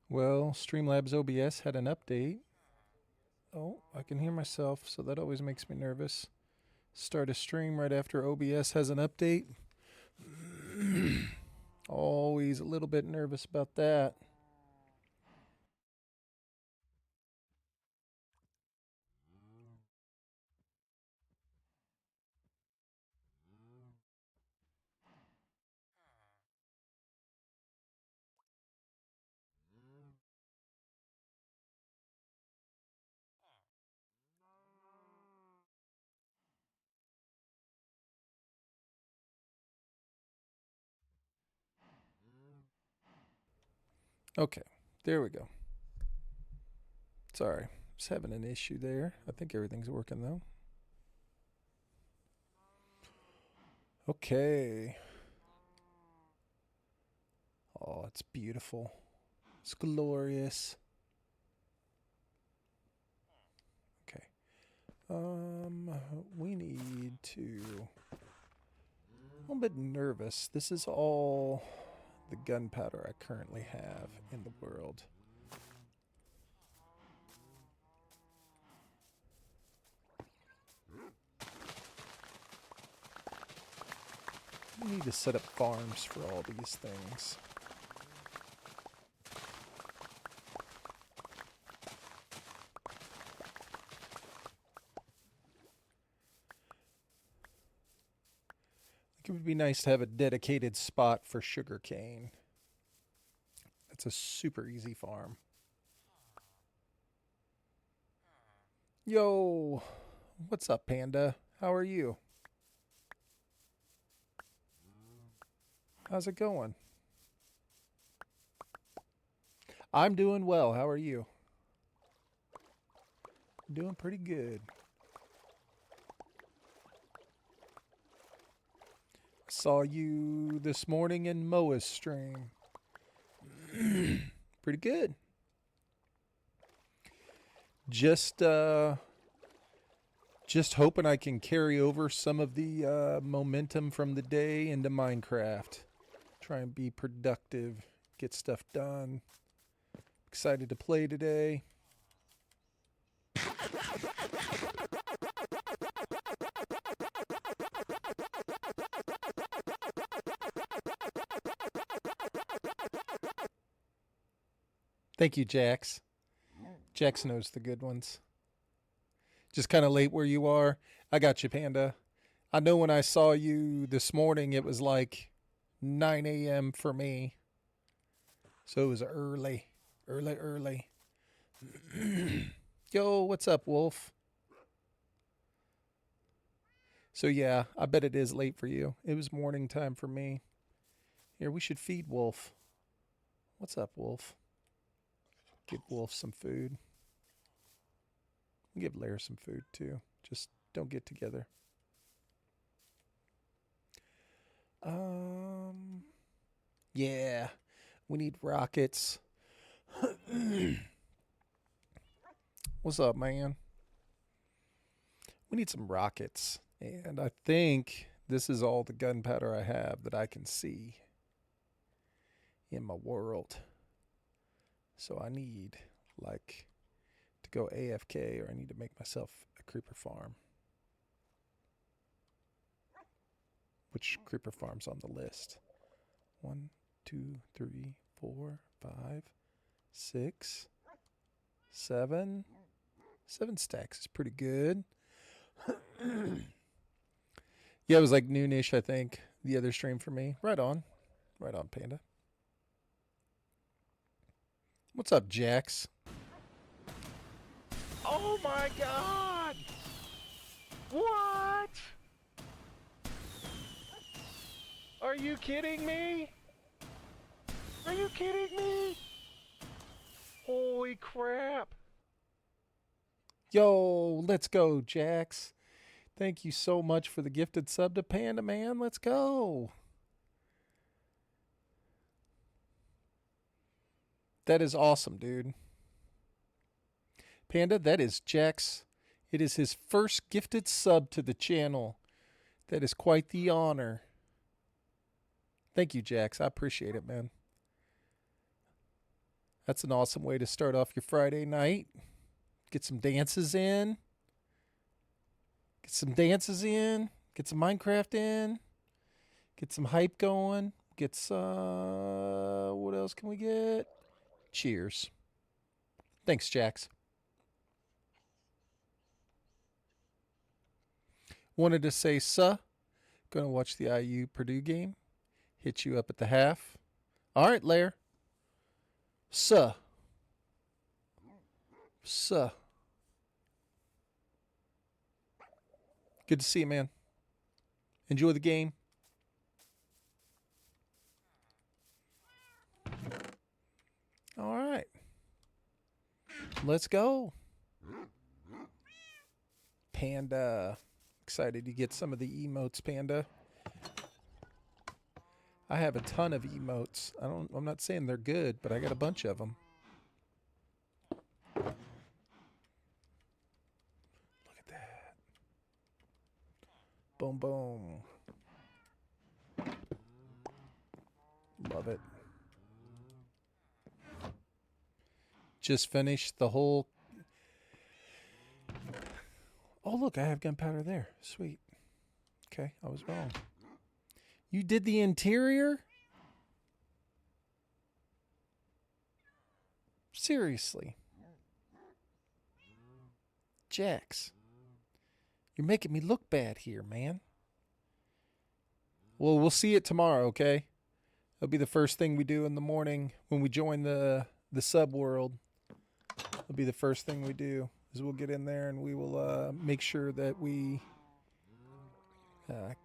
Well, Streamlabs OBS had an update. Oh, I can hear myself, so that always makes me nervous. Start a stream right after OBS has an update. Always a little bit nervous about that. Okay, there we go. Sorry, just having an issue there. I think everything's working though. Okay. Oh, it's beautiful. It's glorious. Okay. We need to. I'm a little bit nervous. This is all the gunpowder I currently have in the world. We need to set up farms for all these things. It would be nice to have a dedicated spot for sugarcane. That's a super easy farm. Yo, what's up, Panda? How are you? How's it going? I'm doing well. How are you? Doing pretty good. Saw you this morning in Moa's stream. Pretty good. Just just hoping I can carry over some of the momentum from the day into Minecraft. Try and be productive, get stuff done. Excited to play today. Thank you, Jax. Jax knows the good ones. Just kind of late where you are. I got you, Panda. I know when I saw you this morning, it was like 9 a.m. for me. So it was early. Early. Yo, what's up, Wolf? So yeah, I bet it is late for you. It was morning time for me. Here, we should feed Wolf. What's up, Wolf? Give Wolf some food. Give Lair some food too. Just don't get together. Um, yeah, we need rockets. What's up, man? We need some rockets. And I think this is all the gunpowder I have that I can see in my world. So I need, like, to go AFK or I need to make myself a creeper farm. Which creeper farm's on the list? 1, 2, 3, 4, 5, 6, 7. 7 stacks is pretty good. Yeah, it was like noonish, I think, the other stream for me. Right on. Right on, Panda. What's up, Jax? Oh my god! What? Are you kidding me? Are you kidding me? Holy crap. Yo, let's go, Jax. Thank you so much for the gifted sub to Panda Man. Let's go. That is awesome, dude. Panda, that is Jax. It is his first gifted sub to the channel. That is quite the honor. Thank you, Jax. I appreciate it, man. That's an awesome way to start off your Friday night. Get some dances in. Get some dances in. Get some Minecraft in. Get some hype going. Get some. What else can we get? Cheers. Thanks, Jax. Wanted to say, gonna watch the IU Purdue game. Hit you up at the half. All right, Lair. Suh. Suh. Good to see you, man. Enjoy the game. All right. Let's go. Panda. Excited to get some of the emotes, Panda. I have a ton of emotes. I'm not saying they're good, but I got a bunch of them. Look at that. Boom, boom. Love it. Just finished the whole... Oh, look, I have gunpowder there. Sweet. Okay, I was wrong. You did the interior? Seriously. Jax. You're making me look bad here, man. Well, we'll see it tomorrow, okay? That'll be the first thing we do in the morning when we join the sub world. That'll be the first thing we do is we'll get in there and we will make sure that we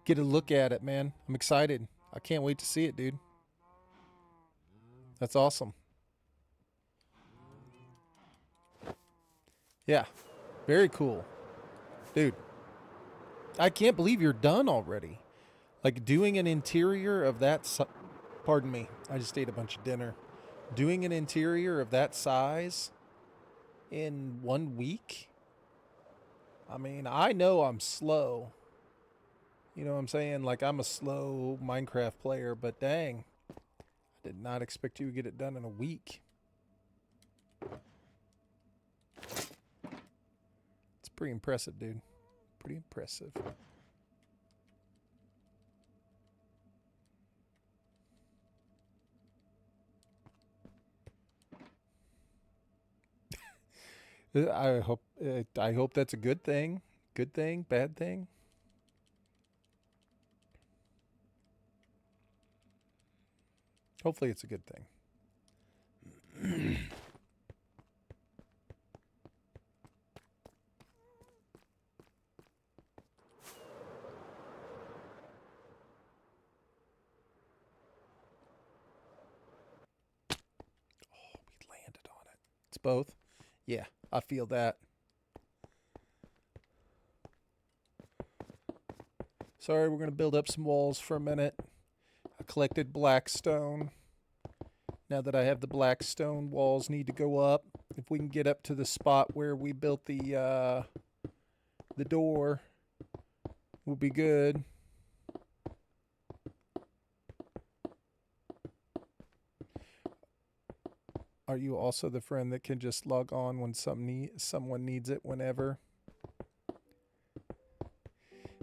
get a look at it, man. I'm excited. I can't wait to see it, dude. That's awesome. Yeah, very cool. Dude, I can't believe you're done already. Like doing an interior of that... Pardon me, I just ate a bunch of dinner. Doing an interior of that size in 1 week? I mean, I know I'm slow. You know what I'm saying? Like, I'm a slow Minecraft player, but dang. I did not expect you to get it done in a week. It's pretty impressive, dude. Pretty impressive. I hope that's a good thing. Good thing, bad thing. Hopefully it's a good thing. Oh, we landed on it. It's both. Yeah, I feel that. Sorry, we're going to build up some walls for a minute. I collected black stone. Now that I have the black stone, walls need to go up. If we can get up to the spot where we built the door, we'll be good. Are you also the friend that can just log on when someone needs it whenever?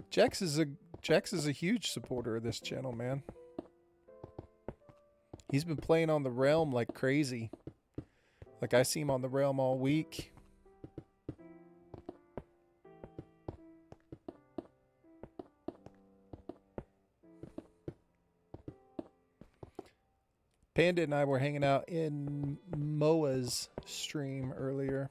Jax is a huge supporter of this channel, man. He's been playing on the Realm like crazy. Like, I see him on the Realm all week. Panda and I were hanging out in Moa's stream earlier.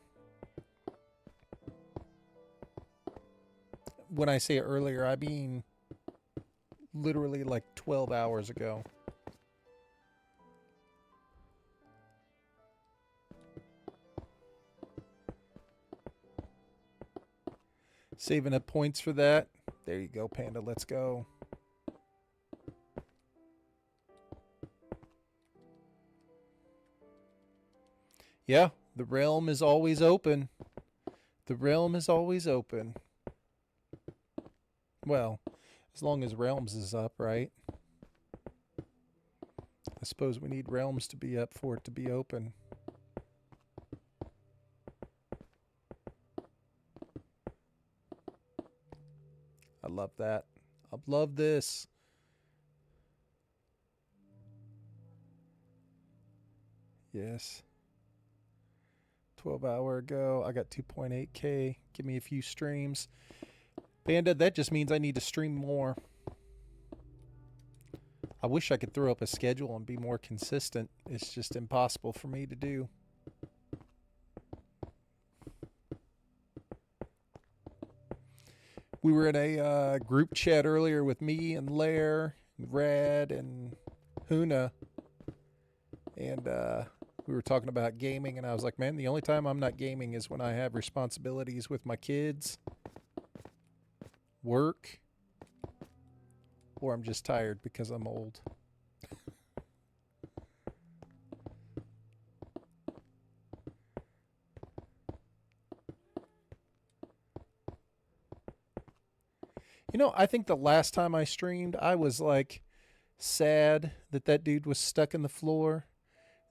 When I say earlier, I mean literally like 12 hours ago. Saving up points for that. There you go, Panda. Let's go. Yeah, the realm is always open. The realm is always open. Well, as long as Realms is up, right? I suppose we need Realms to be up for it to be open. love that. I love this. Yes. 12 hour ago. I got 2.8K. Give me a few streams. Panda, that just means I need to stream more. I wish I could throw up a schedule and be more consistent. It's just impossible for me to do. We were in a group chat earlier with me and Lair, and Rad, and Huna, and we were talking about gaming, and I was like, man, the only time I'm not gaming is when I have responsibilities with my kids, work, or I'm just tired because I'm old. You know, I think the last time I streamed, I was like sad that that dude was stuck in the floor,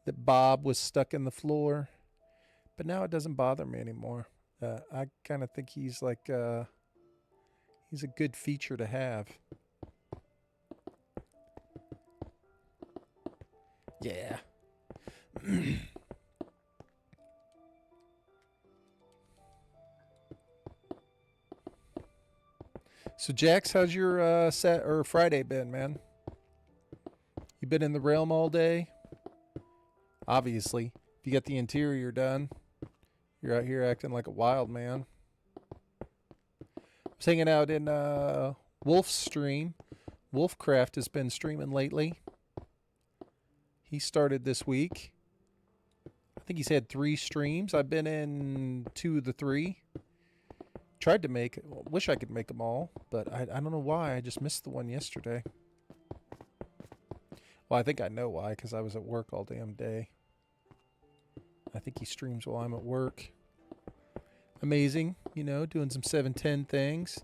that Bob was stuck in the floor. But now it doesn't bother me anymore. I kind of think he's like he's a good feature to have. Yeah. So Jax, how's your set or Friday been, man? You been in the realm all day? Obviously, if you got the interior done, you're out here acting like a wild man. I was hanging out in Wolf's stream. Wolfcraft has been streaming lately. He started this week. I think he's had 3 streams. I've been in 2 of the 3. Tried to make, wish I could make them all, but I don't know why. I just missed the one yesterday. Well, I think I know why, because I was at work all damn day. I think he streams while I'm at work. Amazing, you know, doing some 710 things,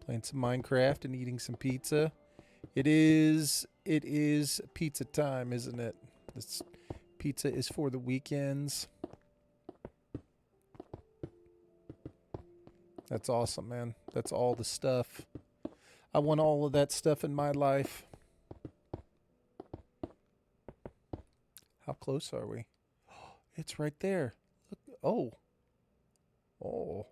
playing some Minecraft and eating some pizza. It is pizza time, isn't it? This pizza is for the weekends. That's awesome, man. That's all the stuff. I want all of that stuff in my life. How close are we? It's right there. Look. Oh. Oh.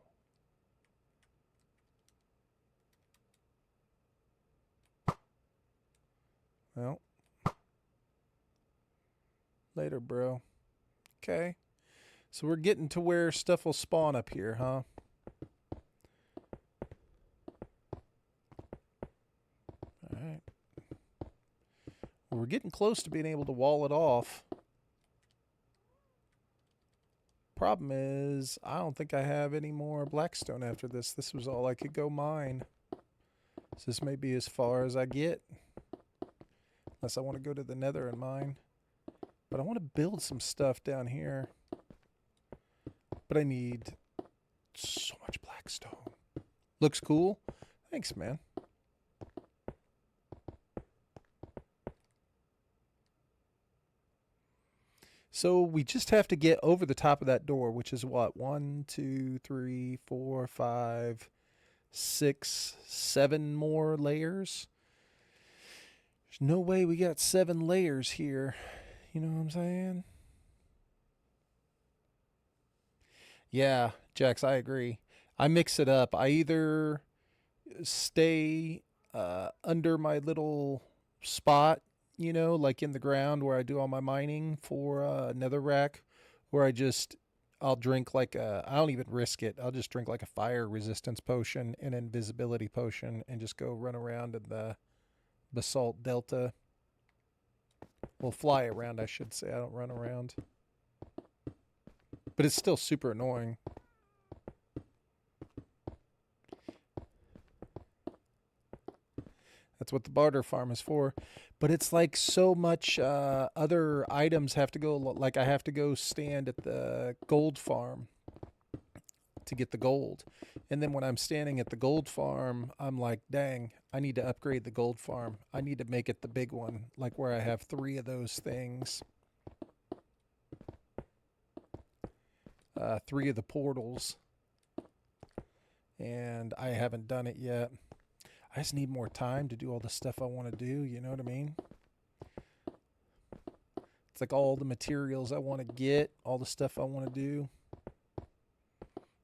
Well. Later, bro. Okay. So we're getting to where stuff will spawn up here, huh? Alright. Well, we're getting close to being able to wall it off. Problem is, I don't think I have any more Blackstone after this. This was all I could go mine. So this may be as far as I get. Unless I want to go to the Nether and mine. But I want to build some stuff down here. But I need so much Blackstone. Looks cool. Thanks, man. So we just have to get over the top of that door, which is what? 1, 2, 3, 4, 5, 6, 7 more layers. There's no way we got 7 layers here. You know what I'm saying? Yeah, Jax, I agree. I mix it up. I either stay under my little spot, you know, like in the ground where I do all my mining for netherrack, or I'll drink like I don't even risk it. I'll just drink like a fire resistance potion, an invisibility potion, and just go run around in the basalt delta. Well, fly around, I should say. I don't run around. But it's still super annoying. That's what the barter farm is for. But it's like so much other items have to go. Like I have to go stand at the gold farm to get the gold. And then when I'm standing at the gold farm, I'm like, dang, I need to upgrade the gold farm. I need to make it the big one, like where I have 3 of those things. 3 of the portals. And I haven't done it yet. I just need more time to do all the stuff I want to do. You know what I mean? It's like all the materials I want to get, all the stuff I want to do.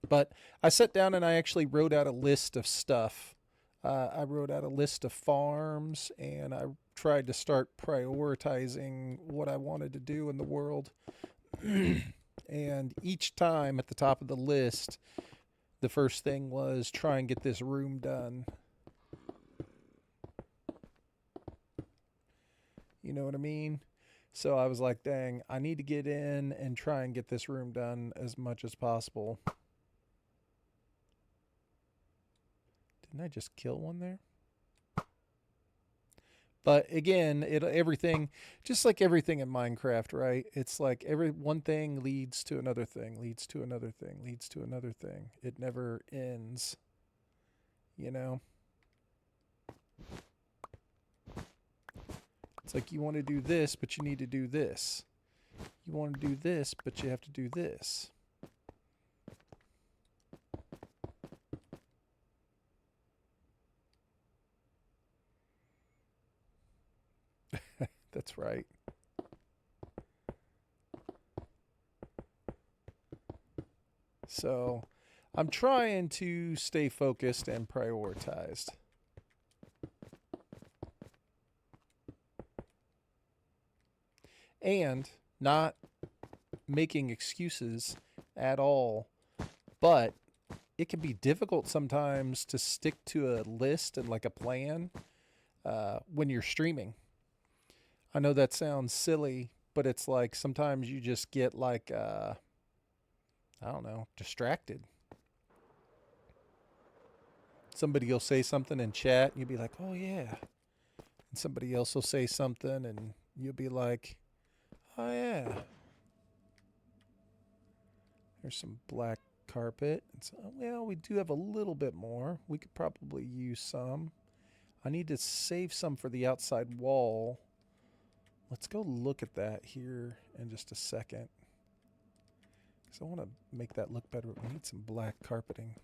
But I sat down and I actually wrote out a list of stuff. I wrote out a list of farms and I tried to start prioritizing what I wanted to do in the world. And each time at the top of the list, the first thing was try and get this room done. You know what I mean? So I was like, dang, I need to get in and try and get this room done as much as possible. Didn't I just kill one there? But again, everything, just like everything in Minecraft, right? It's like every one thing leads to another thing, leads to another thing, leads to another thing. It never ends, you know? It's like you want to do this, but you need to do this. You want to do this, but you have to do this. That's right. So I'm trying to stay focused and prioritized. And not making excuses at all. But it can be difficult sometimes to stick to a list and like a plan when you're streaming. I know that sounds silly, but it's like sometimes you just get like, I don't know, distracted. Somebody will say something in chat, and you'll be like, oh, yeah. And somebody else will say something, and you'll be like, oh, yeah. There's some black carpet. Well, we do have a little bit more. We could probably use some. I need to save some for the outside wall. Let's go look at that here in just a second. Because I want to make that look better. We need some black carpeting.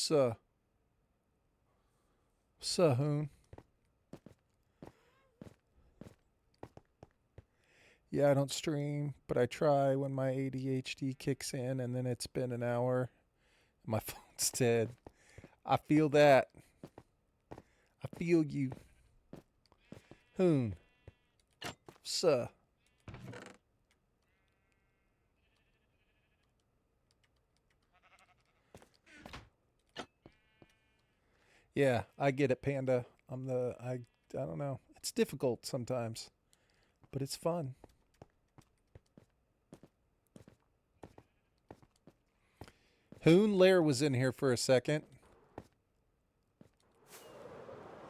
Hoon. Yeah, I don't stream, but I try when my ADHD kicks in, and then it's been an hour. My phone's dead. I feel that. I feel you. Hoon. Suh. Yeah, I get it, Panda. I don't know. It's difficult sometimes, but it's fun. Hoon Lair was in here for a second.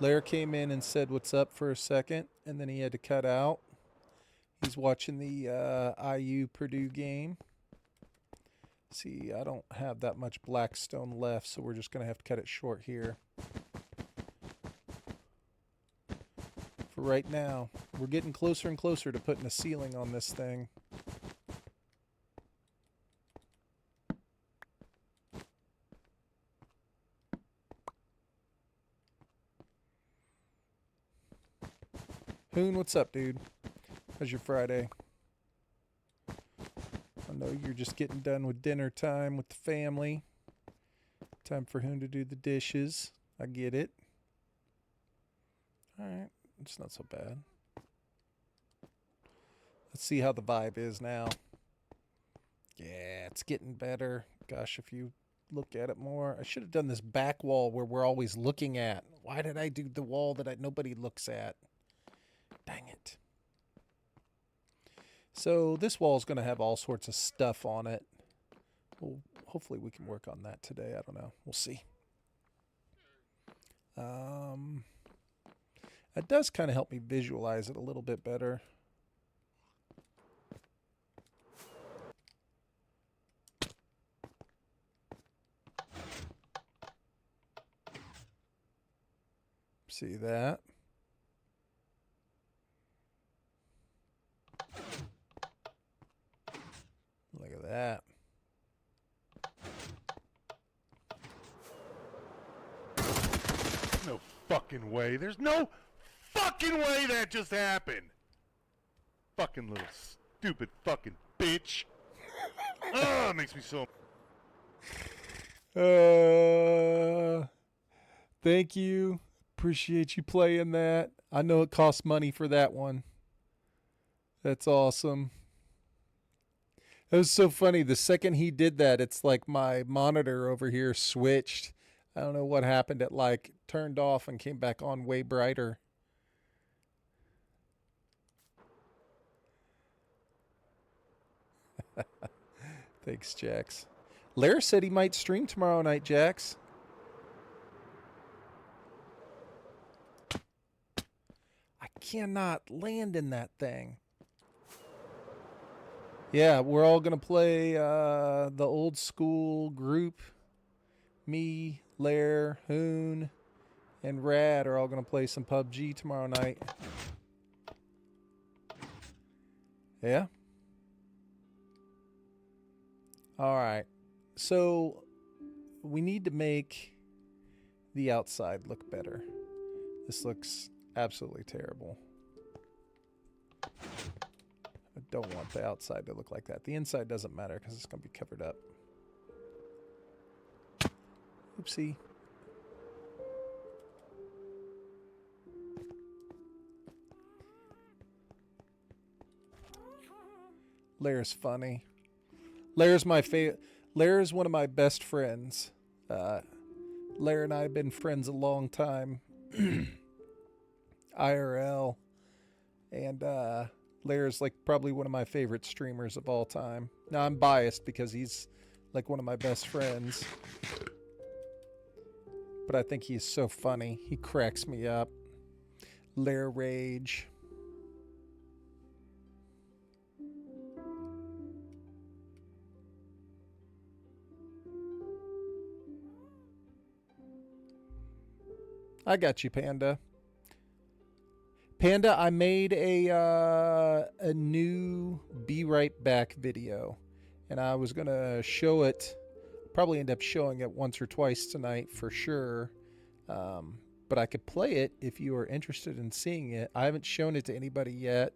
Lair came in and said what's up for a second, and then he had to cut out. He's watching the IU Purdue game. See, I don't have that much Blackstone left, so we're just going to have to cut it short here. For right now, we're getting closer and closer to putting a ceiling on this thing. Hoon, what's up, dude? How's your Friday? I know you're just getting done with dinner time with the family. Time for Hoon to do the dishes. I get it. Alright, it's not so bad. Let's see how the vibe is now. Yeah, it's getting better. Gosh, if you look at it more. I should have done this back wall where we're always looking at. Why did I do the wall that nobody looks at? Dang it. So this wall is going to have all sorts of stuff on it. Well, hopefully we can work on that today. I don't know. We'll see. It does kind of help me visualize it a little bit better. See that? Look at that. fucking way. There's no fucking way that just happened. Fucking little stupid fucking bitch. It makes me so... Thank you. Appreciate you playing that. I know it costs money for that one. That's awesome. It was so funny. The second he did that, it's like my monitor over here switched. I don't know what happened. It like turned off and came back on way brighter. Thanks, Jax. Lair said he might stream tomorrow night, Jax. I cannot land in that thing. Yeah, we're all going to play the old school group. Me, Lair, Hoon, and Rad are all going to play some PUBG tomorrow night. Yeah? All right. So we need to make the outside look better. This looks absolutely terrible. I don't want the outside to look like that. The inside doesn't matter because it's going to be covered up. Oopsie. Lair's funny. Lair's my favorite. Lair is one of my best friends. Lair and I have been friends a long time. IRL. And Lair is like probably one of my favorite streamers of all time. Now I'm biased because he's like one of my best friends. But I think he's so funny. He cracks me up. Lair Rage. I got you, Panda. Panda, I made a new Be Right Back video, and I was gonna show it. Probably end up showing it once or twice tonight for sure. But I could play it if you are interested in seeing it. I haven't shown it to anybody yet.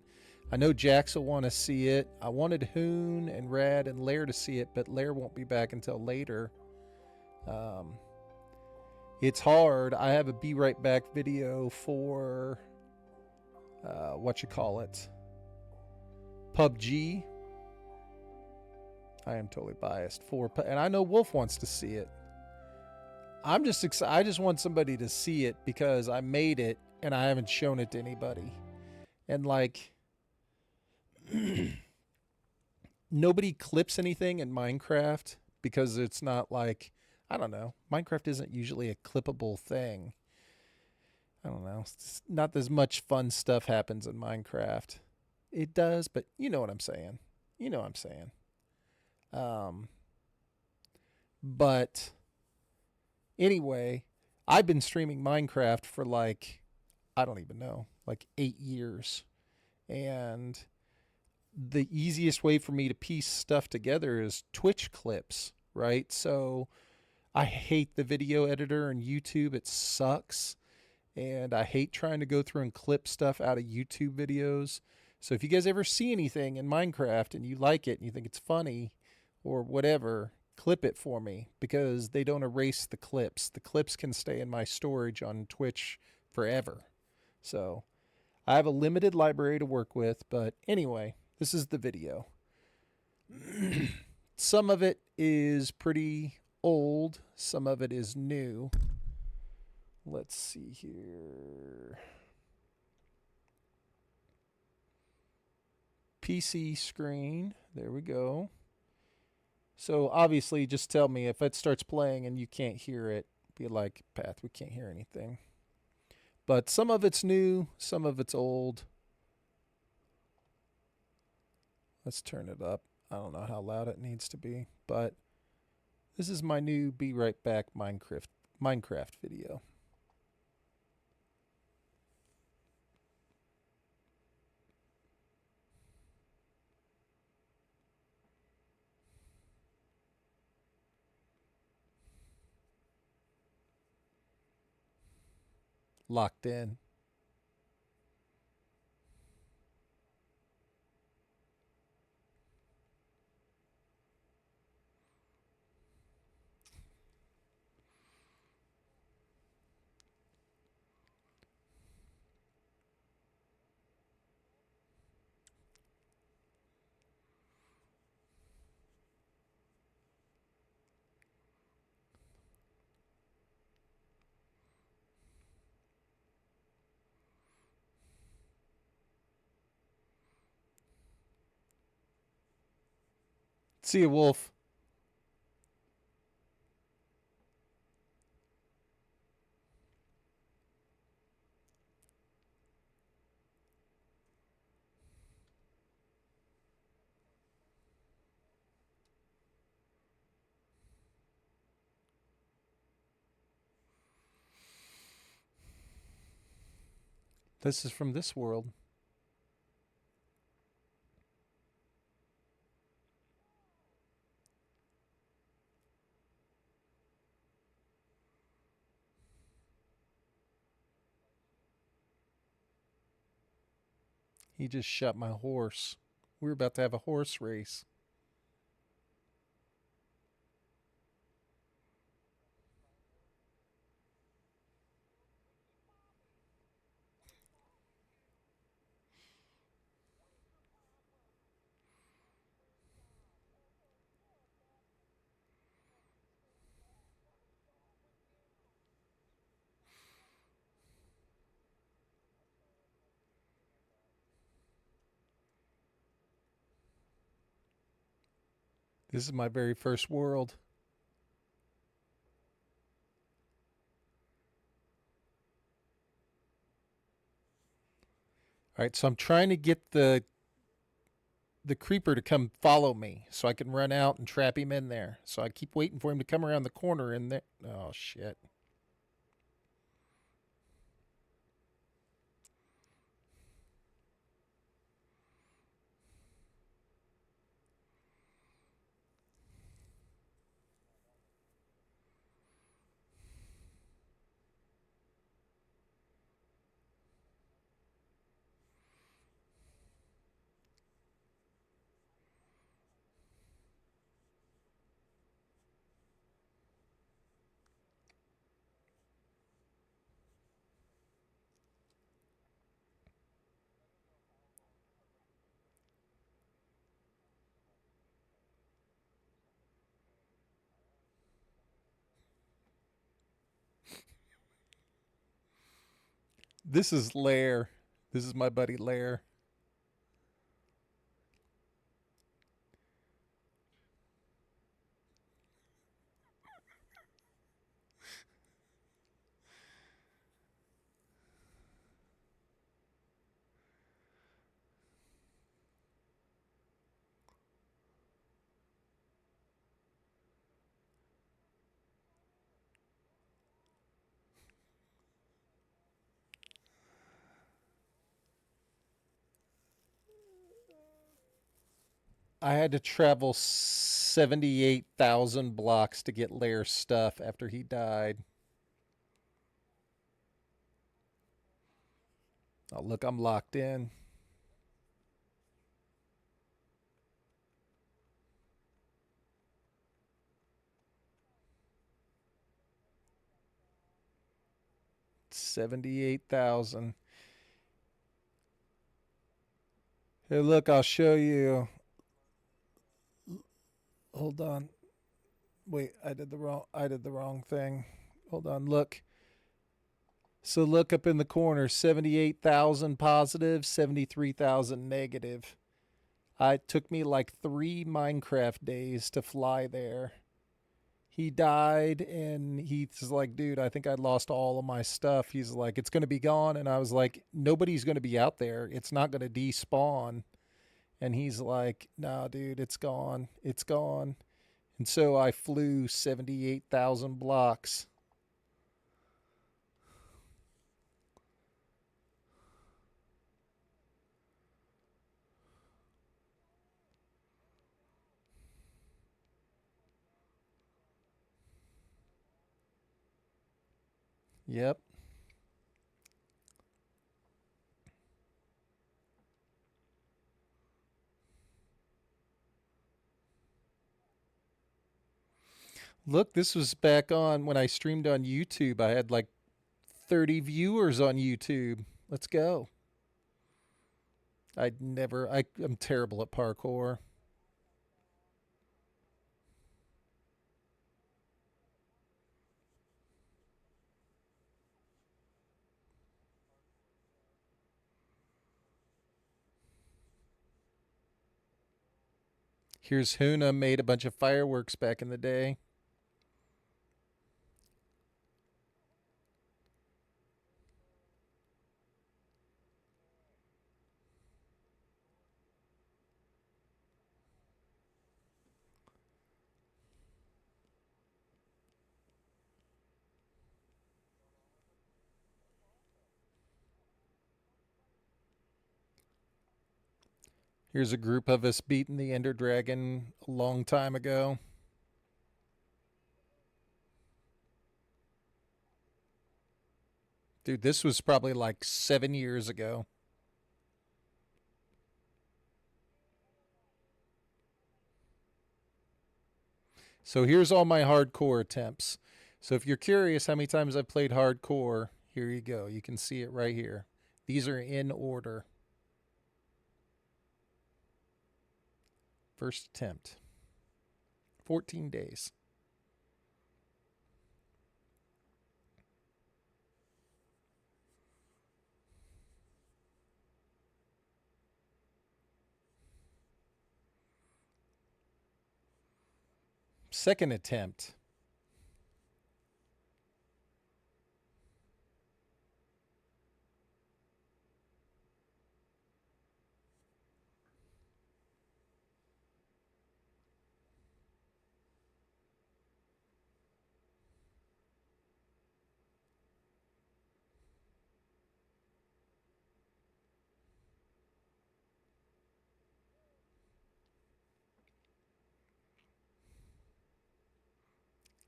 I know Jax will want to see it. I wanted Hoon and Rad and Lair to see it, but Lair won't be back until later. It's hard. I have a Be Right Back video for PUBG. I am totally biased and I know Wolf wants to see it. I'm just excited. I just want somebody to see it because I made it and I haven't shown it to anybody. And like nobody clips anything in Minecraft because it's not like, I don't know. Minecraft isn't usually a clippable thing. I don't know. It's not as much fun stuff happens in Minecraft. It does, but you know what I'm saying. You know what I'm saying. But anyway, I've been streaming Minecraft for like, I don't even know, like 8 years. And the easiest way for me to piece stuff together is Twitch clips, right? So I hate the video editor in YouTube. It sucks. And I hate trying to go through and clip stuff out of YouTube videos. So if you guys ever see anything in Minecraft and you like it and you think it's funny or whatever, clip it for me because they don't erase the clips. The clips can stay in my storage on Twitch forever. So I have a limited library to work with. But anyway, this is the video. Some of it is pretty old. Some of it is new. Let's see here. PC screen. There we go. So obviously just tell me if it starts playing and you can't hear it. Be like, Path, we can't hear anything. But some of it's new. Some of it's old. Let's turn it up. I don't know how loud it needs to be. But this is my new Be Right Back Minecraft video. Locked in. See you, Wolf. This is from this world. He just shot my horse. We were about to have a horse race. This is my very first world. All right, so I'm trying to get the creeper to come follow me so I can run out and trap him in there. So I keep waiting for him to come around the corner and there. Oh shit. This is Lair. This is my buddy Lair. I had to travel 78,000 blocks to get Lair's stuff after he died. Oh, look, I'm locked in. $78,000. Hey, look, I'll show you. Hold on. Wait, I did the wrong thing. Hold on. Look. So look up in the corner, 78,000 positive, 73,000 negative. It took me like 3 Minecraft days to fly there. He died and he's like, dude, I think I lost all of my stuff. He's like, it's going to be gone. And I was like, nobody's going to be out there. It's not going to despawn. And he's like, nah, dude, it's gone. It's gone. And so I flew 78,000 blocks. Yep. Look, this was back on when I streamed on YouTube. I had like 30 viewers on YouTube. Let's go. I'm terrible at parkour. Here's Huna made a bunch of fireworks back in the day. Here's a group of us beating the Ender Dragon a long time ago. Dude, this was probably like 7 years ago. So here's all my hardcore attempts. So if you're curious how many times I've played hardcore, here you go. You can see it right here. These are in order. First attempt, 14 days. Second attempt,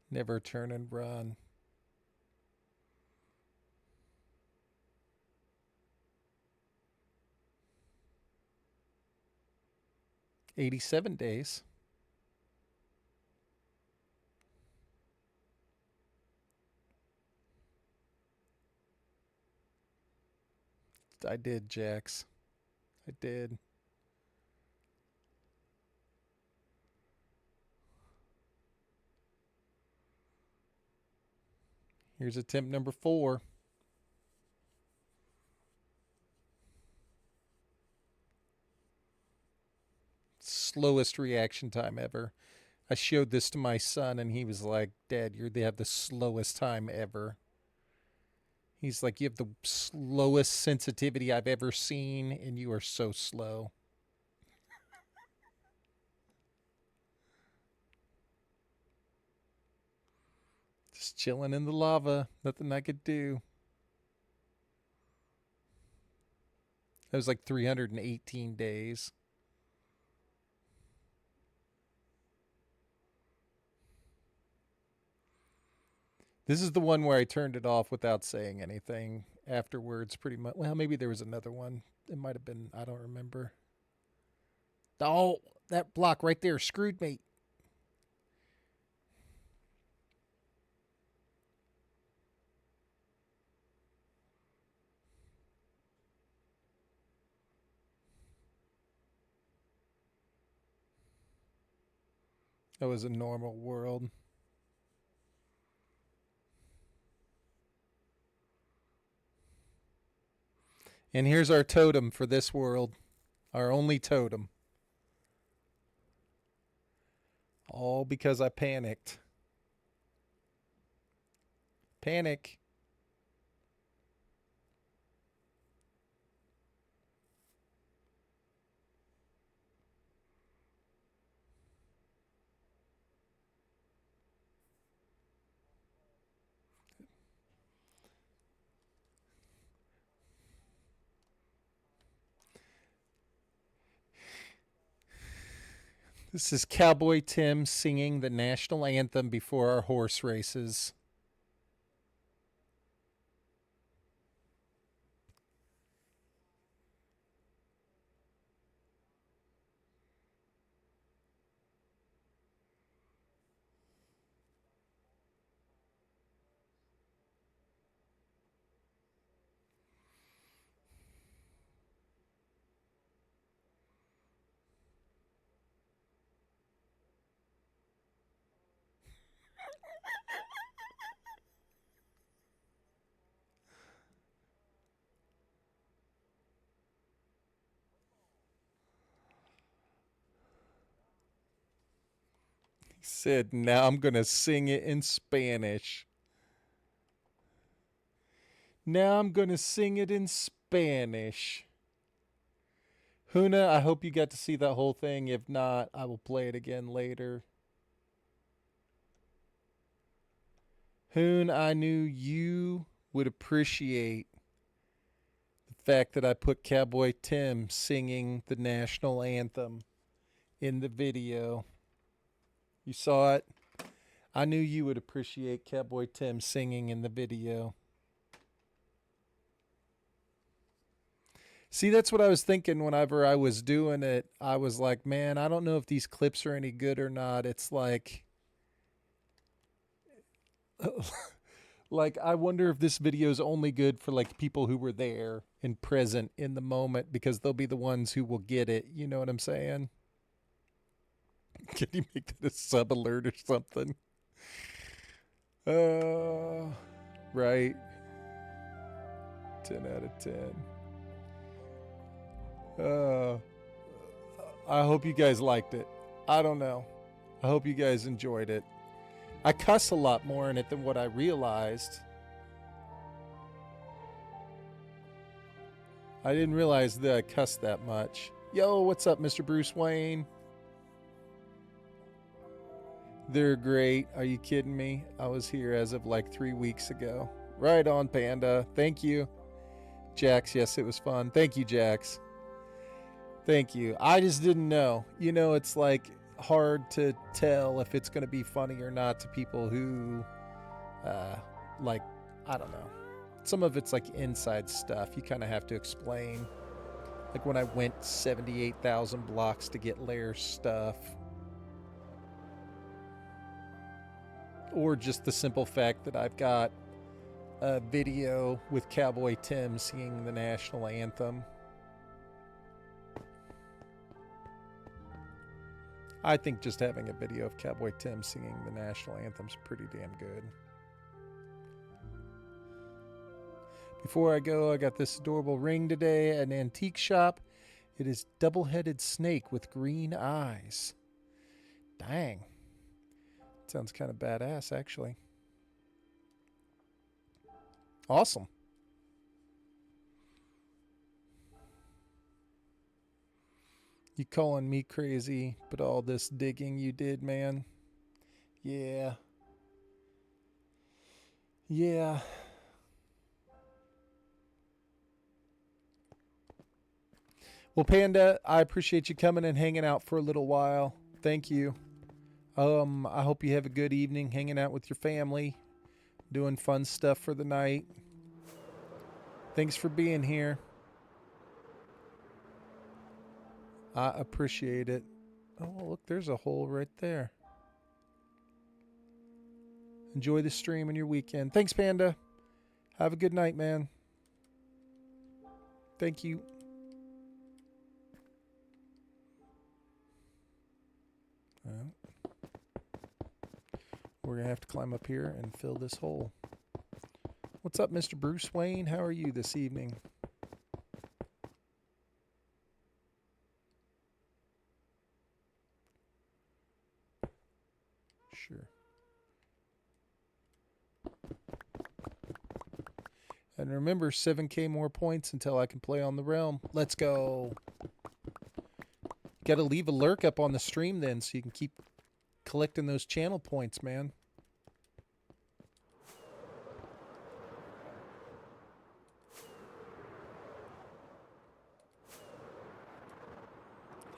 never turn and run. 87 days. I did, Jax. I did. Here's attempt number 4. Slowest reaction time ever. I showed this to my son and he was like, Dad, they have the slowest time ever. He's like, you have the slowest sensitivity I've ever seen, and you are so slow. Just chilling in the lava. Nothing I could do. That was like 318 days. This is the one where I turned it off without saying anything afterwards, pretty much. Well, maybe there was another one. It might have been, I don't remember. Oh, that block right there screwed me. That was a normal world. And here's our totem for this world. Our only totem. All because I panicked. Panic. This is Cowboy Tim singing the national anthem before our horse races. Said, now I'm going to sing it in Spanish. Now I'm going to sing it in Spanish. Huna, I hope you got to see that whole thing. If not, I will play it again later. Hoon, I knew you would appreciate the fact that I put Cowboy Tim singing the national anthem in the video. You saw it? I knew you would appreciate Cowboy Tim singing in the video. See, that's what I was thinking whenever I was doing it. I was like, man, I don't know if these clips are any good or not. It's like, like I wonder if this video is only good for like people who were there and present in the moment because they'll be the ones who will get it. You know what I'm saying? Can you make that a sub alert or something? Right. 10 out of 10. I hope you guys liked it. I don't know. I hope you guys enjoyed it. I cuss a lot more in it than what I realized. I didn't realize that I cussed that much. Yo, what's up, Mr. Bruce Wayne? They're great. Are you kidding me? I was here as of like 3 weeks ago. Right on, Panda. Thank you. Jax, yes, it was fun. Thank you, Jax. Thank you. I just didn't know. You know, it's like hard to tell if it's going to be funny or not to people who, like, I don't know. Some of it's like inside stuff. You kind of have to explain. Like when I went 78,000 blocks to get Lair's stuff. Or just the simple fact that I've got a video with Cowboy Tim singing the national anthem. I think just having a video of Cowboy Tim singing the national anthem's pretty damn good. Before I go, I got this adorable ring today at an antique shop. It is double-headed snake with green eyes. Dang. Sounds kind of badass, actually. Awesome. You calling me crazy, but all this digging you did, man. Yeah. Yeah. Well, Panda, I appreciate you coming and hanging out for a little while. Thank you. I hope you have a good evening hanging out with your family, doing fun stuff for the night. Thanks for being here. I appreciate it. Oh, look, there's a hole right there. Enjoy the stream and your weekend. Thanks, Panda. Have a good night, man. Thank you. We're going to have to climb up here and fill this hole. What's up, Mr. Bruce Wayne? How are you this evening? Sure. And remember, 7K more points until I can play on the realm. Let's go. Got to leave a lurk up on the stream then so you can keep collecting those channel points, man.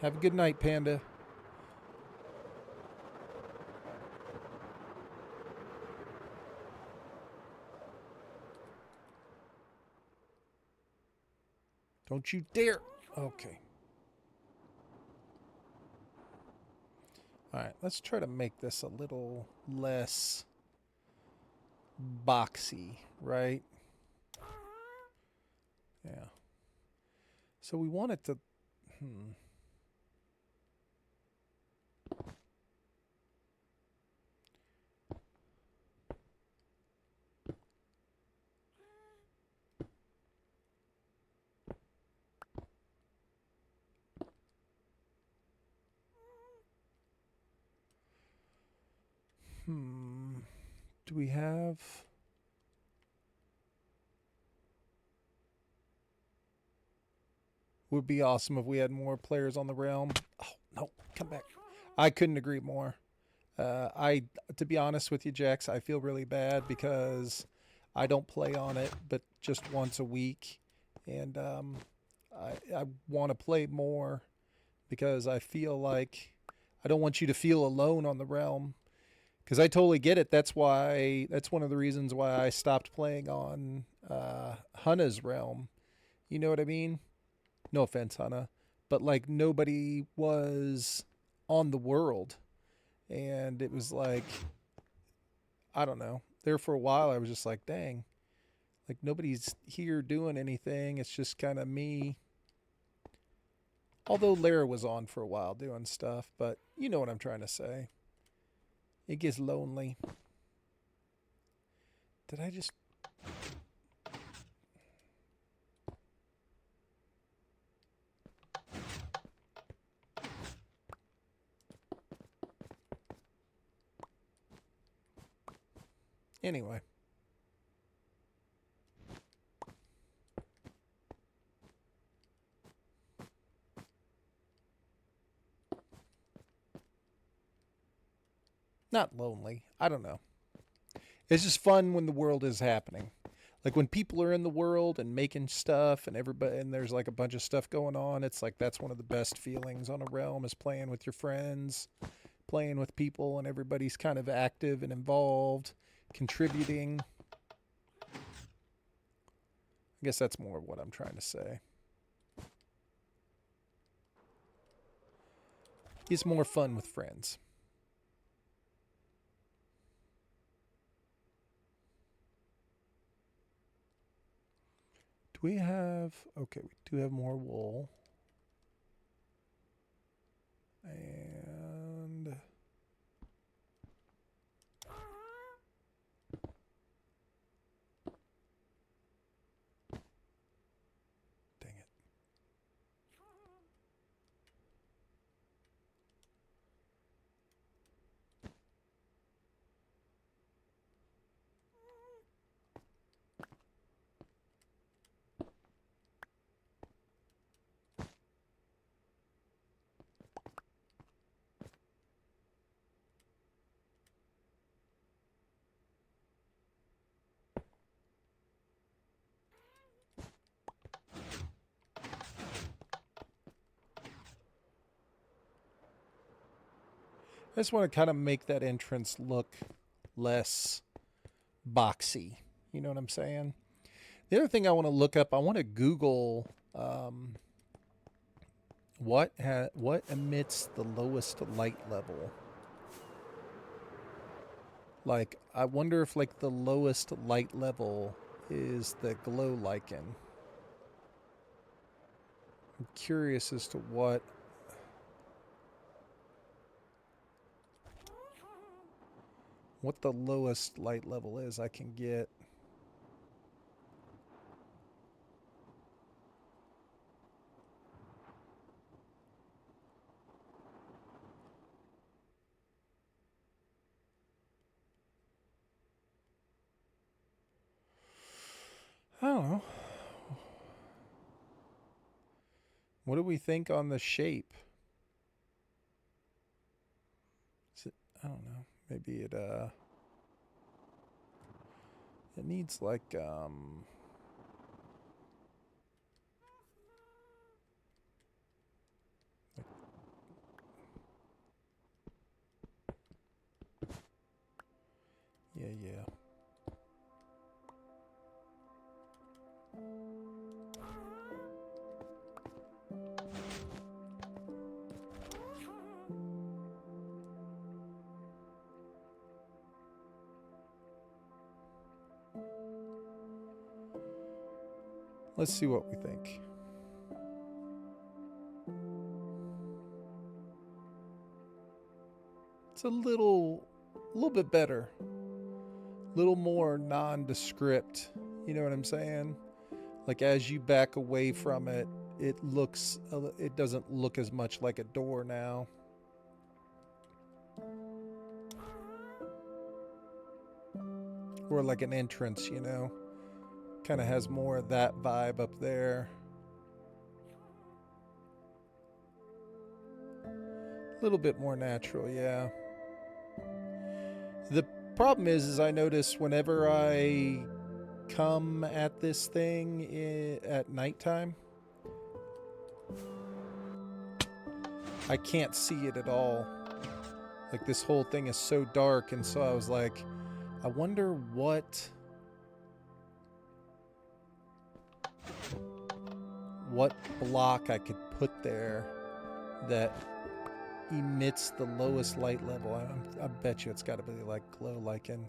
Have a good night, Panda. Don't you dare. Okay. All right, let's try to make this a little less boxy, right? Yeah. So we want it to... Do we have... Would be awesome if we had more players on the realm. Oh, no, come back. I couldn't agree more. To be honest with you, Jax, I feel really bad because I don't play on it, but just once a week, and I want to play more because I feel like I don't want you to feel alone on the realm. Because I totally get it. That's one of the reasons why I stopped playing on Hunna's realm. You know what I mean? No offense, Hannah, but like nobody was on the world, and it was like I don't know. There for a while, I was just like, dang, like nobody's here doing anything. It's just kind of me. Although Lara was on for a while doing stuff, but you know what I'm trying to say. It gets lonely. Did I just... Anyway. Not lonely. I don't know. It's just fun when the world is happening. Like when people are in the world and making stuff and everybody and there's like a bunch of stuff going on, it's like that's one of the best feelings on a realm is playing with your friends, playing with people and everybody's kind of active and involved, contributing. I guess that's more what I'm trying to say. It's more fun with friends. Do we have... Okay, we do have more wool. And... Dang it. I just want to kind of make that entrance look less boxy. You know what I'm saying? The other thing I want to look up, I want to Google what emits the lowest light level. Like, I wonder if like the lowest light level is the glow lichen. I'm curious as to what the lowest light level is I can get. I don't know. What do we think on the shape? Is it, I don't know. Maybe it needs like yeah. Let's see what we think. It's a little bit better. A little more nondescript. You know what I'm saying? Like as you back away from it, it doesn't look as much like a door now. Or like an entrance, you know? Kind of has more of that vibe up there. A little bit more natural, yeah. The problem is I notice whenever I come at this thing at nighttime, I can't see it at all. Like this whole thing is so dark, and so I was like, I wonder what block I could put there that emits the lowest light level. I bet you it's got to be like glow lichen,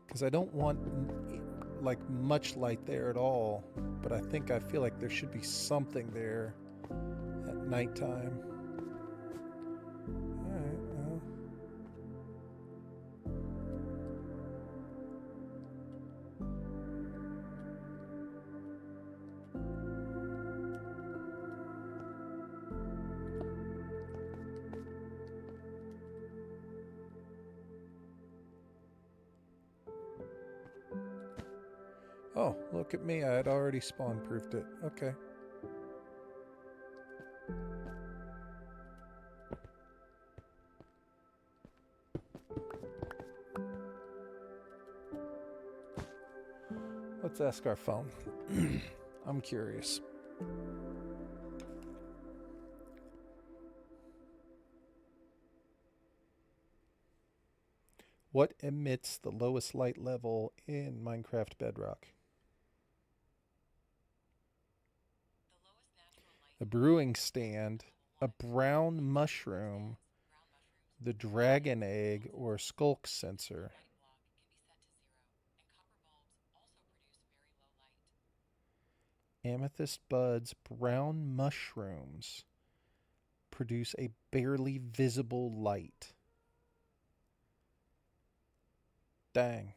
because I don't want like much light there at all, but I feel like there should be something there at nighttime. All right, well. Oh, look at me. I had already spawn proofed it. Okay. Let's ask our phone. I'm curious. What emits the lowest light level in Minecraft Bedrock? A brewing stand, a brown mushroom, the dragon egg, or skulk sensor. Amethyst buds, brown mushrooms produce a barely visible light. Dang.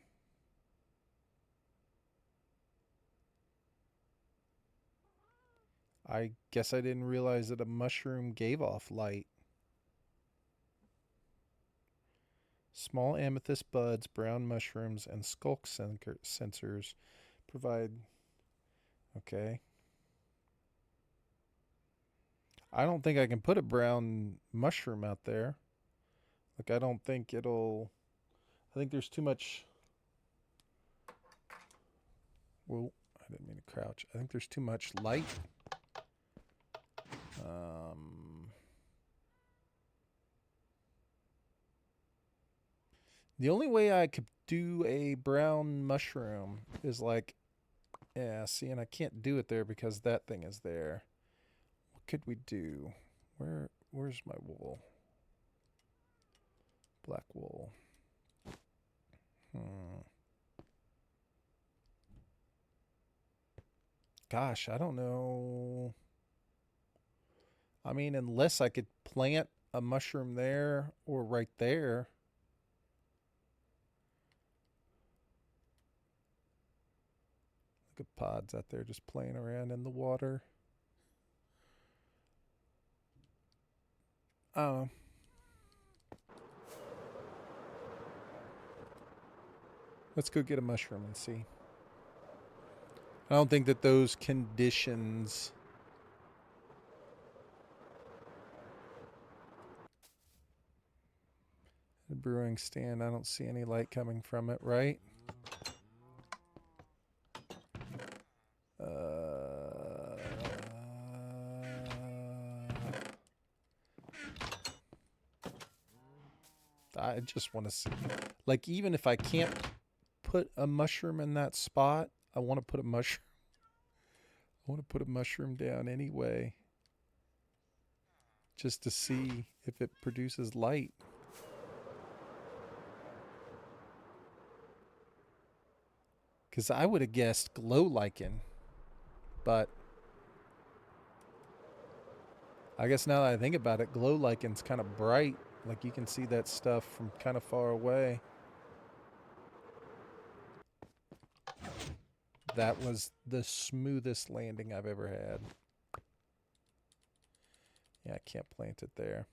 I guess I didn't realize that a mushroom gave off light. Small amethyst buds, brown mushrooms, and skulk sensors provide. Okay. I don't think I can put a brown mushroom out there. Like, I don't think it'll. I think there's too much. Whoa, I didn't mean to crouch. I think there's too much light. The only way I could do a brown mushroom is like, yeah, see, and I can't do it there because that thing is there. What could we do? Where's my wool? Black wool. Gosh, I don't know. I mean, unless I could plant a mushroom there or right there. Look at pods out there just playing around in the water. Let's go get a mushroom and see. I don't think that those conditions. The brewing stand, I don't see any light coming from it, right? I just want to see. Like, even if I can't put a mushroom in that spot, I want to put a mushroom. I want to put a mushroom down anyway. Just to see if it produces light. Because I would have guessed glow lichen. But I guess now that I think about it, glow lichen's kind of bright. Like you can see that stuff from kind of far away. That was the smoothest landing I've ever had. Yeah, I can't plant it there.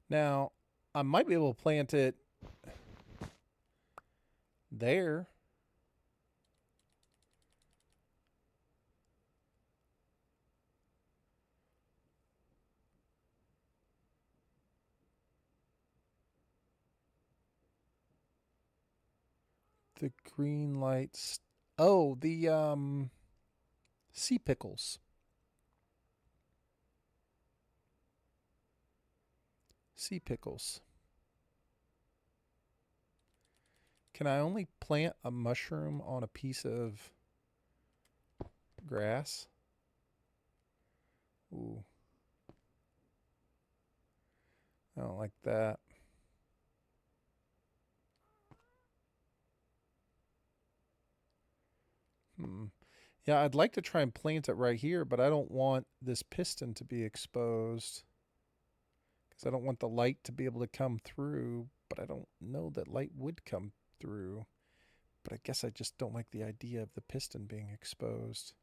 Now, I might be able to plant it there. The green lights. Oh, the sea pickles. Sea pickles. Can I only plant a mushroom on a piece of grass? Ooh. I don't like that. Yeah, I'd like to try and plant it right here, but I don't want this piston to be exposed. Because I don't want the light to be able to come through, but I don't know that light would come through. But I guess I just don't like the idea of the piston being exposed.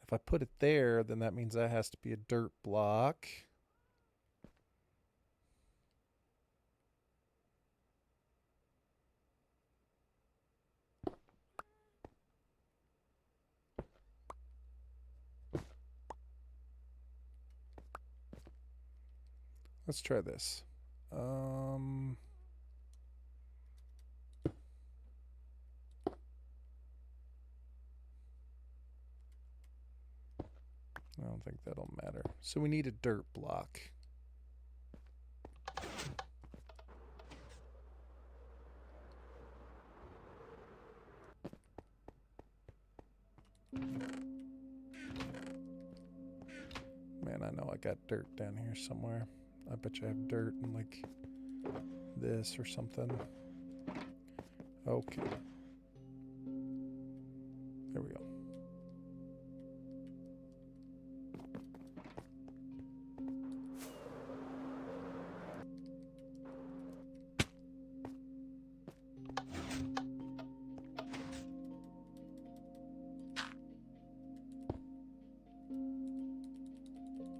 If I put it there, then that means that has to be a dirt block. Let's try this. I don't think that'll matter. So we need a dirt block. Man, I know I got dirt down here somewhere. I bet you I have dirt in like this or something. Okay. There we go.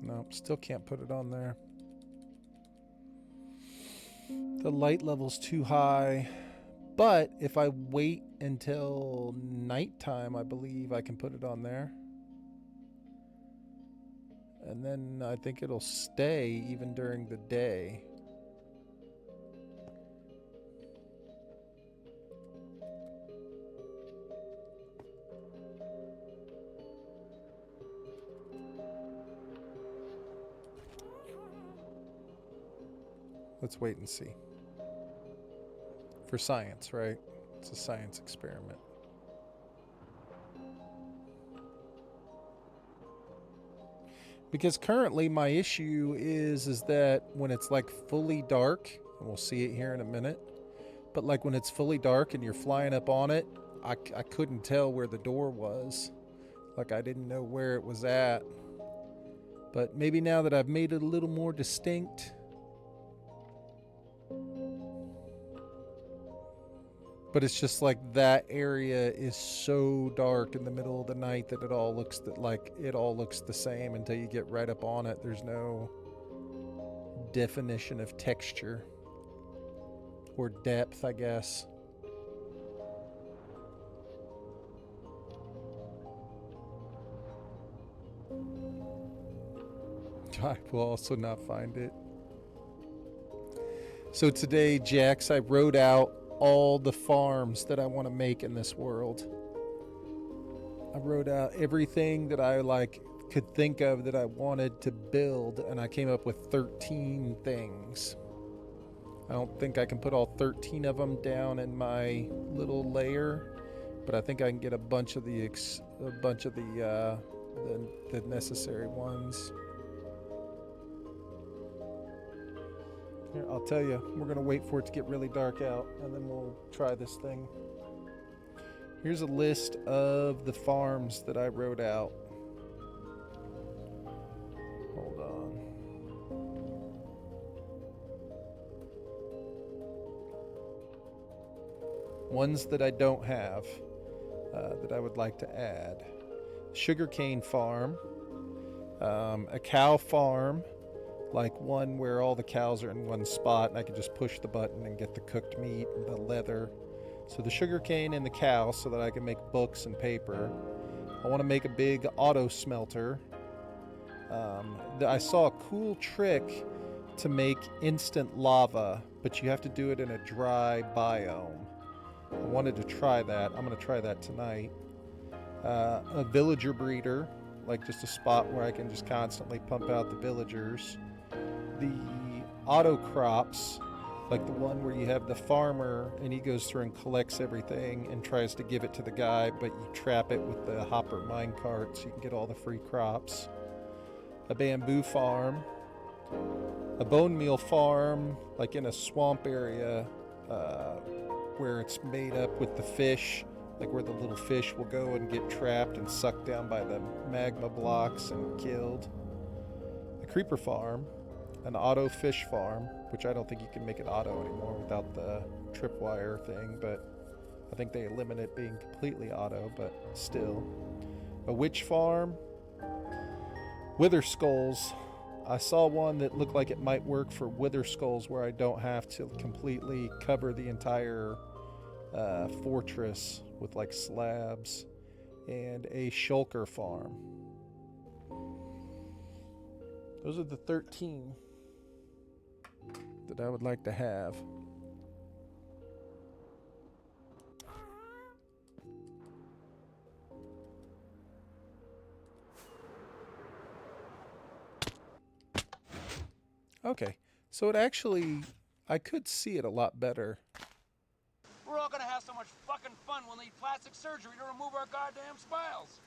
Nope, still can't put it on there. The light level's too high. But if I wait until nighttime, I believe I can put it on there. And then I think it'll stay even during the day. Let's wait and see. For science, right? It's a science experiment. Because currently my issue is that when it's like fully dark, and we'll see it here in a minute, but like when it's fully dark and you're flying up on it, I couldn't tell where the door was. Like I didn't know where it was at. But maybe now that I've made it a little more distinct, but it's just like that area is so dark in the middle of the night that it all looks the same until you get right up on it. There's no definition of texture or depth, I guess. I will also not find it. So today, Jax, I wrote out all the farms that I want to make in this world. I wrote out everything that I could think of that I wanted to build, and I came up with 13 things. I don't think I can put all 13 of them down in my little layer, but I think I can get a bunch of the necessary ones. Here, I'll tell you, we're going to wait for it to get really dark out, and then we'll try this thing. Here's a list of the farms that I wrote out. Hold on. Ones that I don't have, that I would like to add. Sugarcane farm, A cow farm, like one where all the cows are in one spot and I can just push the button and get the cooked meat and the leather. So the sugar cane and the cow so that I can make books and paper. I want to make a big auto smelter. I saw a cool trick to make instant lava, but you have to do it in a dry biome. I wanted to try that. I'm going to try that tonight. A villager breeder, like just a spot where I can just constantly pump out the villagers. The auto crops, like the one where you have the farmer and he goes through and collects everything and tries to give it to the guy, but you trap it with the hopper minecart so you can get all the free crops. A bamboo farm, a bone meal farm, like in a swamp area where it's made up with the fish, like where the little fish will go and get trapped and sucked down by the magma blocks and killed. A creeper farm, an auto fish farm, which I don't think you can make it auto anymore without the tripwire thing, but I think they eliminate it being completely auto, but still. A witch farm, wither skulls. I saw one that looked like it might work for wither skulls where I don't have to completely cover the entire fortress with like slabs, and a shulker farm. Those are the 13 that I would like to have. Okay, so it actually, I could see it a lot better. We're all gonna have so much fucking fun we'll need plastic surgery to remove our goddamn smiles.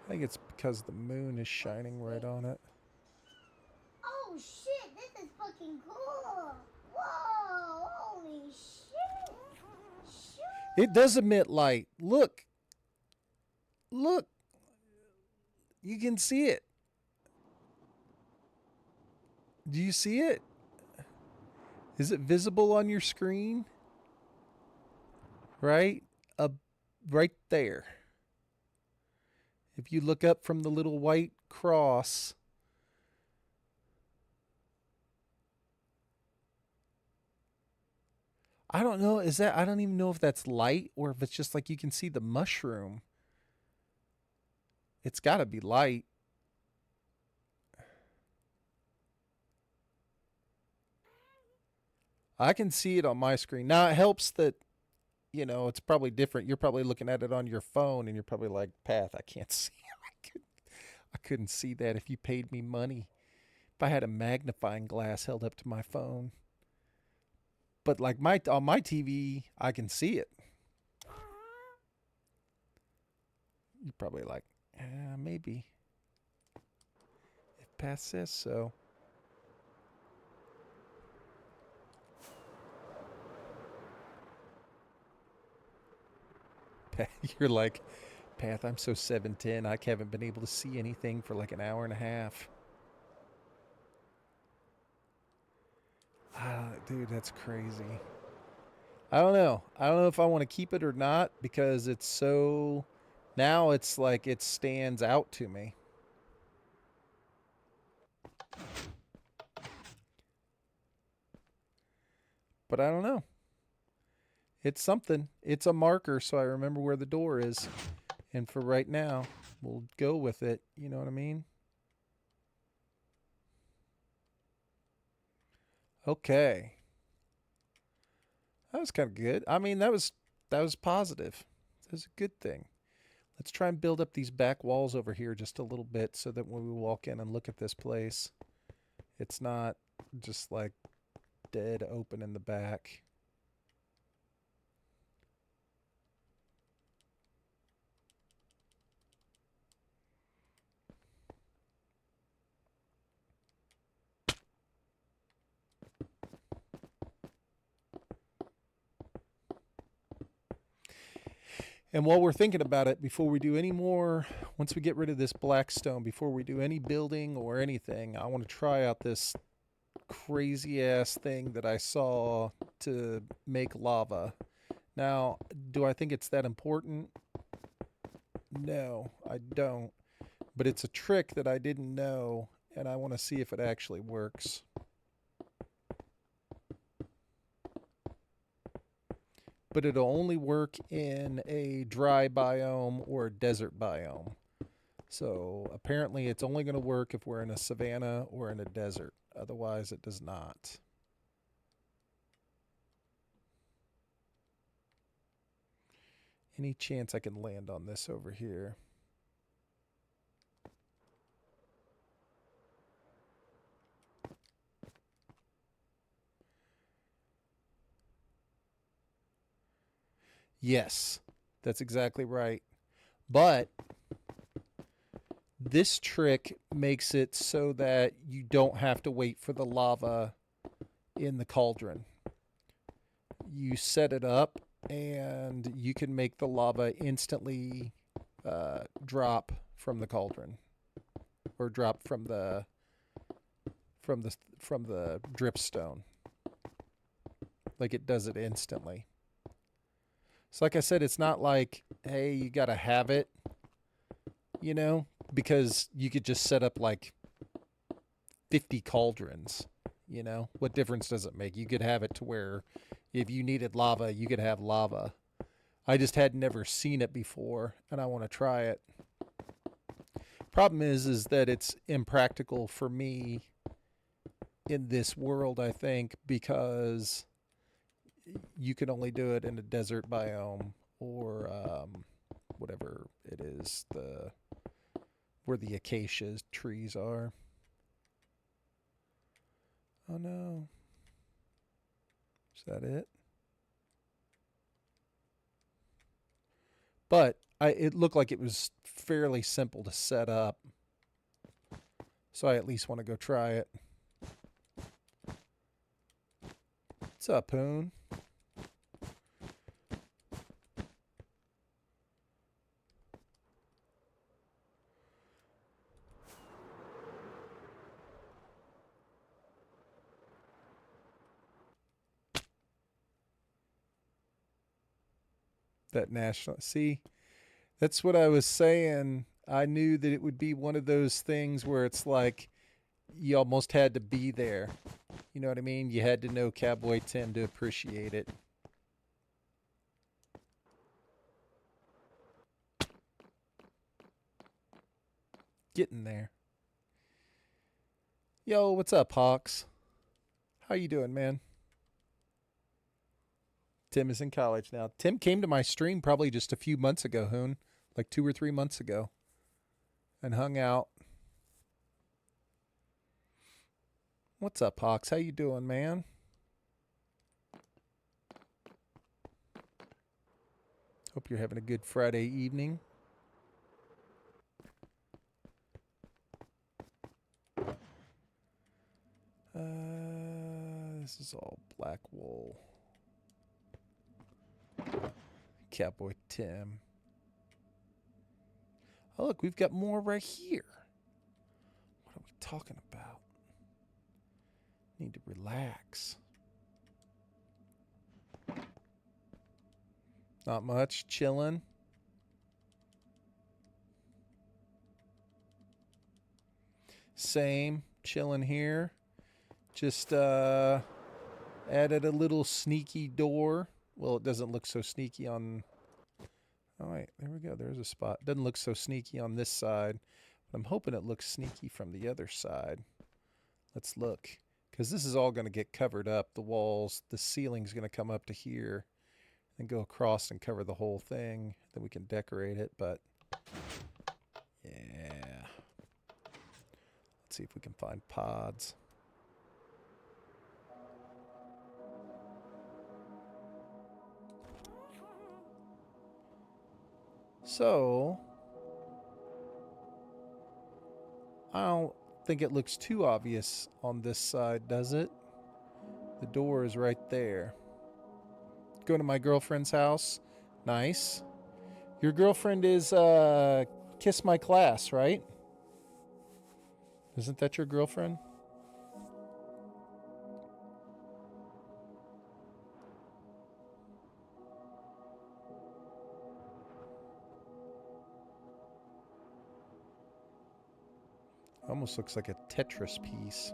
I think it's because the moon is shining right on it. Oh shit, this is fucking cool. Whoa, holy shit. Shoot. It does emit light. Look. Look. You can see it. Do you see it? Is it visible on your screen? Right? Right there. If you look up from the little white cross, I don't know, I don't even know if that's light or if it's just like you can see the mushroom. It's got to be light. I can see it on my screen. Now it helps that, it's probably different. You're probably looking at it on your phone and you're probably like, Path, I can't see it. I couldn't see that if you paid me money. If I had a magnifying glass held up to my phone. But like on my TV, I can see it. You're probably like, maybe. If Path says so. You're like, Path, I'm so 7'10", I haven't been able to see anything for like an hour and a half. Dude, that's crazy. I don't know. I don't know if I want to keep it or not because it's so... Now it's like it stands out to me. But I don't know. It's something. It's a marker so I remember where the door is. And for right now, we'll go with it. You know what I mean? Okay. That was kind of good. I mean, that was positive. That was a good thing. Let's try and build up these back walls over here just a little bit so that when we walk in and look at this place, it's not just like dead open in the back. And while we're thinking about it, before we do any more, once we get rid of this black stone, before we do any building or anything, I want to try out this crazy ass thing that I saw to make lava. Now, do I think it's that important? No, I don't. But it's a trick that I didn't know, and I want to see if it actually works. But it'll only work in a dry biome or a desert biome. So apparently it's only going to work if we're in a savanna or in a desert. Otherwise, it does not. Any chance I can land on this over here? Yes, that's exactly right. But this trick makes it so that you don't have to wait for the lava in the cauldron. You set it up and you can make the lava instantly drop from the cauldron or drop from the dripstone. Like it does it instantly. So like I said, it's not like, hey, you got to have it, you know, because you could just set up like 50 cauldrons, you know. What difference does it make? You could have it to where if you needed lava, you could have lava. I just had never seen it before and I want to try it. Problem is that it's impractical for me in this world, I think, because you can only do it in a desert biome or whatever it is, where the acacia trees are. Oh no. Is that it? But it looked like it was fairly simple to set up. So I at least want to go try it. What's up, Poon? That national. See, that's what I was saying. I knew that it would be one of those things where it's like you almost had to be there. You know what I mean? You had to know Cowboy Tim to appreciate it. Getting there. Yo, what's up, Hawks? How you doing, man? Tim is in college now. Tim came to my stream probably just a few months ago, Hoon. Like 2 or 3 months ago. And hung out. What's up, Hawks? How you doing, man? Hope you're having a good Friday evening. This is all black wool. Cowboy Tim. Oh, look, we've got more right here. What are we talking about? Need to relax. Not much. Chilling. Same. Chilling here. Just added a little sneaky door. Well, it doesn't look so sneaky on... Oh, wait. There we go. There's a spot. Doesn't look so sneaky on this side. But I'm hoping it looks sneaky from the other side. Let's look. Because this is all going to get covered up. The walls, the ceiling's going to come up to here. And go across and cover the whole thing. Then we can decorate it. But, yeah. Let's see if we can find pods. So, I don't think it looks too obvious on this side, does it? The door is right there. Going to my girlfriend's house. Nice. Your girlfriend is Kiss My Class, right? Isn't that your girlfriend? Almost looks like a Tetris piece.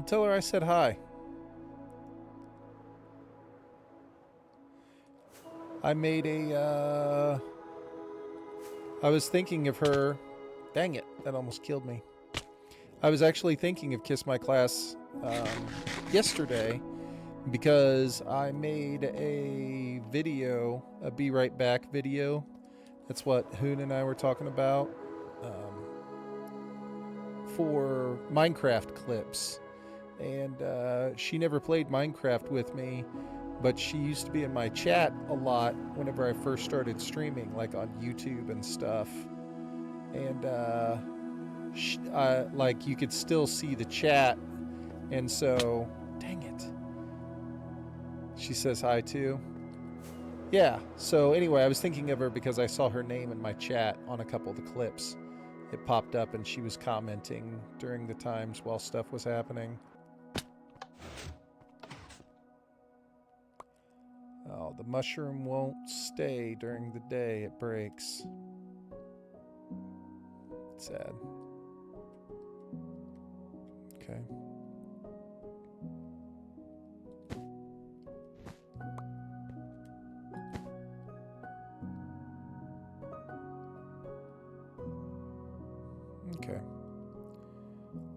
Tell her I said hi. I made a, I was thinking of her. Dang it, that almost killed me. I was actually thinking of Kiss My Class yesterday because I made a video, a Be Right Back video. That's what Hoon and I were talking about for Minecraft clips. And she never played Minecraft with me, but she used to be in my chat a lot whenever I first started streaming, like on YouTube and stuff. And like you could still see the chat, and so dang it, she says hi too. Yeah, so anyway, I was thinking of her because I saw her name in my chat on a couple of the clips. It popped up and she was commenting during the times while stuff was happening. Oh, the mushroom won't stay during the day, it breaks. Sad. Okay. Okay.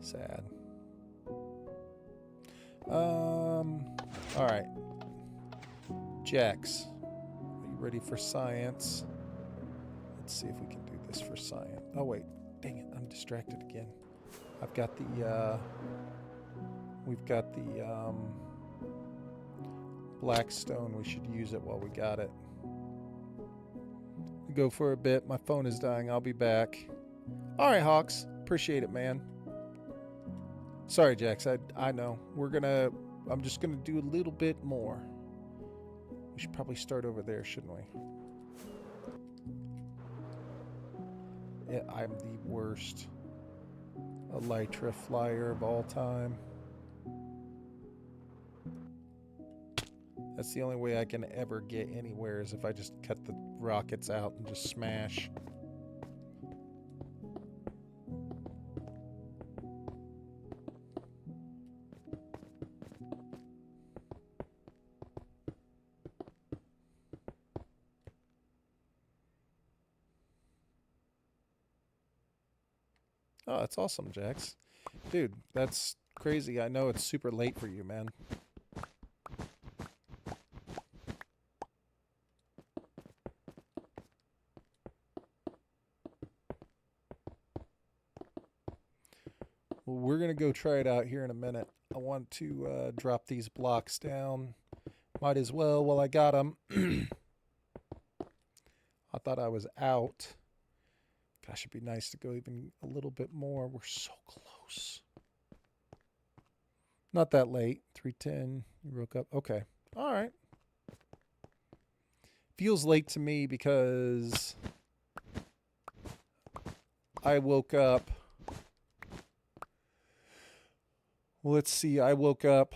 Sad. All right. Jax, are you ready for science? Let's see if we can do this for science. Oh wait, dang it, I'm distracted again. I've got the we've got the black stone. We should use it while we got it. Go for a bit. My phone is dying. I'll be back. All right, Hawks. Appreciate it, man. Sorry, Jax. I know. I'm just gonna do a little bit more. We should probably start over there, shouldn't we? Yeah, I'm the worst Elytra flyer of all time. That's the only way I can ever get anywhere is if I just cut the rockets out and just smash. Oh, that's awesome, Jax. Dude, that's crazy. I know it's super late for you, man. Well, we're going to go try it out here in a minute. I want to drop these blocks down. Might as well while I got them. I thought I was out. Gosh, it'd be nice to go even a little bit more. We're so close. Not that late. 3:10. You woke up. Okay. All right. Feels late to me because I woke up. Well, let's see. I woke up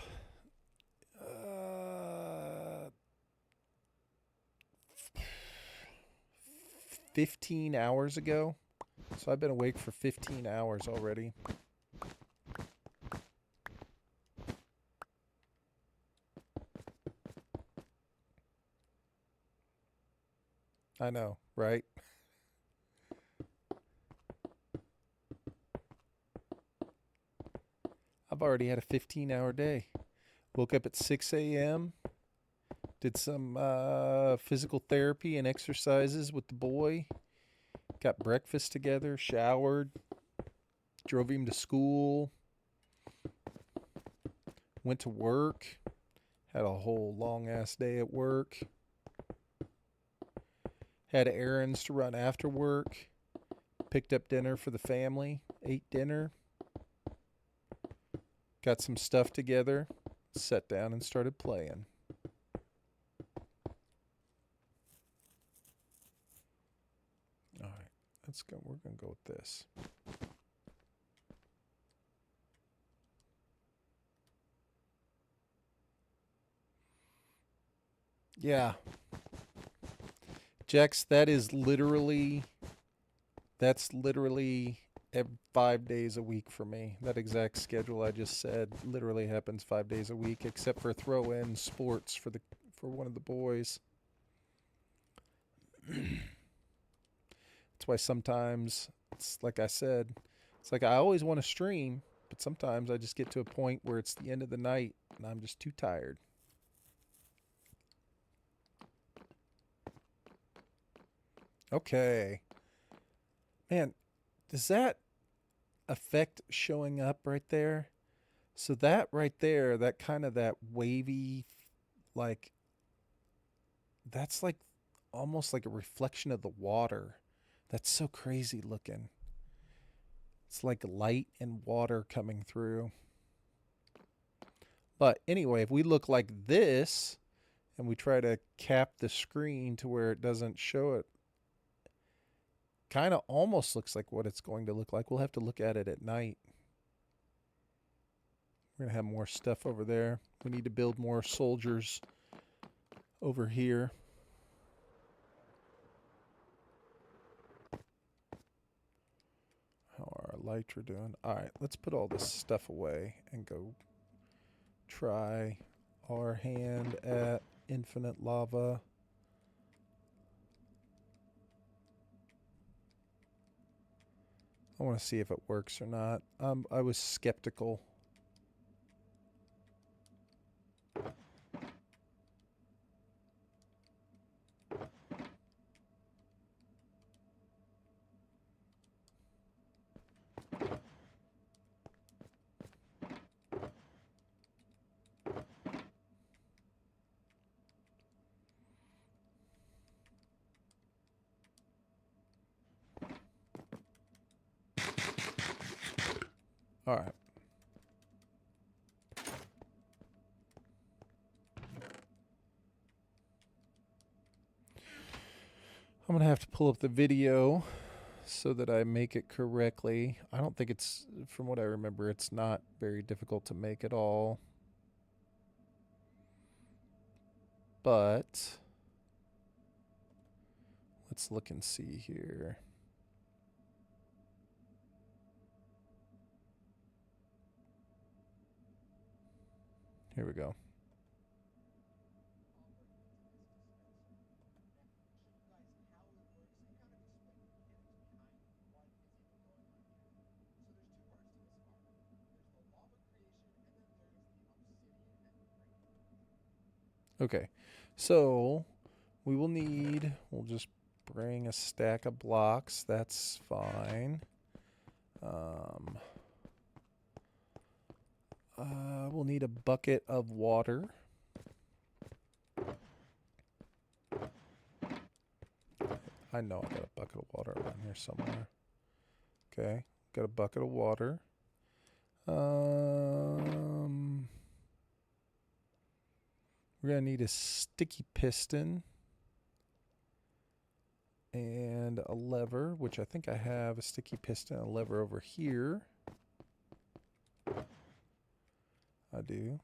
15 hours ago. So I've been awake for 15 hours already. I know, right? I've already had a 15-hour day. Woke up at 6 a.m., did some physical therapy and exercises with the boy, got breakfast together, showered, drove him to school, went to work, had a whole long-ass day at work, had errands to run after work, picked up dinner for the family, ate dinner, got some stuff together, sat down and started playing. All right, let's go. We're going to go with this. Yeah. Jex, that's literally 5 days a week for me. That exact schedule I just said literally happens 5 days a week, except for throw in sports for one of the boys. That's why sometimes it's like I said, it's like I always want to stream, but sometimes I just get to a point where it's the end of the night and I'm just too tired. Okay. Man, does that effect showing up right there? So that right there, that kind of that wavy, like, that's like almost like a reflection of the water. That's so crazy looking. It's like light and water coming through. But anyway, if we look like this and we try to cap the screen to where it doesn't show it, kind of almost looks like what it's going to look like. We'll have to look at it at night. We're going to have more stuff over there. We need to build more soldiers over here. How are our Lytra doing? All right, let's put all this stuff away and go try our hand at infinite lava. I want to see if it works or not. I was skeptical. All right. I'm going to have to pull up the video so that I make it correctly. I don't think it's, from what I remember, it's not very difficult to make at all. But let's look and see here. Here we go. Okay, so we'll just bring a stack of blocks. That's fine. We'll need a bucket of water. I know I got a bucket of water around here somewhere. Okay, got a bucket of water. We're going to need a sticky piston and a lever, which I think I have a sticky piston and a lever over here. I do.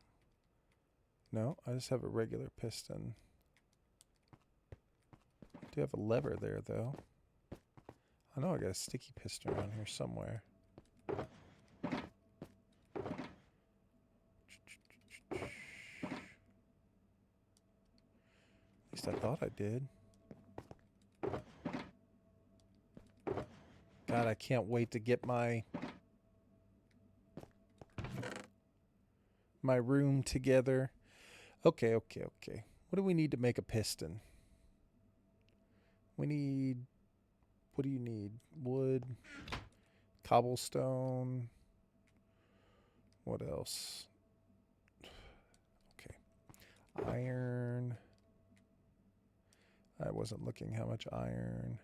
No, I just have a regular piston. I do have a lever there, though. I know I got a sticky piston around here somewhere. At least I thought I did. God, I can't wait to get my room together. Okay. What do we need to make a piston? We need... What do you need? Wood, cobblestone. What else? Okay. Iron. I wasn't looking how much iron.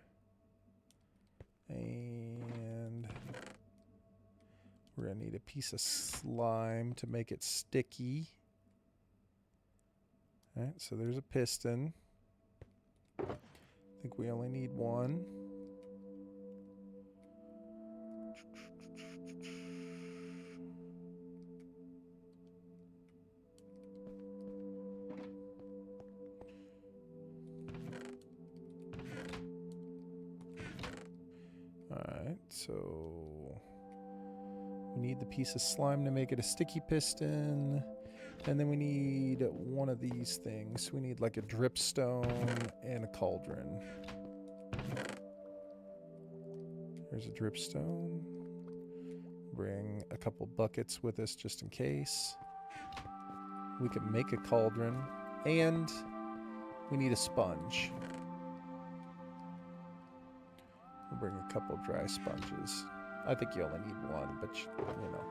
And we're going to need a piece of slime to make it sticky. All right, so there's a piston. I think we only need one. Alright, so we need the piece of slime to make it a sticky piston. And then we need one of these things. We need like a dripstone and a cauldron. Here's a dripstone. Bring a couple buckets with us just in case. We can make a cauldron. And we need a sponge. We'll bring a couple dry sponges. I think you only need one, but you know.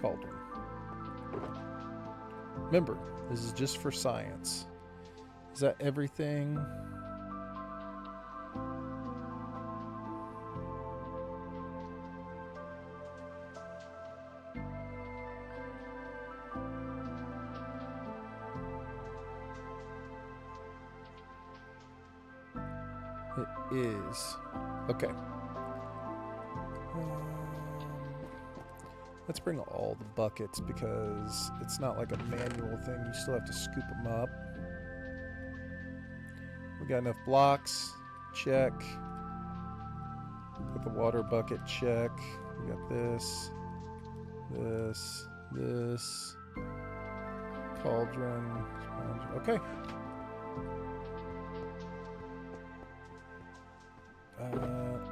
Cauldron. Remember, this is just for science. Is that everything? It is. Okay. Let's bring all the buckets because it's not like a manual thing. You still have to scoop them up. We got enough blocks. Check. Put the water bucket. Check. We got this. This. Cauldron. Sponge. Okay.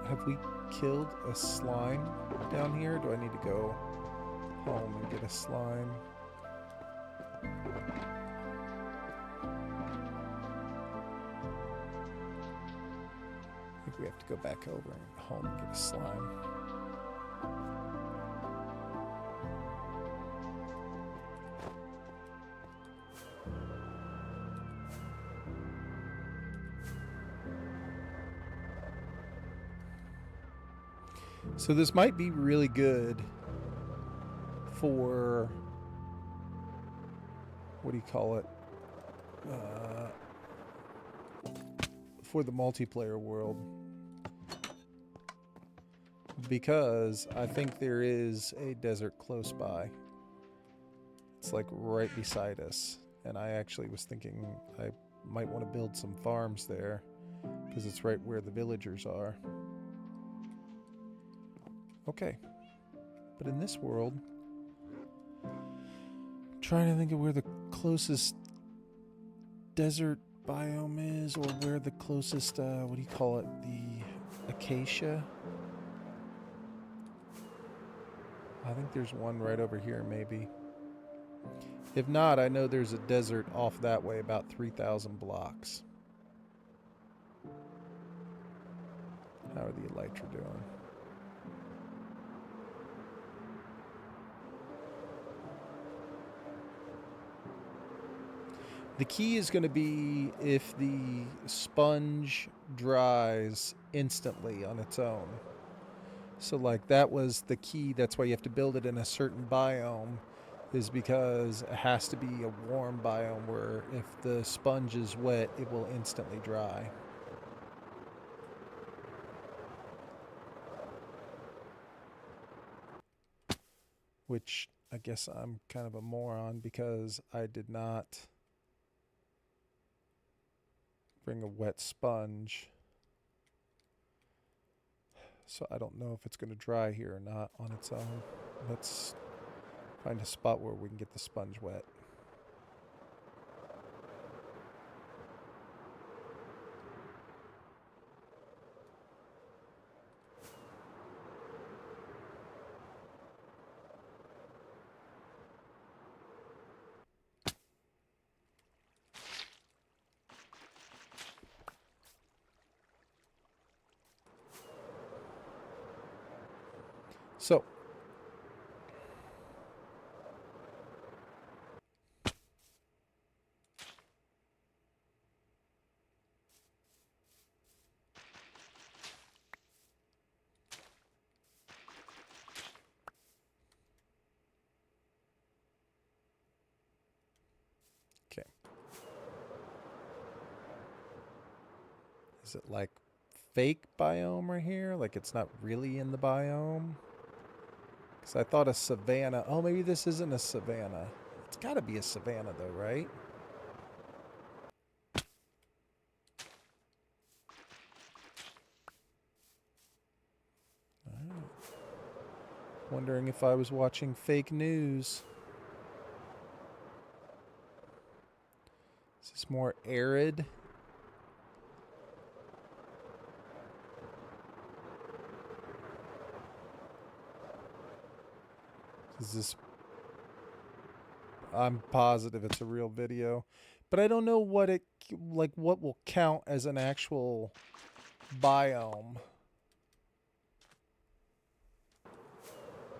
Have we killed a slime down here? Do I need to go home and get a slime? I think we have to go back over and home and get a slime. So this might be really good for, what do you call it? For the multiplayer world. Because I think there is a desert close by. It's like right beside us. And I actually was thinking I might want to build some farms there. Because it's right where the villagers are. Okay. But in this world, I'm trying to think of where the closest desert biome is, or where the closest, what do you call it? The acacia? I think there's one right over here, maybe. If not, I know there's a desert off that way, about 3,000 blocks. How are the elytra doing? The key is going to be if the sponge dries instantly on its own. So like that was the key. That's why you have to build it in a certain biome, is because it has to be a warm biome where if the sponge is wet, it will instantly dry. Which I guess I'm kind of a moron because I did not bring a wet sponge. So I don't know if it's going to dry here or not on its own. Let's find a spot where we can get the sponge wet. So, okay. Is it like fake biome right here? Like it's not really in the biome? Because I thought a savanna. Oh, maybe this isn't a savanna. It's got to be a savanna though, right? Wondering if I was watching fake news. Is this more arid? Is this... I'm positive it's a real video. But I don't know what it... like, what will count as an actual biome.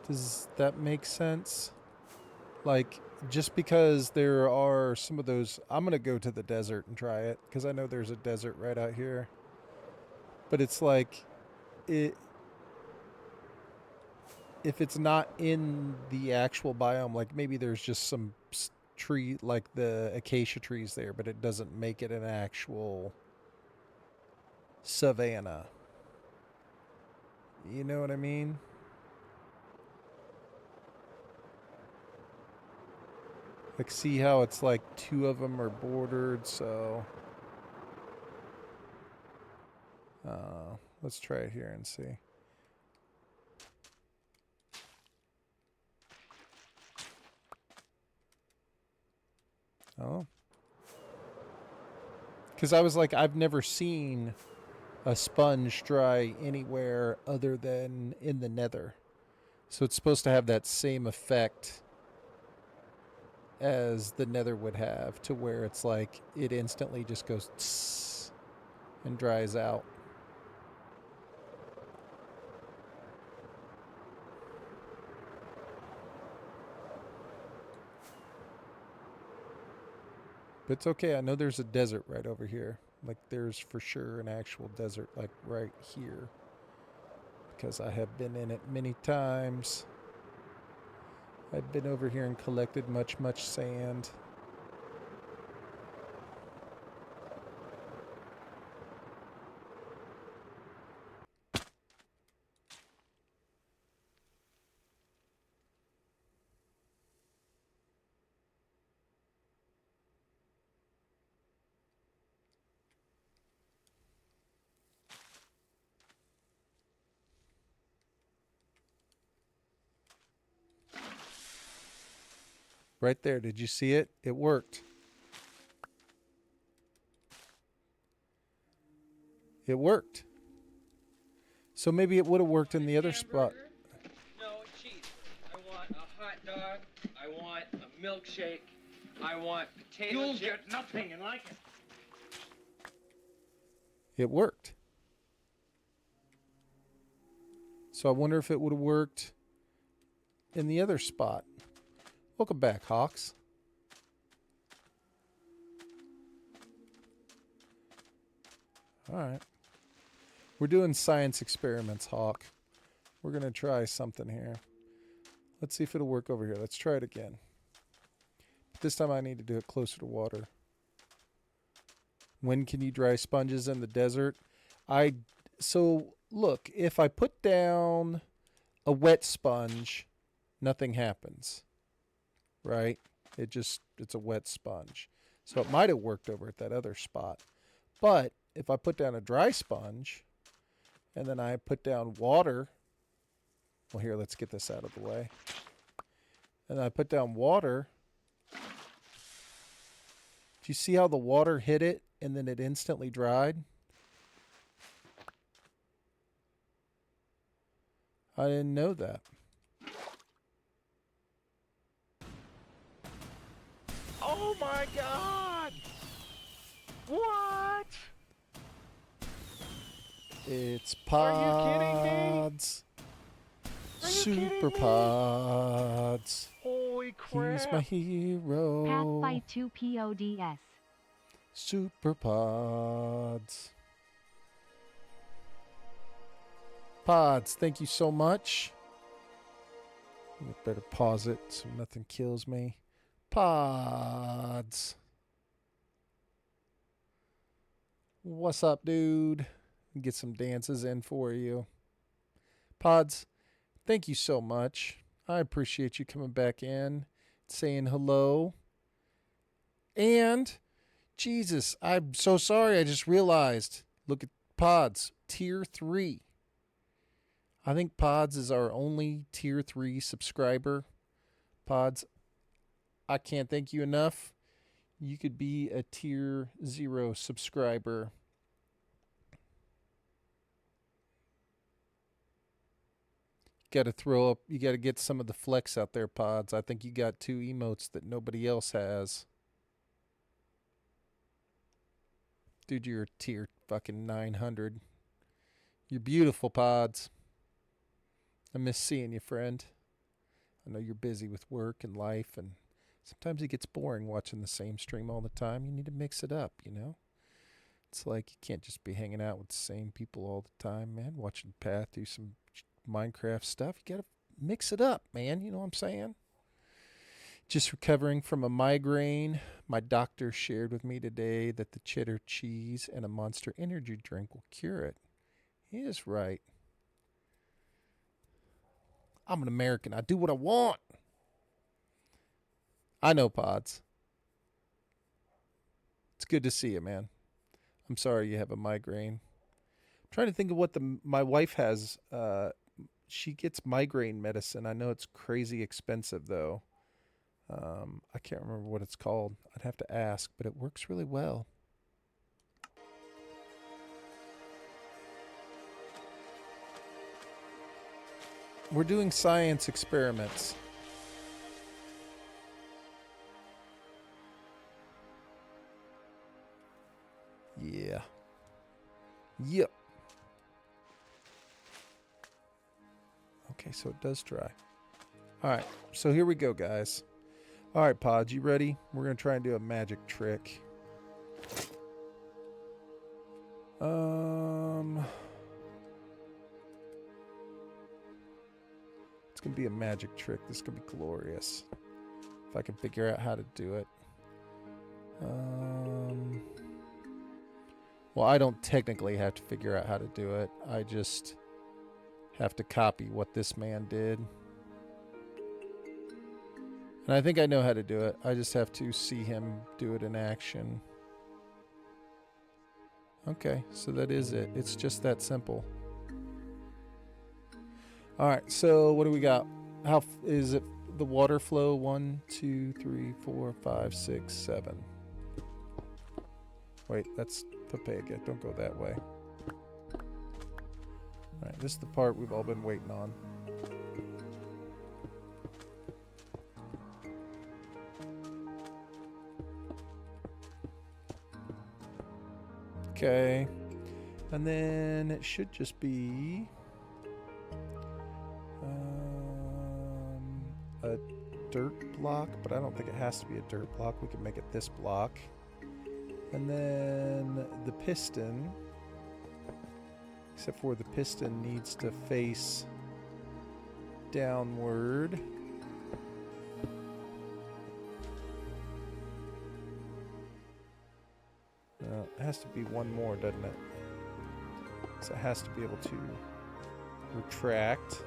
Does that make sense? Like, just because there are some of those... I'm going to go to the desert and try it, because I know there's a desert right out here. But it's like... if it's not in the actual biome, like maybe there's just some tree, like the acacia trees there, but it doesn't make it an actual savanna. You know what I mean? Like, see how it's like two of them are bordered, so... let's try it here and see. Oh. Because I was like, I've never seen a sponge dry anywhere other than in the nether. So it's supposed to have that same effect as the nether would have, to where it's like it instantly just goes tss and dries out. But it's okay. I know there's a desert right over here. Like, there's for sure an actual desert, like, right here. Because I have been in it many times. I've been over here and collected much sand. Right there. Did you see it? It worked. It worked. So maybe it would have worked in the other spot. No cheese. I want a hot dog. I want a milkshake. I want potato You'll chips. get nothing and like it. It worked. So I wonder if it would have worked in the other spot. Welcome back, Hawks. All right. We're doing science experiments, Hawk. We're going to try something here. Let's see if it'll work over here. Let's try it again. But this time I need to do it closer to water. When can you dry sponges in the desert? So, look, if I put down a wet sponge, nothing happens. Right? It's a wet sponge. So it might have worked over at that other spot. But if I put down a dry sponge and then I put down water, well, here, let's get this out of the way. And I put down water. Do you see how the water hit it and then it instantly dried? I didn't know that. Oh my god! What? It's Are you kidding me? pods. Are you Super kidding me? pods. Holy crap. He's my hero. Path by 2 PODS. Super pods. Pods, thank you so much. I better pause it so nothing kills me. Pods. What's up, dude? Get some dances in for you. Pods, thank you so much. I appreciate you coming back in, saying hello. And, Jesus, I'm so sorry. I just realized. Look at Pods, tier 3. I think Pods is our only tier 3 subscriber. Pods, I can't thank you enough. You could be a tier 0 subscriber. Got to throw up, you got to get some of the flex out there, Pods. I think you got 2 emotes that nobody else has. Dude, you're tier fucking 900. You're beautiful, Pods. I miss seeing you, friend. I know you're busy with work and life, and sometimes it gets boring watching the same stream all the time. You need to mix it up, you know? It's like you can't just be hanging out with the same people all the time, man. Watching Path do some Minecraft stuff. You got to mix it up, man. You know what I'm saying? Just recovering from a migraine. My doctor shared with me today that the cheddar cheese and a Monster Energy drink will cure it. He is right. I'm an American. I do what I want. I know, Pods. It's good to see you, man. I'm sorry you have a migraine. I'm trying to think of what my wife has. She gets migraine medicine. I know it's crazy expensive, though. I can't remember what it's called. I'd have to ask, but it works really well. We're doing science experiments. Yeah. Yep. Okay, so it does dry. All right, so here we go, guys. All right, Pods, you ready? We're going to try and do a magic trick. It's going to be a magic trick. This is going to be glorious. If I can figure out how to do it. Well, I don't technically have to figure out how to do it. I just have to copy what this man did. And I think I know how to do it. I just have to see him do it in action. Okay, so that is it. It's just that simple. All right, so what do we got? How is it? The water flow? 1, 2, 3, 4, 5, 6, 7. Wait, that's Papega. Don't go that way. All right, this is the part we've all been waiting on. Okay, and then it should just be a dirt block, but I don't think it has to be a dirt block. We can make it this block. And then the piston, except for the piston needs to face downward. It has to be one more, doesn't it? So it has to be able to retract.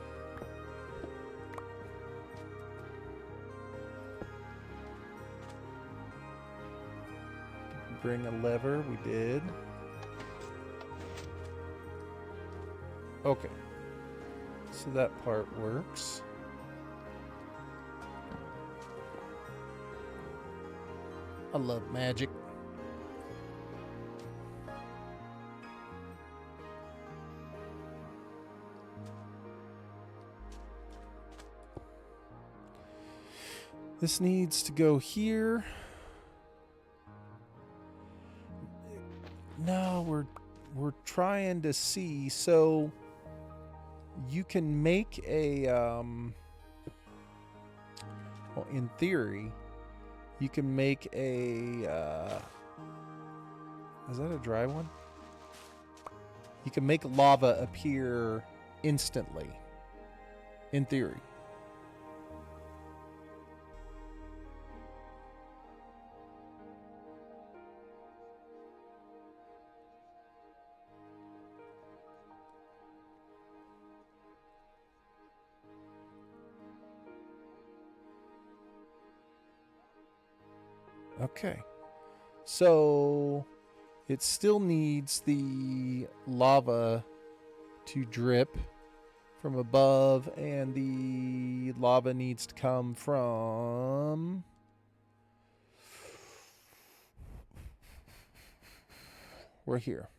Bring a lever, we did. Okay. So that part works. I love magic. This needs to go here. No, we're trying to see. So you can make a well, in theory, you can make a is that a dry one? You can make lava appear instantly. In theory. Okay, so it still needs the lava to drip from above, and the lava needs to come from... We're here.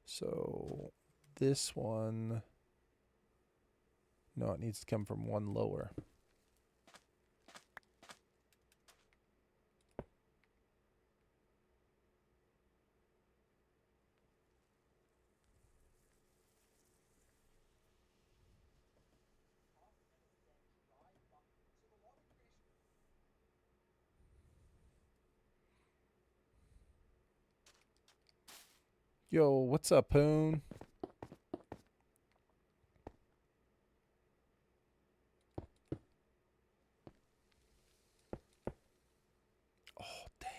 So this one... No, it needs to come from one lower. Yo, what's up, Poon? Oh, dang.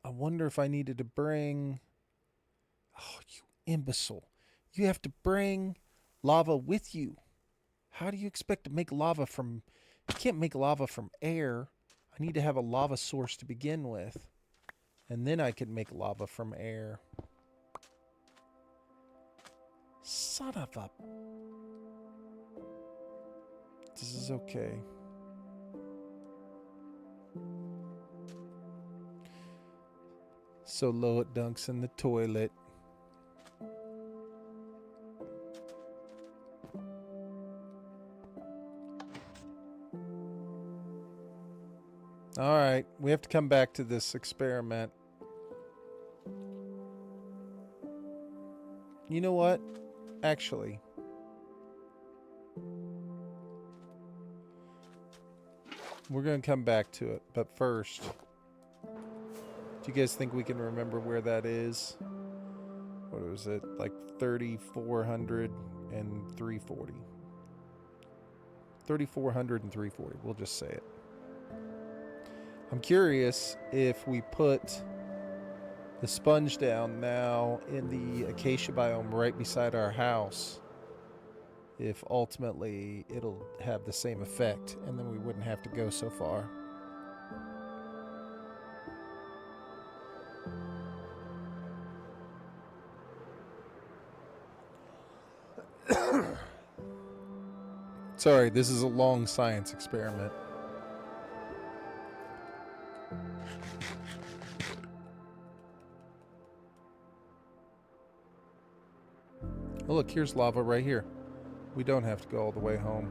I wonder if I needed to bring... Oh, you imbecile. You have to bring lava with you. How do you expect to make lava from... You can't make lava from air. I need to have a lava source to begin with. And then I can make lava from air. Son of a... This is okay. So low it dunks in the toilet. Alright, we have to come back to this experiment. You know what? Actually, we're going to come back to it. But first, do you guys think we can remember where that is? What was it? Like 3,400 and 340. 3,400 and 340. We'll just say it. I'm curious if we put the sponge down now in the acacia biome right beside our house, if ultimately it'll have the same effect, and then we wouldn't have to go so far. Sorry, this is a long science experiment. Oh, look, here's lava right here. We don't have to go all the way home.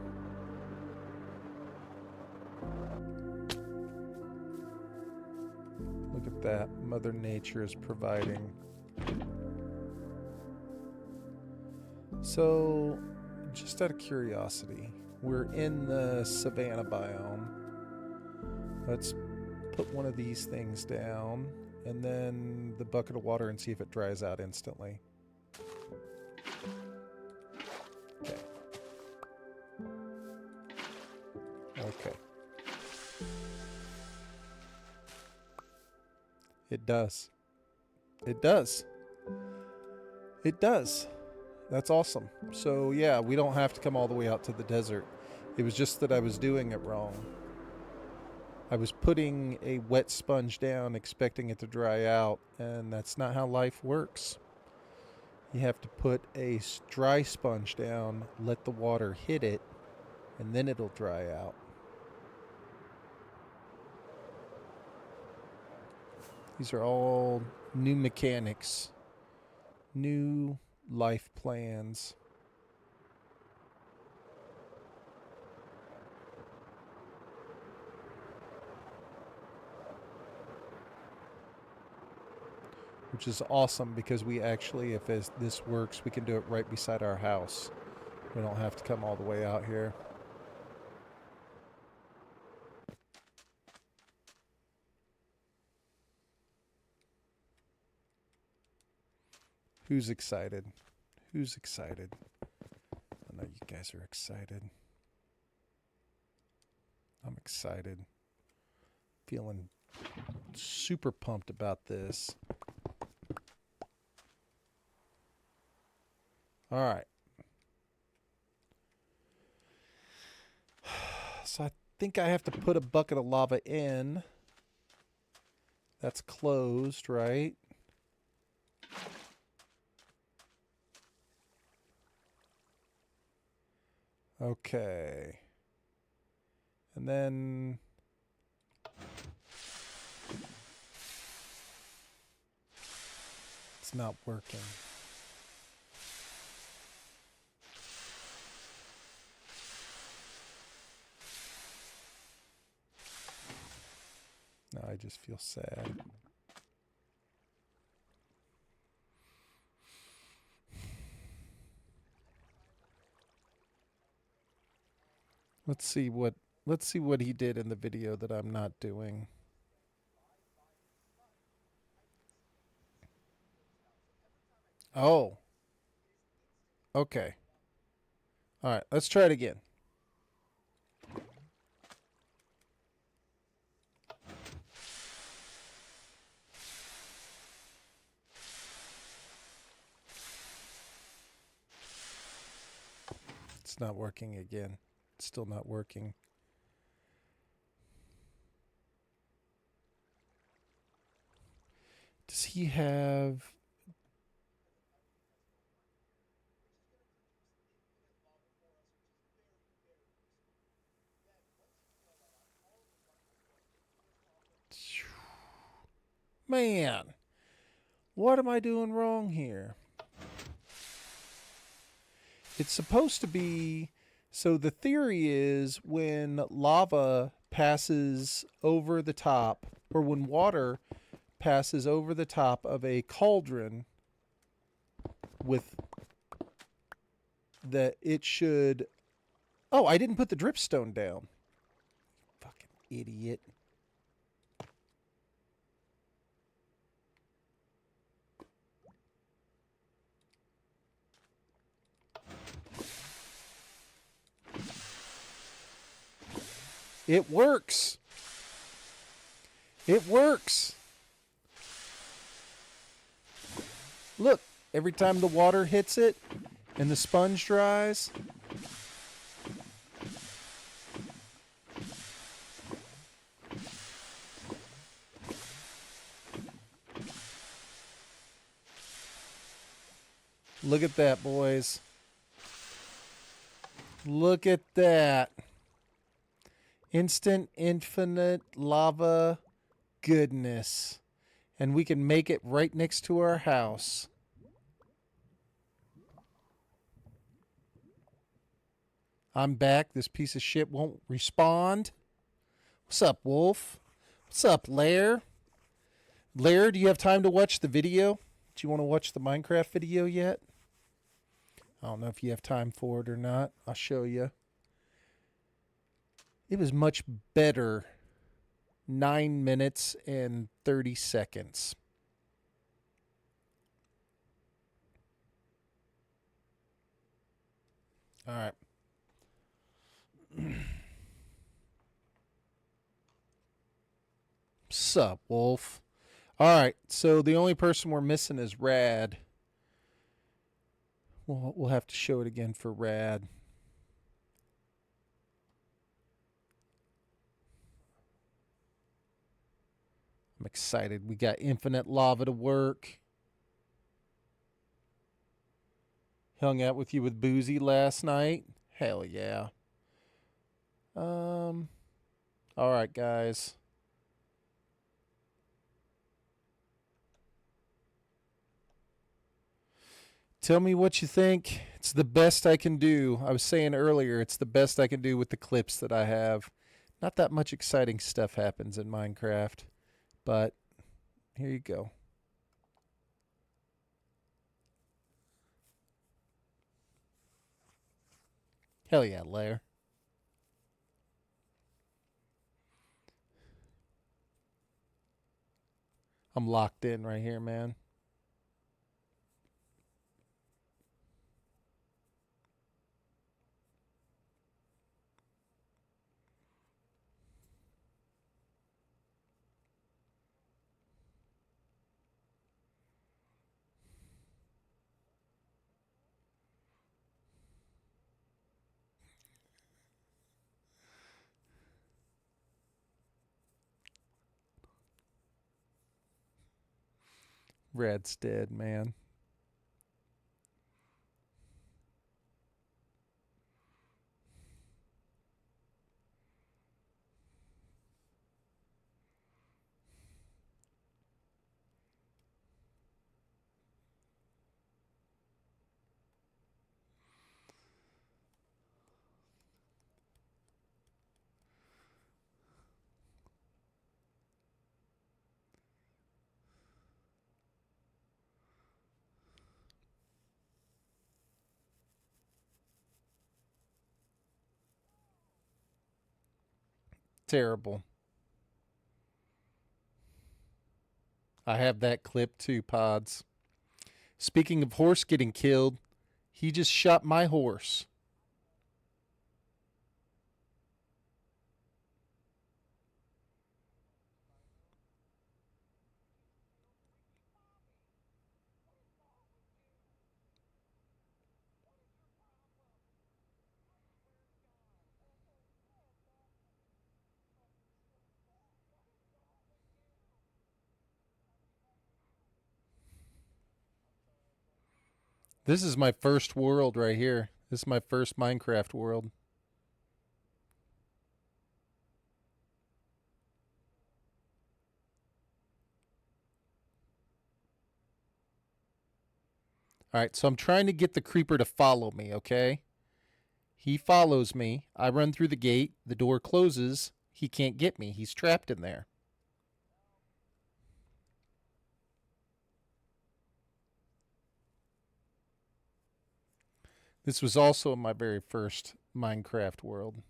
Look at that. Mother Nature is providing. So, just out of curiosity, we're in the savanna biome. Let's put one of these things down, and then the bucket of water, and see if it dries out instantly. Okay. Okay. It does. It does. It does. That's awesome. So yeah, we don't have to come all the way out to the desert. It was just that I was doing it wrong. I was putting a wet sponge down expecting it to dry out, and that's not how life works. You have to put a dry sponge down, let the water hit it, and then it'll dry out. These are all new mechanics, new life plans. Which is awesome because we actually, if this works, we can do it right beside our house. We don't have to come all the way out here. Who's excited? Who's excited? I know you guys are excited. I'm excited. Feeling super pumped about this. All right. So I think I have to put a bucket of lava in. That's closed, right? Okay. And then it's not working. No, I just feel sad. Let's see what he did in the video that I'm not doing. Oh. Okay. All right, let's try it again. It's not working again. It's still not working. Does he have... Man, what am I doing wrong here? It's supposed to be... So the theory is when lava passes over the top, or when water passes over the top of a cauldron, with that it should... Oh, I didn't put the dripstone down. Fucking idiot. It works. It works. Look, every time the water hits it and the sponge dries. Look at that, boys. Look at that. Instant, infinite lava goodness. And we can make it right next to our house. I'm back. This piece of shit won't respond. What's up, Wolf? What's up, Lair? Lair, do you have time to watch the video? Do you want to watch the Minecraft video yet? I don't know if you have time for it or not. I'll show you. It was much better. 9 minutes and 30 seconds. All right. Sup, Wolf? All right. So the only person we're missing is Rad. We'll have to show it again for Rad. I'm excited. We got infinite lava to work. Hung out with you with Boozy last night. Hell yeah. All right, guys. Tell me what you think. It's the best I can do. I was saying earlier, it's the best I can do with the clips that I have. Not that much exciting stuff happens in Minecraft, but here you go. Hell yeah, Lair. I'm locked in right here, man. Red's dead, man. Terrible. I have that clip too, Pods. Speaking of horse getting killed, he just shot my horse. This is my first world right here. This is my first Minecraft world. All right, so I'm trying to get the creeper to follow me, okay? He follows me. I run through the gate. The door closes. He can't get me. He's trapped in there. This was also my very first Minecraft world.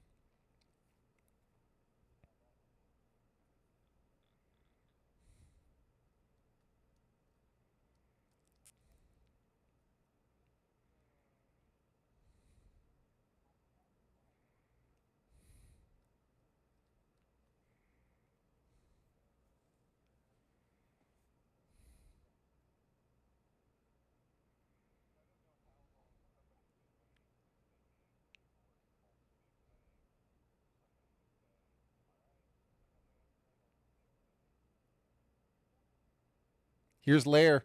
Here's Lair.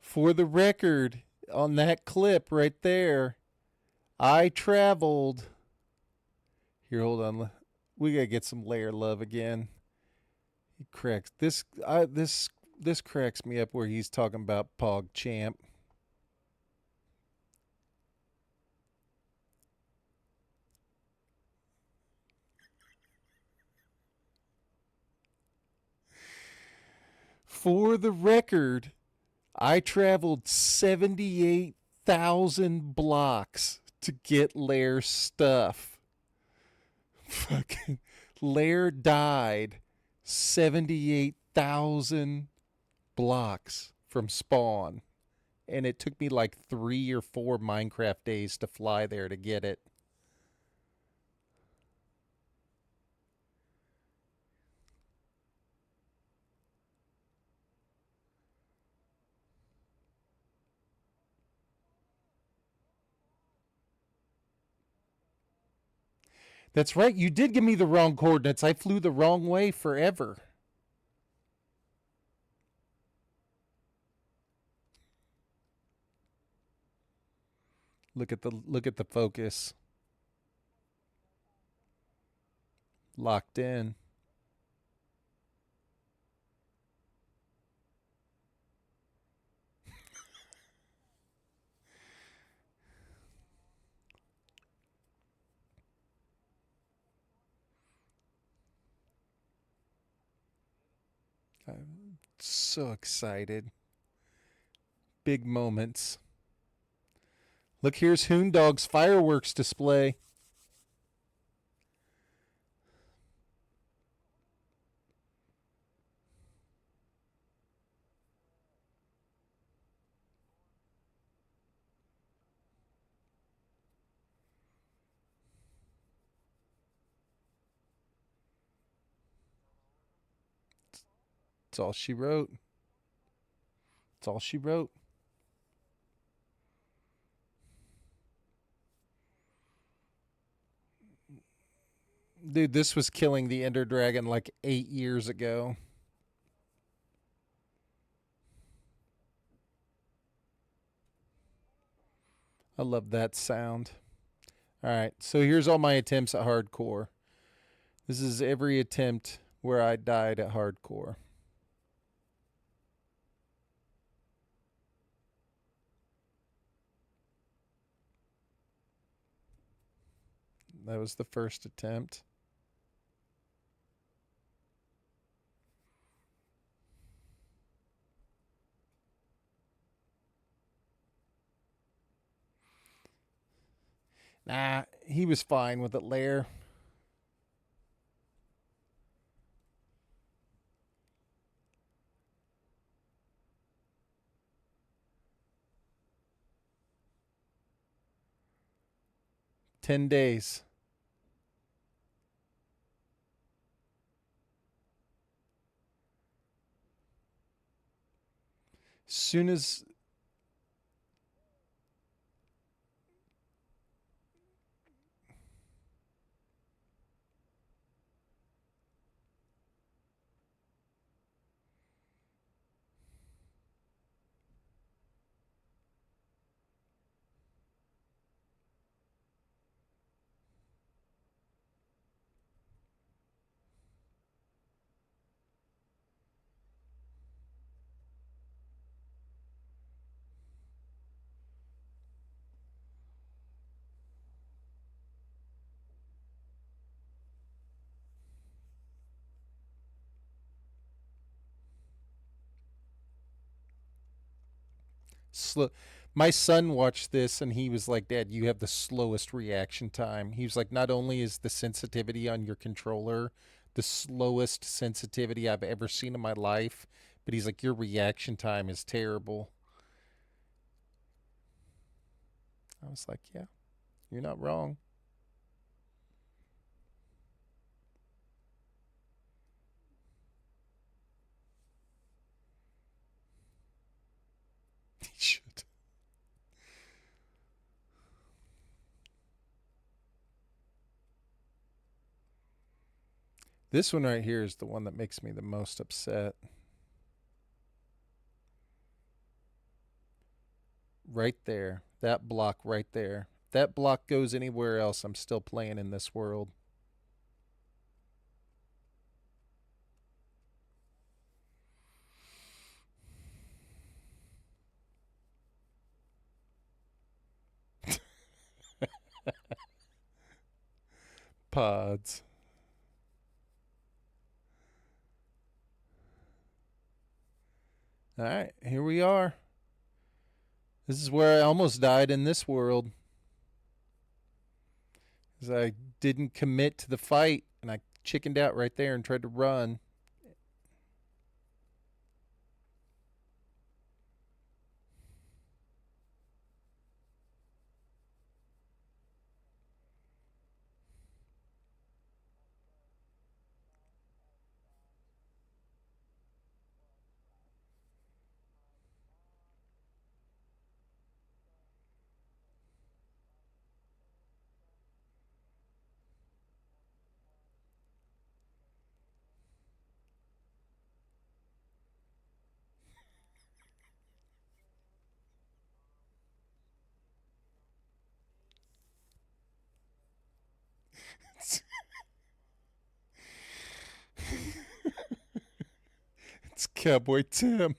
For the record, on that clip right there, I traveled. Here, hold on. We gotta get some Lair love again. He cracks this cracks me up where he's talking about Pog Champ. For the record, I traveled 78,000 blocks to get Lair's stuff. Fucking Lair died 78,000 blocks from spawn. And it took me like 3 or 4 Minecraft days to fly there to get it. That's right. You did give me the wrong coordinates. I flew the wrong way forever. Look at the focus. Locked in. I'm so excited. Big moments. Look, here's Hoondog's fireworks display. It's all she wrote. It's all she wrote. Dude, this was killing the Ender Dragon like 8 years ago. I love that sound. All right, so here's all my attempts at hardcore. This is every attempt where I died at hardcore. That was the first attempt. Nah, he was fine with it, Lair. $10. Soon as slow. My son watched this and he was like, "Dad, you have the slowest reaction time." He was like, "Not only is the sensitivity on your controller the slowest sensitivity I've ever seen in my life, but he's like, your reaction time is terrible." I was like, "Yeah, you're not wrong." He should. This one right here is the one that makes me the most upset. Right there. That block right there. If that block goes anywhere else, I'm still playing in this world. Pods. All right, here we are. This is where I almost died in this world. Because I didn't commit to the fight and I chickened out right there and tried to run. It's Cowboy Tim.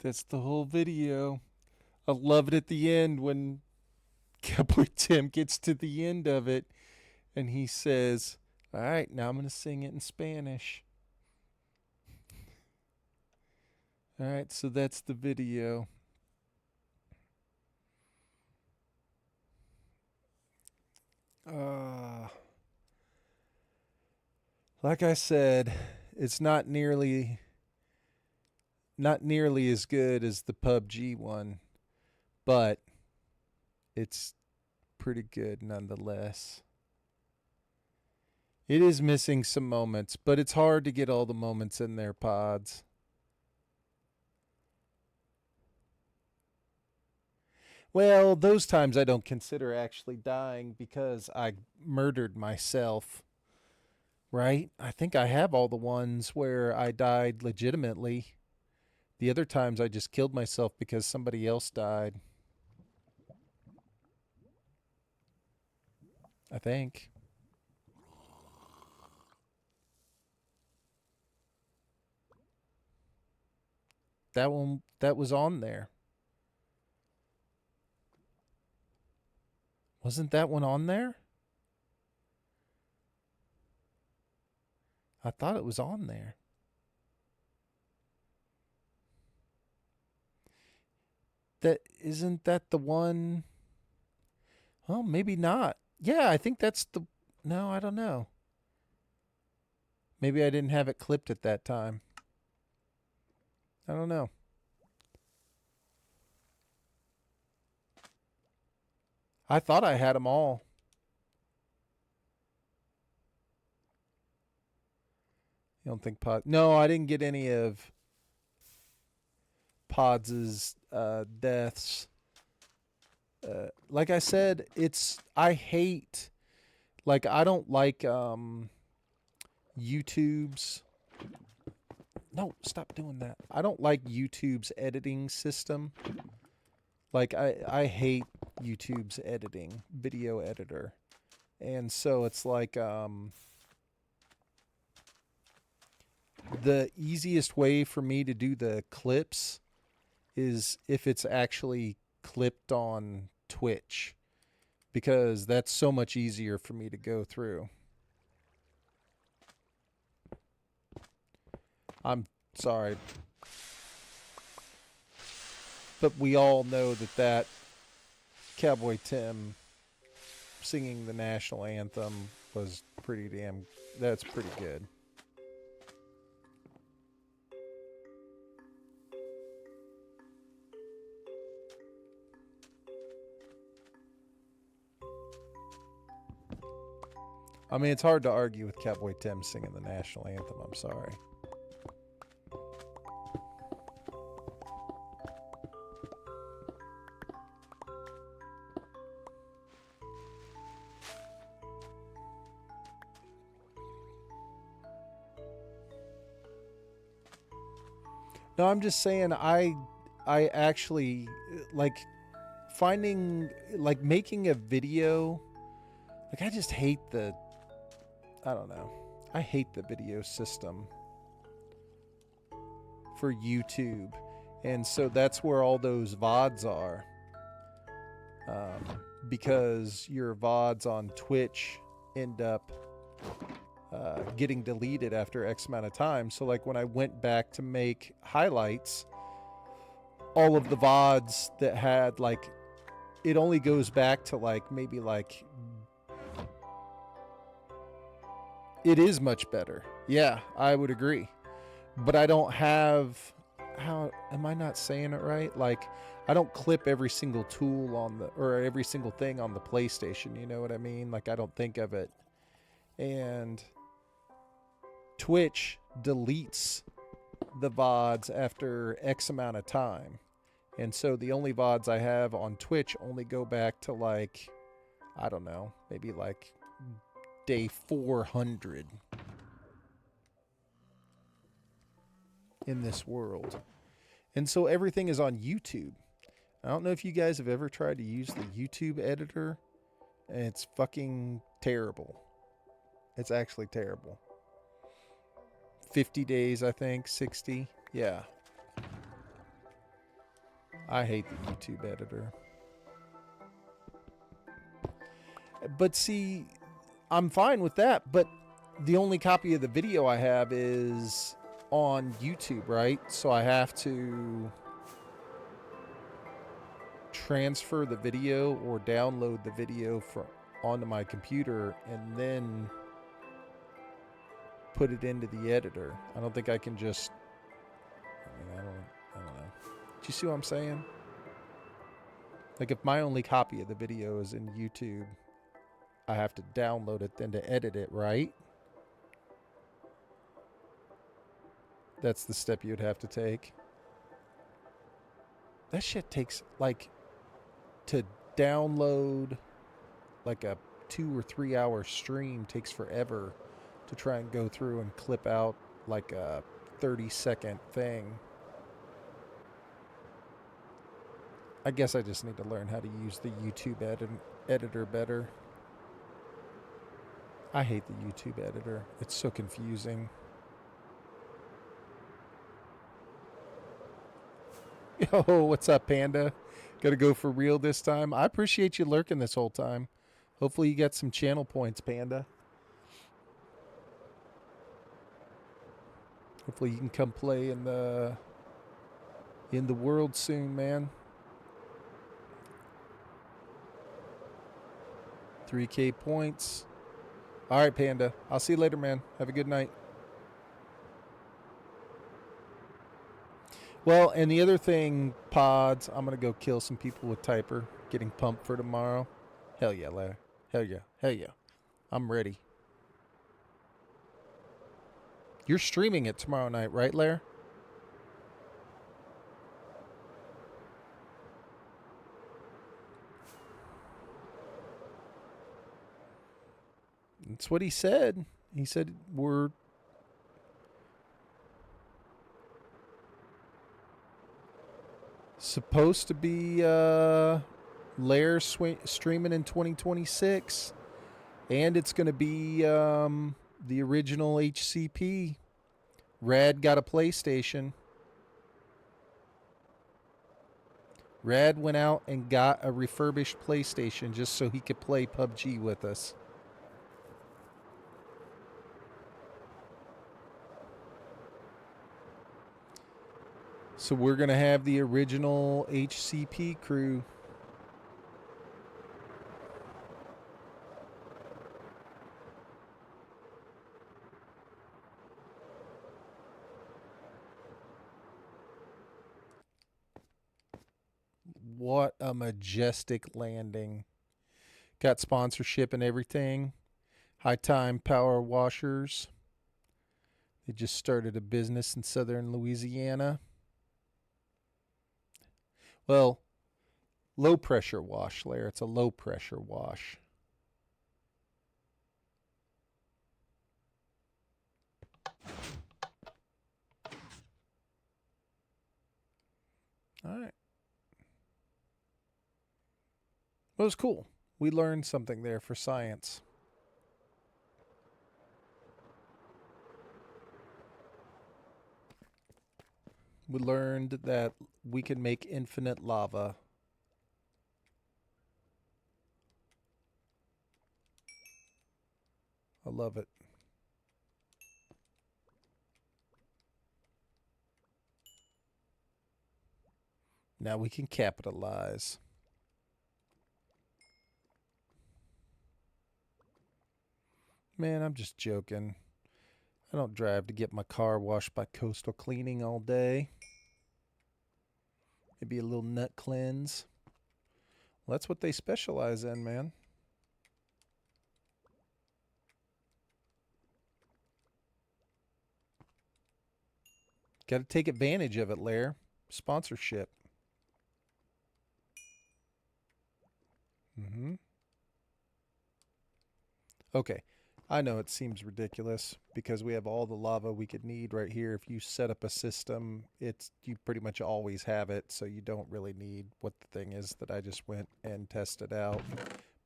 That's the whole video. I love it at the end when Cowboy Tim gets to the end of it and he says, "All right, now I'm going to sing it in Spanish." All right, so that's the video. Uh, like I said, it's not nearly as good as the PUBG one, but it's pretty good nonetheless. It is missing some moments, but it's hard to get all the moments in their pods. Well, those times I don't consider actually dying because I murdered myself, right? I think I have all the ones where I died legitimately. The other times I just killed myself because somebody else died. I think. That was on there. Wasn't that one on there? I thought it was on there. That isn't that the one? Well, maybe not. Yeah, I think that's the. No, I don't know. Maybe I didn't have it clipped at that time. I don't know. I thought I had them all. You don't think Pod? No, I didn't get any of Pods's deaths. Like I said, I hate. Like I don't like YouTube's. No, stop doing that. I don't like YouTube's editing system. Like I hate YouTube's editing, video editor. And so it's like the easiest way for me to do the clips is if it's actually clipped on Twitch, because that's so much easier for me to go through. I'm sorry, but we all know that Cowboy Tim singing the national anthem was that's pretty good. I mean, it's hard to argue with Cowboy Tim singing the national anthem. I'm sorry. No, I'm just saying I actually like making a video. Like I just hate I don't know. I hate the video system for YouTube. And so that's where all those VODs are. Because your VODs on Twitch end up getting deleted after X amount of time. So like when I went back to make highlights, all of the VODs that had like, it only goes back to like maybe like, it is much better. Yeah, I would agree. But I don't have, how am I not saying it right? Like I don't clip every single tool or every single thing on the PlayStation, you know what I mean? Like I don't think of it. And Twitch deletes the VODs after X amount of time. And so the only VODs I have on Twitch only go back to like, I don't know, maybe like day 400 in this world. And so everything is on YouTube. I don't know if you guys have ever tried to use the YouTube editor, and it's fucking terrible. It's actually terrible. 50 days, I think, 60. Yeah. I hate the YouTube editor. But see, I'm fine with that, but the only copy of the video I have is on YouTube, right? So I have to transfer the video or download the video onto my computer and then put it into the editor. I don't think I can just. I don't know. Do you see what I'm saying? Like if my only copy of the video is in YouTube, I have to download it then to edit it, right? That's the step you'd have to take. That shit takes like to download like a 2 or 3 hour stream takes forever to try and go through and clip out like a 30-second thing. I guess I just need to learn how to use the YouTube editor better. I hate the YouTube editor. It's so confusing. Yo, what's up, Panda? Gotta go for real this time. I appreciate you lurking this whole time. Hopefully you get some channel points, Panda. Hopefully you can come play in the world soon, man. 3K points. All right, Panda. I'll see you later, man. Have a good night. Well, and the other thing, pods, I'm going to go kill some people with Typer. Getting pumped for tomorrow. Hell yeah, Larry. Hell yeah. Hell yeah. I'm ready. You're streaming it tomorrow night, right, Lair? That's what he said. He said we're supposed to be Lair streaming in 2026. And it's going to be the original HCP. Rad got a PlayStation. Rad went out and got a refurbished PlayStation just so he could play PUBG with us. So we're going to have the original HCP crew. What a majestic landing. Got sponsorship and everything. High Time Power Washers. They just started a business in southern Louisiana. Well, low pressure wash, Lair. It's a low pressure wash. All right. Well, it was cool. We learned something there for science. We learned that we can make infinite lava. I love it. Now we can capitalize. Man, I'm just joking. I don't drive to get my car washed by Coastal Cleaning all day. Maybe a little nut cleanse. Well, that's what they specialize in, man. Got to take advantage of it, Lair. Sponsorship. Okay. I know it seems ridiculous because we have all the lava we could need right here. If you set up a system, you pretty much always have it, so you don't really need what the thing is that I just went and tested out.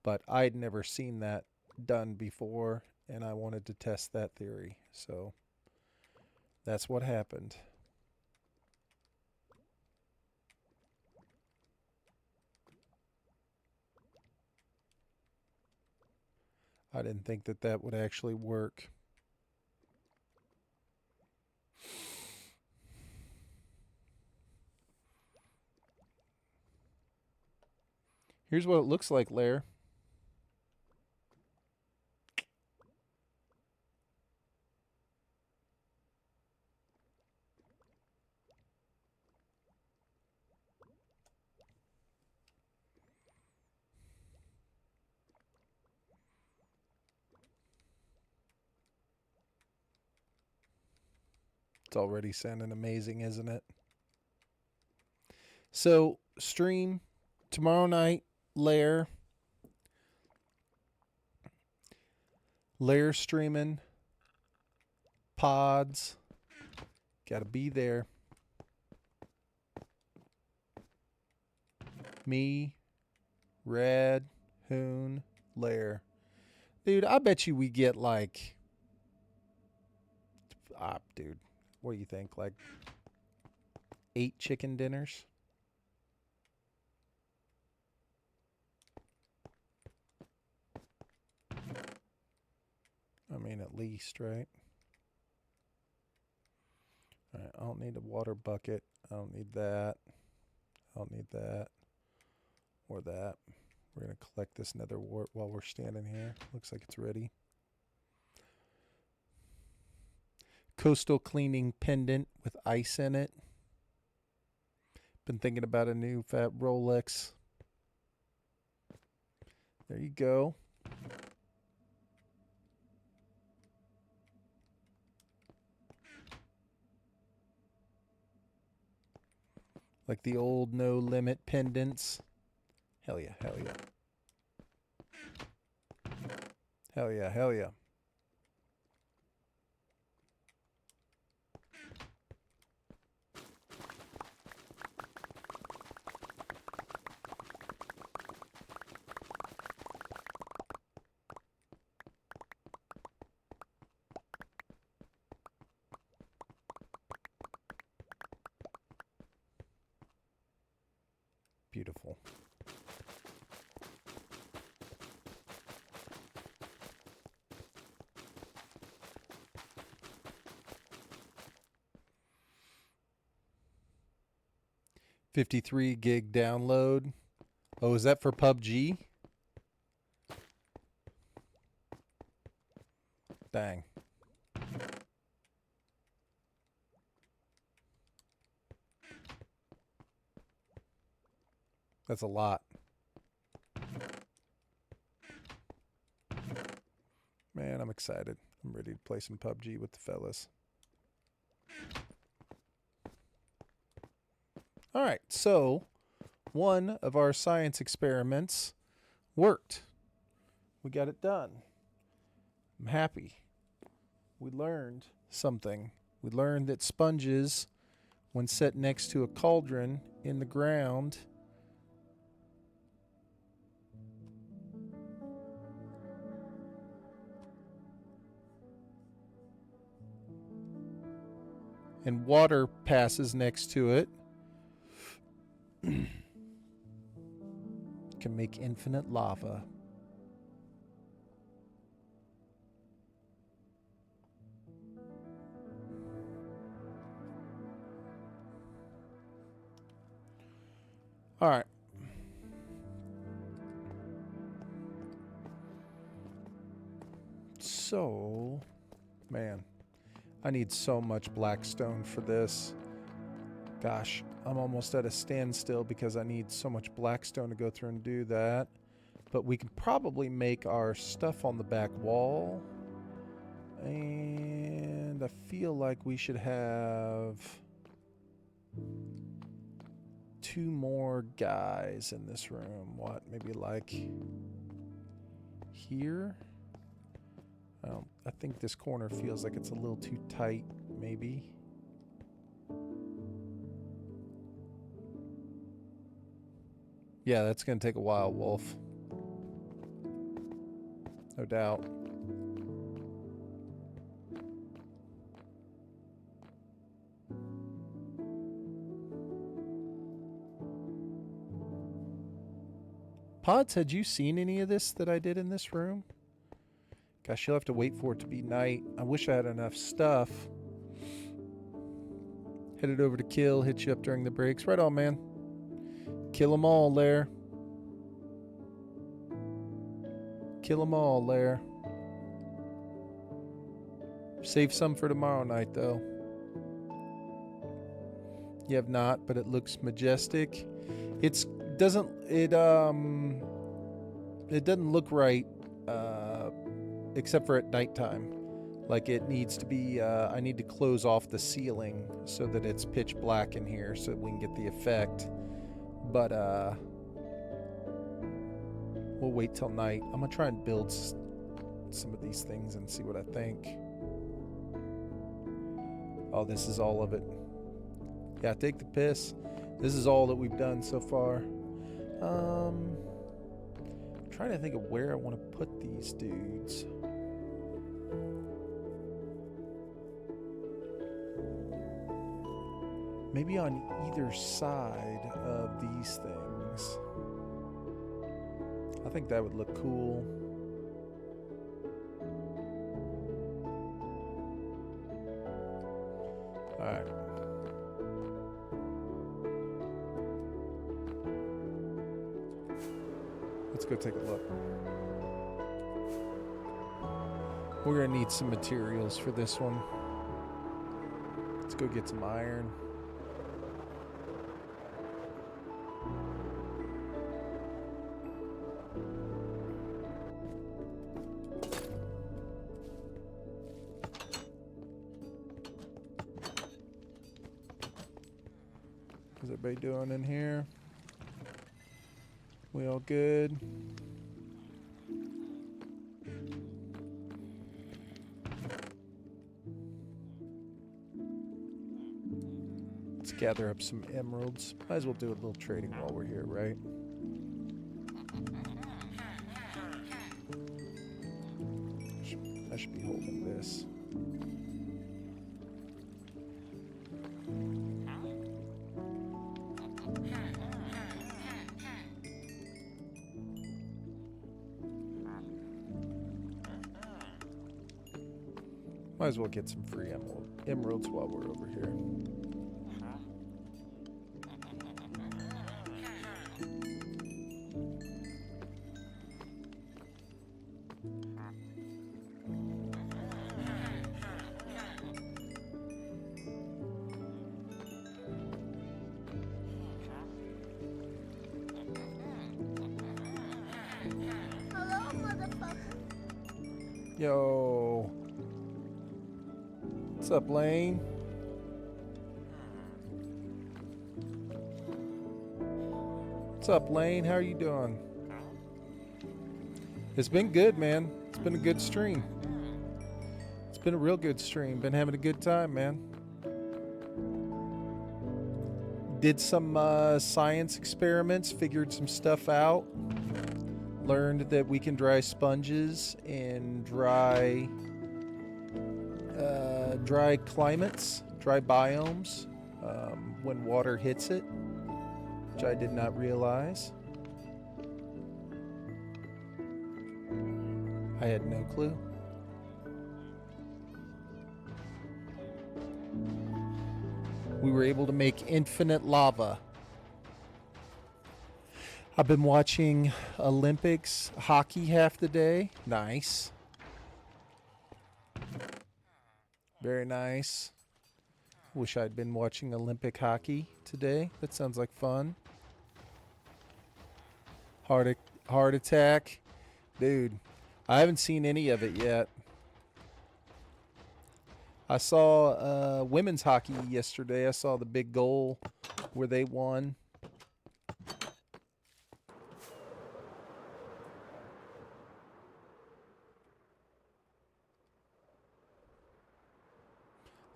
But I'd never seen that done before, and I wanted to test that theory. So that's what happened. I didn't think that that would actually work. Here's what it looks like, Lair. It's already sounding amazing, isn't it? So, stream tomorrow night, Lair. Lair streaming. Pods. Gotta be there. Me, Red, Hoon, Lair. Dude, I bet you we get like... dude, what do you think? Like 8 chicken dinners? I mean, at least, right? All right, I don't need a water bucket. I don't need that. I don't need that. Or that. We're going to collect this nether wart while we're standing here. Looks like it's ready. Coastal cleaning pendant with ice in it. Been thinking about a new fat Rolex. There you go. Like the old no limit pendants. Hell yeah, hell yeah. Hell yeah, hell yeah. Beautiful. $53 gig download. Oh, is that for PUBG? Dang. That's a lot. Man, I'm excited. I'm ready to play some PUBG with the fellas. All right, so one of our science experiments worked. We got it done. I'm happy. We learned something. We learned that sponges, when set next to a cauldron in the ground, and water passes next to it, can make infinite lava. All right. So, man, I need so much blackstone for this. Gosh, I'm almost at a standstill because I need so much blackstone to go through and do that. But we can probably make our stuff on the back wall. And I feel like we should have 2 more guys in this room. What, maybe like here? I think this corner feels like it's a little too tight, maybe. Yeah, that's going to take a while, Wolf. No doubt. Pods, had you seen any of this that I did in this room? Gosh, you'll have to wait for it to be night. I wish I had enough stuff. Headed over to kill, hit you up during the breaks. Right on, man. Kill them all, Lair. Kill them all, Lair. Save some for tomorrow night, though. You have not, but it looks majestic. It doesn't look right, except for at nighttime. Like it needs to be, I need to close off the ceiling so that it's pitch black in here so that we can get the effect. But we'll wait till night. I'm gonna try and build some of these things and see what I think. Oh, this is all of it. Yeah, take the piss. This is all that we've done so far. Trying to think of where I want to put these dudes. Maybe on either side of these things. I think that would look cool. Alright. Let's go take a look. We're gonna need some materials for this one. Let's go get some iron. How's everybody doing in here? We all good? Let's gather up some emeralds. Might as well do a little trading while we're here, right? I should be holding this. Might as well get some free emeralds while we're over here. Hello, motherfucker. Yo. What's up, Lane? What's up, Lane? How are you doing? It's been good, man. It's been a good stream. It's been a real good stream. Been having a good time, man. Did some science experiments, figured some stuff out. Learned that we can dry sponges in dry climates, dry biomes, when water hits it, which I did not realize. I had no clue. We were able to make infinite lava. I've been watching Olympics hockey half the day. Nice. Very nice. Wish I'd been watching Olympic hockey today. That sounds like fun. Heart attack. Dude, I haven't seen any of it yet. I saw women's hockey yesterday. I saw the big goal where they won.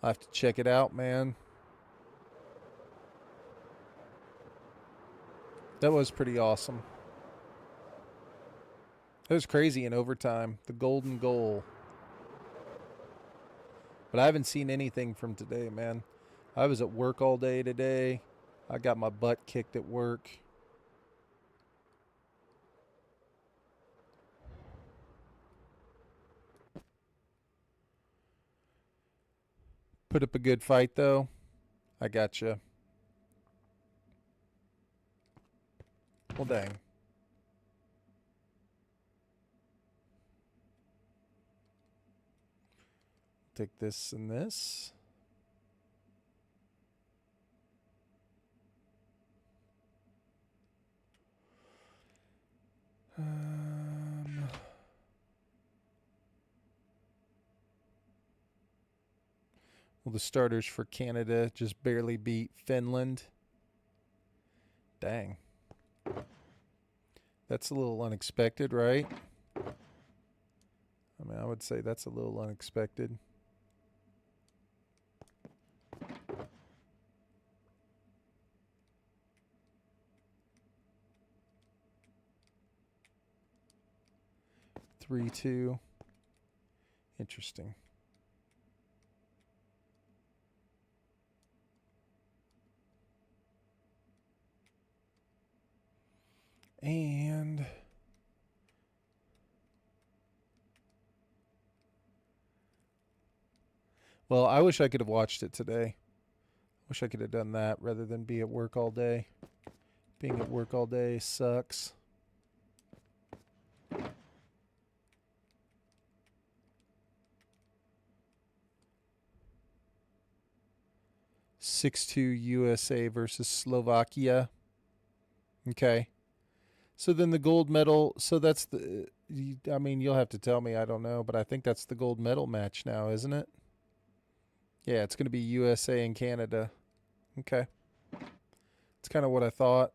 I have to check it out, man. That was pretty awesome. It was crazy in overtime. The golden goal. But I haven't seen anything from today, man. I was at work all day today. I got my butt kicked at work. Put up a good fight, though. I gotcha. Well, dang. Take this and this. Well, the starters for Canada just barely beat Finland. Dang. That's a little unexpected, right? I mean, I would say that's a little unexpected. Three, two. Interesting. And well, I wish I could have watched it today. Wish I could have done that rather than be at work all day. Being at work all day sucks. (6-2) USA versus Slovakia. Okay. So then the gold medal. So that's the. I mean, you'll have to tell me. I don't know, but I think that's the gold medal match now, isn't it? Yeah, it's going to be USA and Canada. Okay. It's kind of what I thought.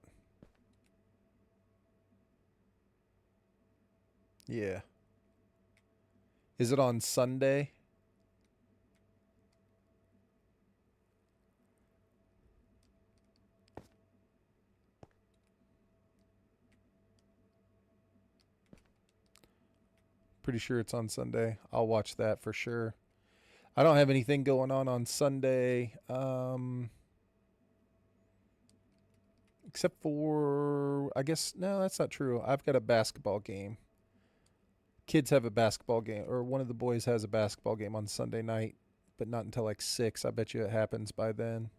Yeah. Is it on Sunday? Pretty sure it's on Sunday. I'll watch that for sure. I don't have anything going on Sunday, except for, I guess, no, that's not true. I've got a basketball game. Kids have a basketball game, or one of the boys has a basketball game on Sunday night, but not until like 6. I bet you it happens by then.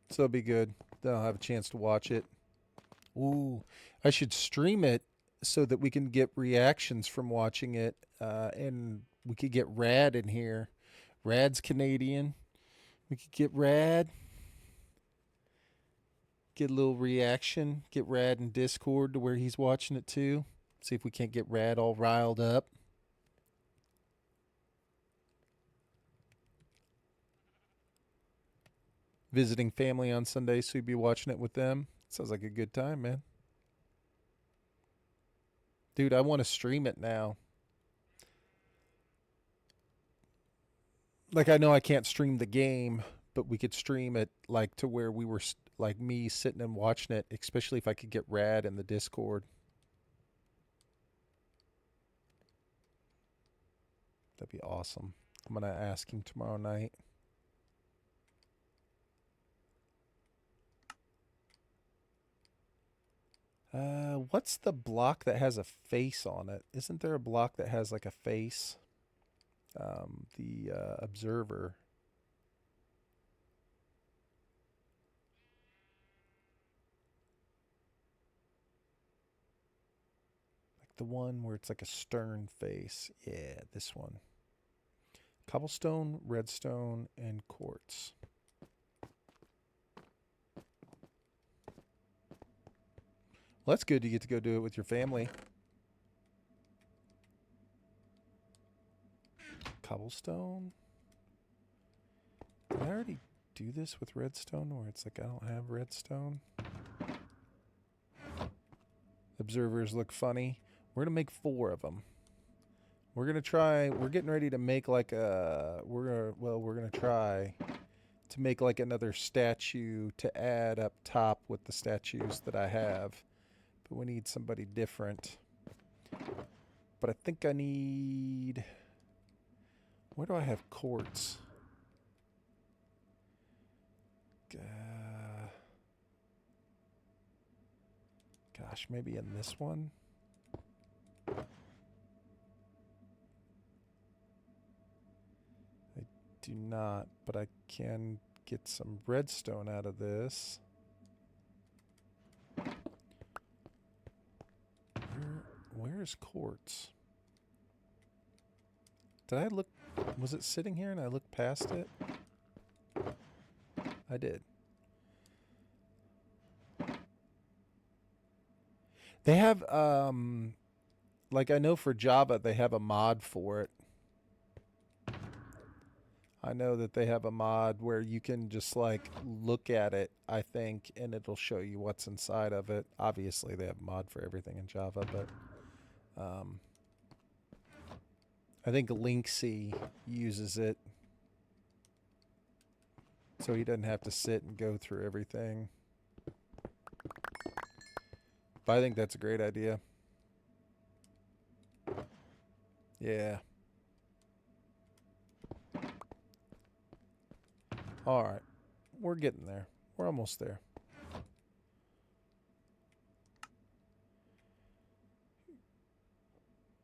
So it'll be good. Then I'll have a chance to watch it. Ooh, I should stream it so that we can get reactions from watching it, and we could get Rad in here. Rad's Canadian. We could get Rad. Get a little reaction. Get Rad in Discord to where he's watching it too. See if we can't get Rad all riled up. Visiting family on Sunday, so you'd be watching it with them. Sounds like a good time, man. Dude, I want to stream it now. Like, I know I can't stream the game, but we could stream it like to where we were like me sitting and watching it, especially if I could get Rad in the Discord. That'd be awesome. I'm going to ask him tomorrow night. What's the block that has a face on it? Isn't there a block that has like a face? The observer. Like the one where it's like a stern face. Yeah, this one. Cobblestone, redstone, and quartz. Well, that's good. You get to go do it with your family. Cobblestone. Did I already do this with redstone where it's like I don't have redstone? Observers look funny. We're going to make 4 of them. We're going to try. We're getting ready to make like a. We're going to try to make like another statue to add up top with the statues that I have. But we need somebody different. But I think I need. Where do I have quartz? Gosh, maybe in this one? I do not, but I can get some redstone out of this. Where is quartz? Did I look? Was it sitting here and I looked past it? I did. They have like I know for Java they have a mod for it. I know that they have a mod where you can just like look at it, I think, and it'll show you what's inside of it. Obviously, they have a mod for everything in Java, but I think Linksy uses it so he doesn't have to sit and go through everything. But I think that's a great idea. Yeah. All right. We're getting there. We're almost there.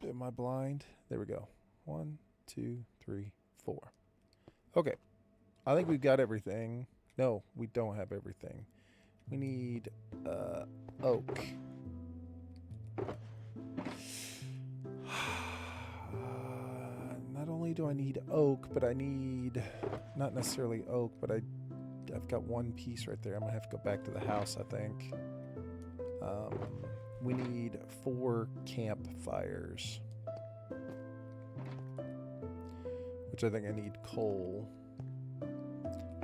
Am I blind? There we go. 1, 2, 3, 4. Okay. I think we've got everything. No, we don't have everything. We need oak. Not only do I need oak, but I need not necessarily oak, but I've got one piece right there. I'm gonna have to go back to the house, I think. We need 4 campfires, which I think I need coal.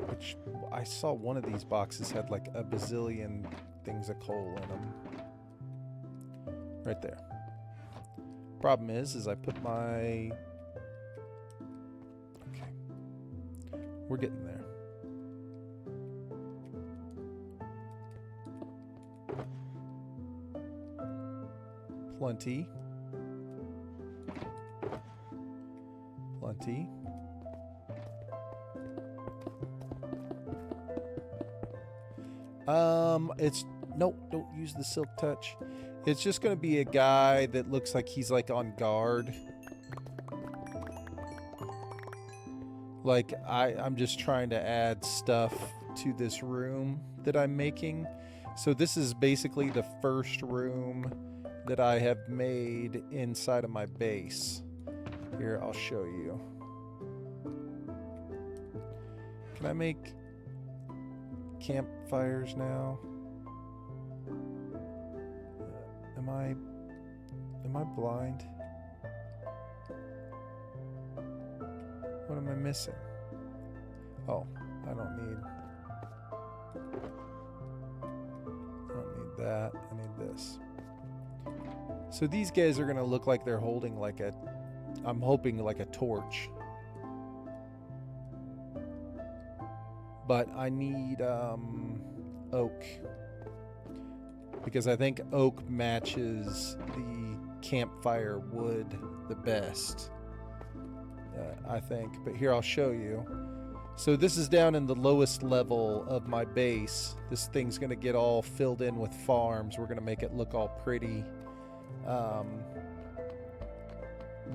Which I saw one of these boxes had like a bazillion things of coal in them. Right there. Problem is I put my... Okay. We're getting there. Plenty. Plenty. It's... Nope, don't use the silk touch. It's just going to be a guy that looks like he's like on guard. Like I'm just trying to add stuff to this room that I'm making. So this is basically the first room that I have made inside of my base. Here, I'll show you. Can I make campfires now? Am I blind? What am I missing? Oh, I don't need that. I need this. So these guys are going to look like they're holding like a, I'm hoping like a torch. But I need oak. Because I think oak matches the campfire wood the best. I think. But here, I'll show you. So this is down in the lowest level of my base. This thing's going to get all filled in with farms. We're going to make it look all pretty.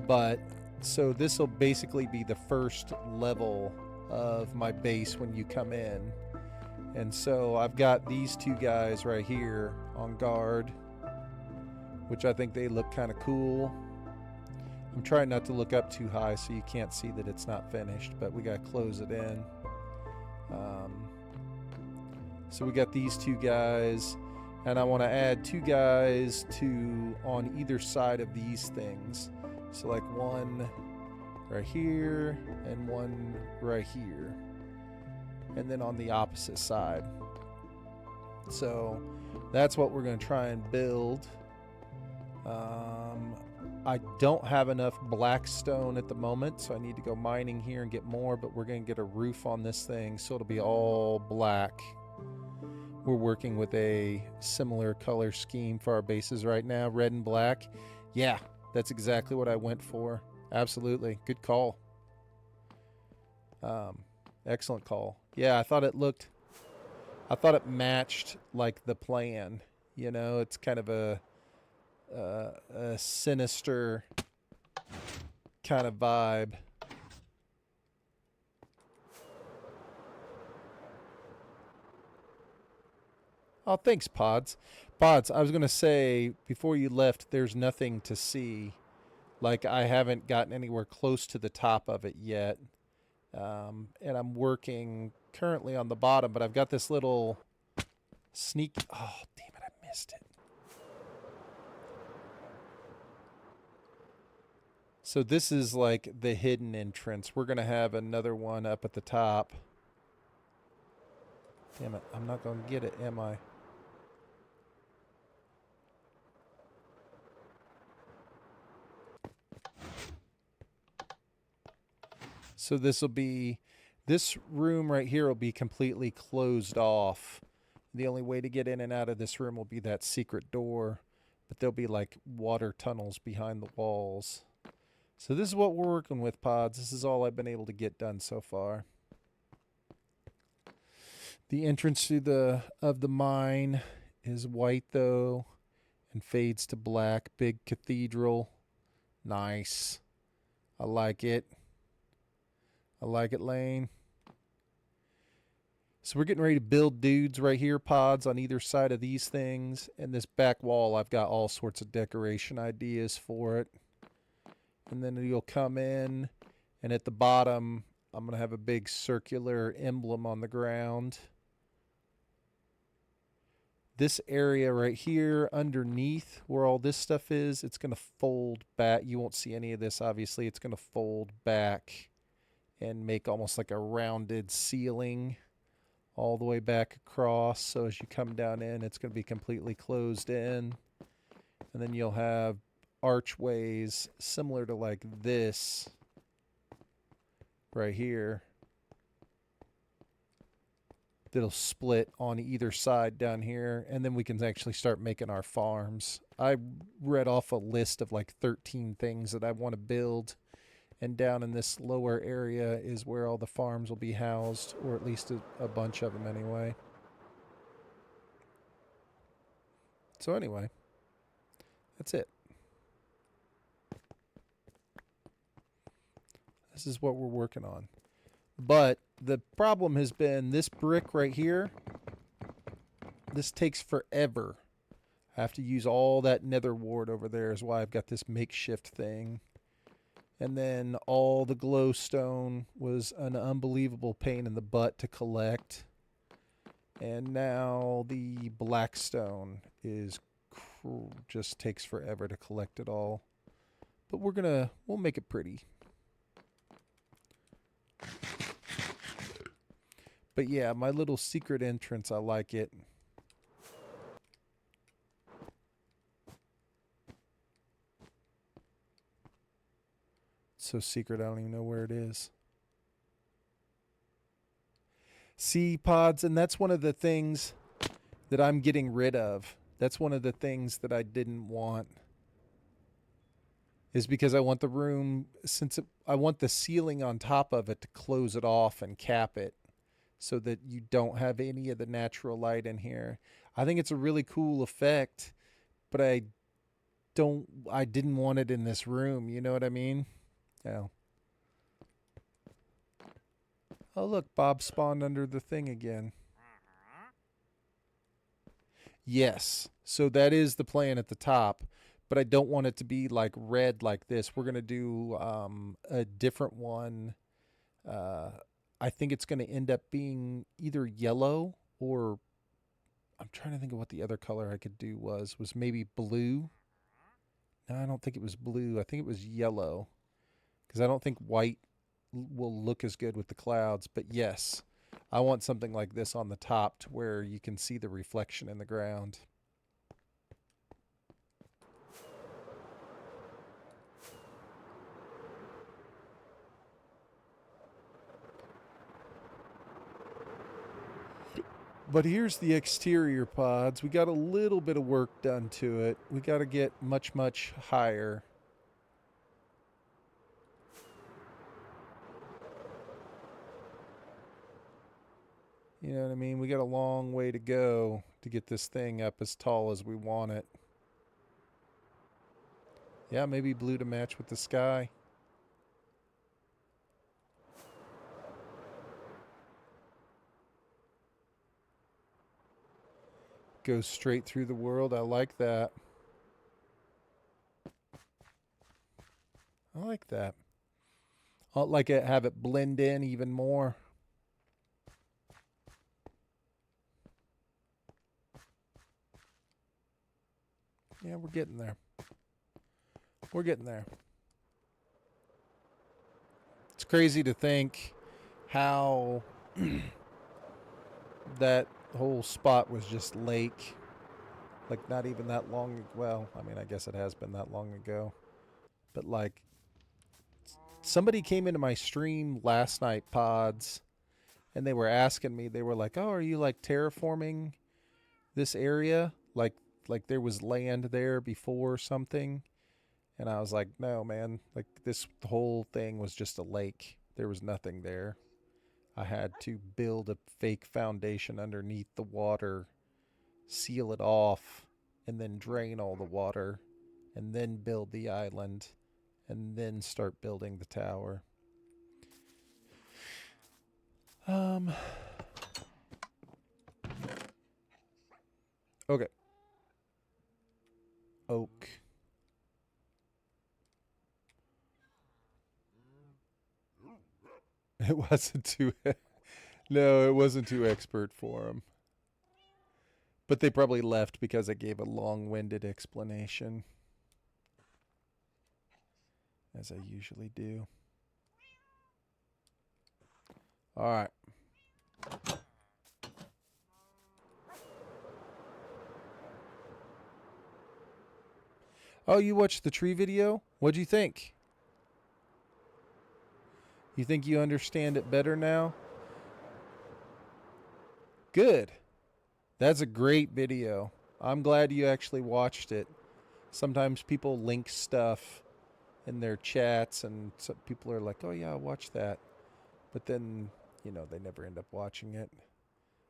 But so this will basically be the first level of my base when you come in. And so I've got these 2 guys right here on guard, which I think they look kind of cool. I'm trying not to look up too high so you can't see that it's not finished, but we got to close it in. So we got these 2 guys, and I want to add 2 guys to on either side of these things. So like one right here and one right here. And then on the opposite side. So that's what we're going to try and build. I don't have enough black stone at the moment, so I need to go mining here and get more, but we're going to get a roof on this thing, so it'll be all black. We're working with a similar color scheme for our bases right now, red and black. Yeah, that's exactly what I went for. Absolutely. Good call. Excellent call. Yeah, I thought it matched like the plan. You know, it's kind of a sinister kind of vibe. Oh, thanks, Pods. Pods, I was going to say, before you left, there's nothing to see. Like, I haven't gotten anywhere close to the top of it yet. And I'm working currently on the bottom, but I've got this little sneak... Oh, damn it, I missed it. So this is like the hidden entrance. We're going to have another one up at the top. Damn it, I'm not going to get it, am I? So this room right here will be completely closed off. The only way to get in and out of this room will be that secret door, but there'll be like water tunnels behind the walls. So this is what we're working with, pods. This is all I've been able to get done so far. The entrance to the mine is white though and fades to black. Big cathedral. Nice. I like it. I like it, Lane. So we're getting ready to build dudes right here, pods on either side of these things. And this back wall, I've got all sorts of decoration ideas for it. And then you'll come in, and at the bottom, I'm going to have a big circular emblem on the ground. This area right here underneath where all this stuff is, it's going to fold back. You won't see any of this, obviously. It's going to fold back and make almost like a rounded ceiling all the way back across. So as you come down in, it's going to be completely closed in. And then you'll have archways similar to like this right here that'll split on either side down here, and then we can actually start making our farms. I read off a list of like 13 things that I want to build, and down in this lower area is where all the farms will be housed, or at least a bunch of them anyway. So anyway, that's it. This is what we're working on. But the problem has been this brick right here. This takes forever. I have to use all that nether wart over there is why I've got this makeshift thing. And then all the glowstone was an unbelievable pain in the butt to collect. And now the blackstone is just takes forever to collect it all. But we'll make it pretty. But yeah, my little secret entrance, I like it. It's so secret, I don't even know where it is. See, pods, and that's one of the things that I'm getting rid of. That's one of the things that I didn't want. Is because I want the room, I want the ceiling on top of it to close it off and cap it, so that you don't have any of the natural light in here. I think it's a really cool effect, but I didn't want it in this room, you know what I mean? Yeah. Oh look, Bob spawned under the thing again. Yes, so that is the plan at the top, but I don't want it to be like red like this. We're going to do a different one. I think it's going to end up being either yellow or I'm trying to think of what the other color I could do was maybe blue. No, I don't think it was blue. I think it was yellow because I don't think white will look as good with the clouds. But yes, I want something like this on the top to where you can see the reflection in the ground. But here's the exterior pods. We got a little bit of work done to it. We got to get much, much higher. You know what I mean? We got a long way to go to get this thing up as tall as we want it. Yeah, maybe blue to match with the sky. Goes straight through the world. I like that. I like that. I'd like to have it blend in even more. Yeah, we're getting there. We're getting there. crazy to think how that whole spot was just lake. Like, not even that long. Well, I mean, I guess it has been that long ago. But, like, somebody came into my stream last night, Pods, and they were asking me, they were like, oh, are you, like, terraforming this area? Like there was land there before or something? And I was like, no, man. Like, this whole thing was just a lake. There was nothing there. I had to build a fake foundation underneath the water, seal it off, and then drain all the water, and then build the island, and then start building the tower. Okay. Oak. It wasn't too. No, it wasn't too expert for him. But they probably left because I gave a long-winded explanation, as I usually do. All right. Oh, you watched the tree video? What'd you think? You think you understand it better now? Good. That's a great video. I'm glad you actually watched it. Sometimes people link stuff in their chats, and some people are like, oh, yeah, I'll watch that. But then, they never end up watching it.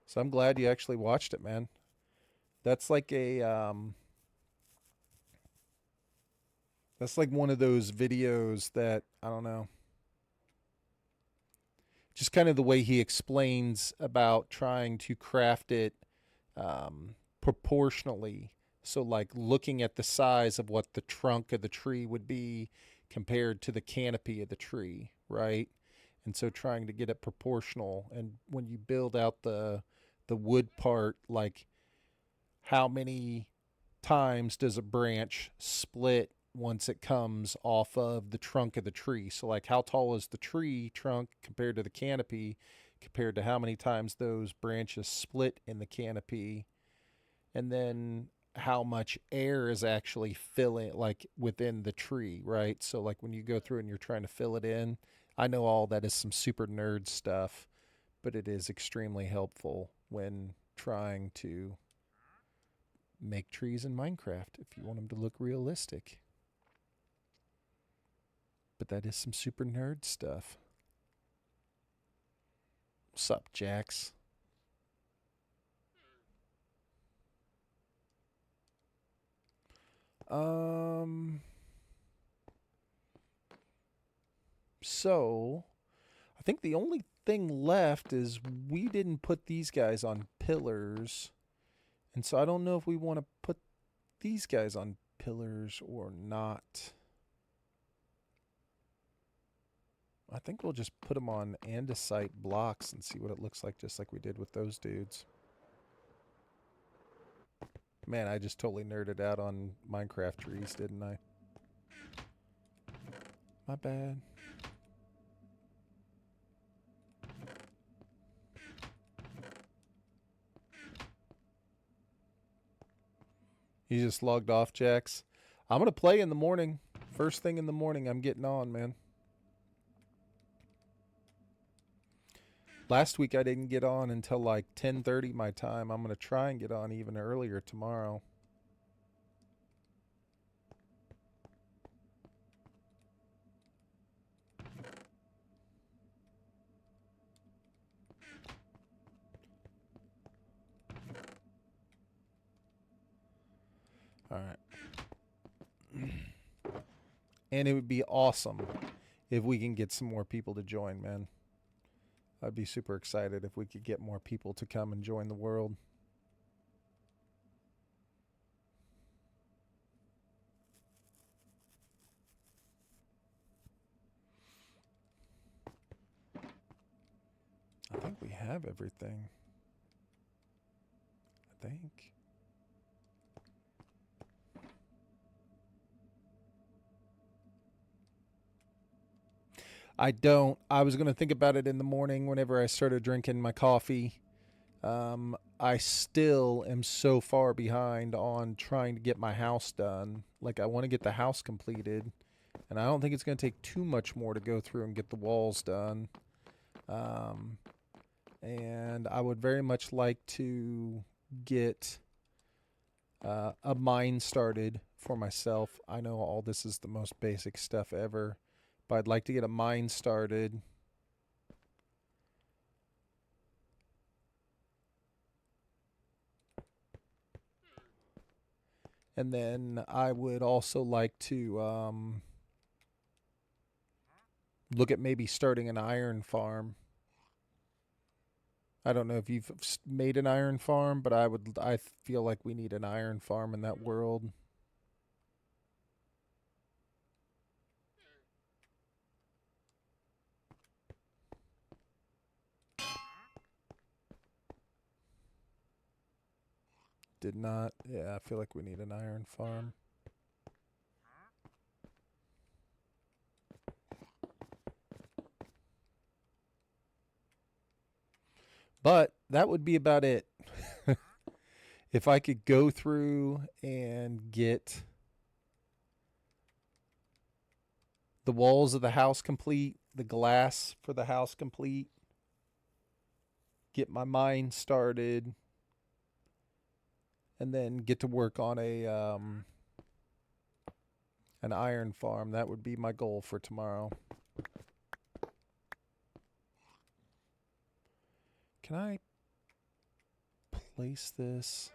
So I'm glad you actually watched it, man. That's like that's like one of those videos that, I don't know, just kind of the way he explains about trying to craft it proportionally. So, like, looking at the size of what the trunk of the tree would be compared to the canopy of the tree, right? And so trying to get it proportional. And when you build out the wood part, like, how many times does a branch split once it comes off of the trunk of the tree? So, like, how tall is the tree trunk compared to the canopy, compared to how many times those branches split in the canopy? And then how much air is actually filling, like, within the tree, right? So, like, when you go through and you're trying to fill it in, I know all that is some super nerd stuff, but it is extremely helpful when trying to make trees in Minecraft if you want them to look realistic. But that is some super nerd stuff. What's up, Jax? So I think the only thing left is we didn't put these guys on pillars. And so I don't know if we want to put these guys on pillars or not. I think we'll just put them on andesite blocks and see what it looks like, just like we did with those dudes. Man, I just totally nerded out on Minecraft trees, didn't I? My bad. You just logged off, Jax. I'm going to play in the morning. First thing in the morning, I'm getting on, man. Last week I didn't get on until like 10:30 my time. I'm going to try and get on even earlier tomorrow. All right. And it would be awesome if we can get some more people to join, man. I'd be super excited if we could get more people to come and join the world. I think we have everything. I think. I don't. I was going to think about it in the morning whenever I started drinking my coffee. I still am so far behind on trying to get my house done. Like, I want to get the house completed, and I don't think it's going to take too much more to go through and get the walls done. And I would very much like to get a mine started for myself. I know all this is the most basic stuff ever, but I'd like to get a mine started. And then I would also like to look at maybe starting an iron farm. I don't know if you've made an iron farm, but I feel like we need an iron farm in that world. Did not. Yeah, I feel like we need an iron farm. But that would be about it. If I could go through and get the walls of the house complete, the glass for the house complete, get my mine started, and then get to work on an iron farm, that would be my goal for tomorrow. Can I place this?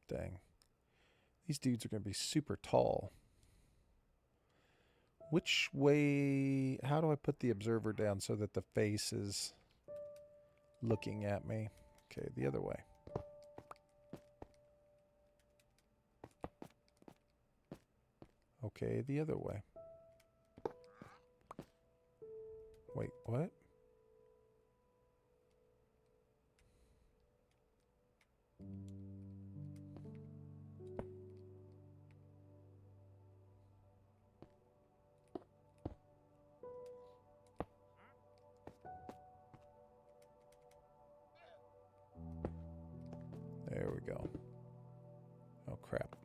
Dang. These dudes are going to be super tall. Which way... How do I put the observer down so that the face is looking at me? Okay, the other way. Okay, the other way. Wait, what? There we go. Oh, crap.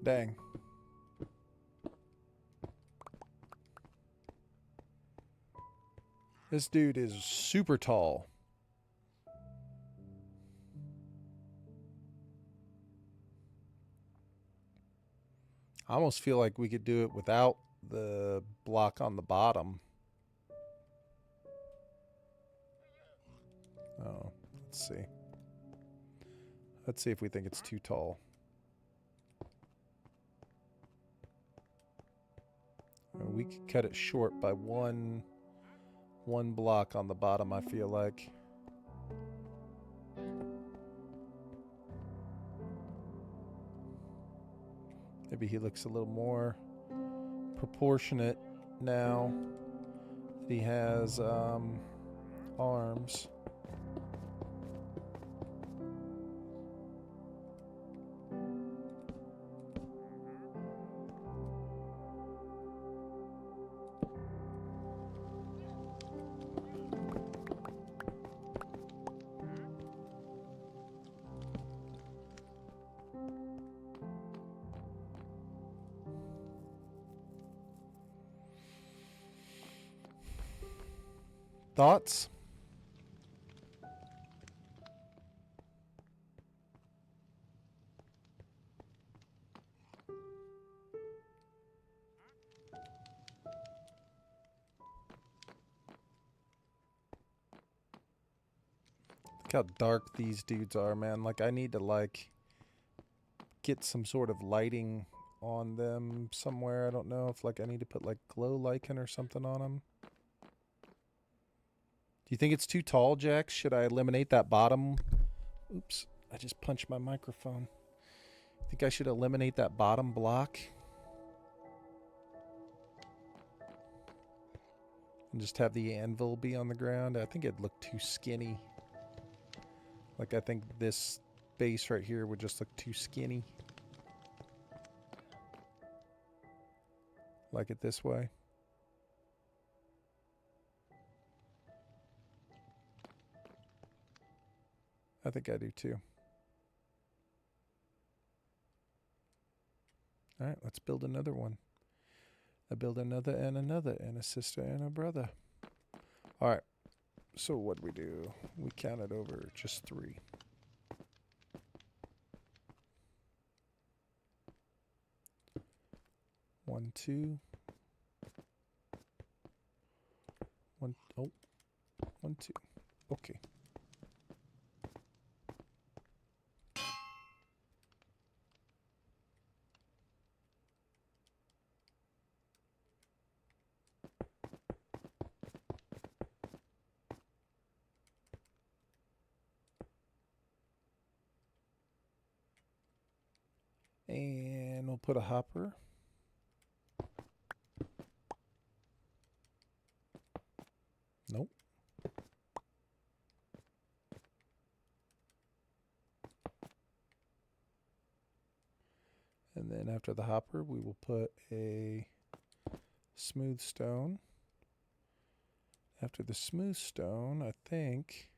Dang. This dude is super tall. I almost feel like we could do it without the block on the bottom. Oh, let's see. Let's see if we think it's too tall. We could cut it short by one block on the bottom, I feel like. Maybe he looks a little more proportionate now that he has arms. Thoughts? Look how dark these dudes are, man. Like, I need to, like, get some sort of lighting on them somewhere. I don't know if, like, I need to put, like, glow lichen or something on them. Do you think it's too tall, Jax? Should I eliminate that bottom? Oops. I just punched my microphone. Think I should eliminate that bottom block and just have the anvil be on the ground. I think it'd look too skinny. Like, I think this base right here would just look too skinny. Like it this way. I think I do too. All right, let's build another one. I build another, and a sister and a brother. All right, so what we do? We counted over just 3. One, two. One, oh, 1, 2. Okay. And we'll put a hopper. Nope. And then after the hopper, we will put a smooth stone. After the smooth stone, I think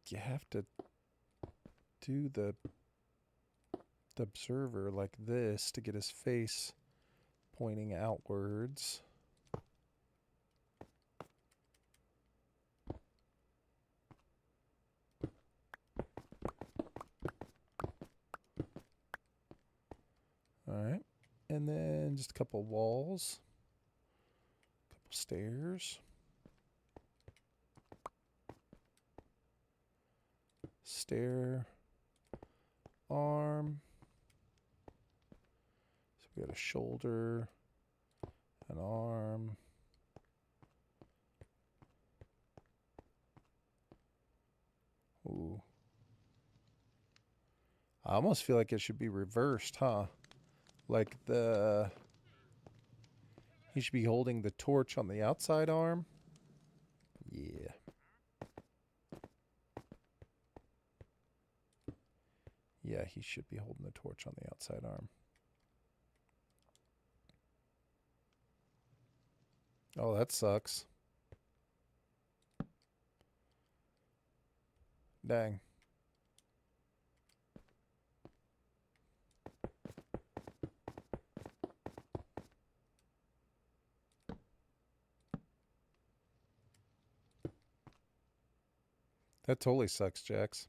you have to do the observer like this to get his face pointing outwards. All right, and then just a couple walls, a couple stairs, stair, arm. So we got a shoulder, an arm. Ooh. I almost feel like it should be reversed, huh? Like he should be holding the torch on the outside arm. Yeah. Yeah, he should be holding the torch on the outside arm. Oh, that sucks. Dang. That totally sucks, Jax.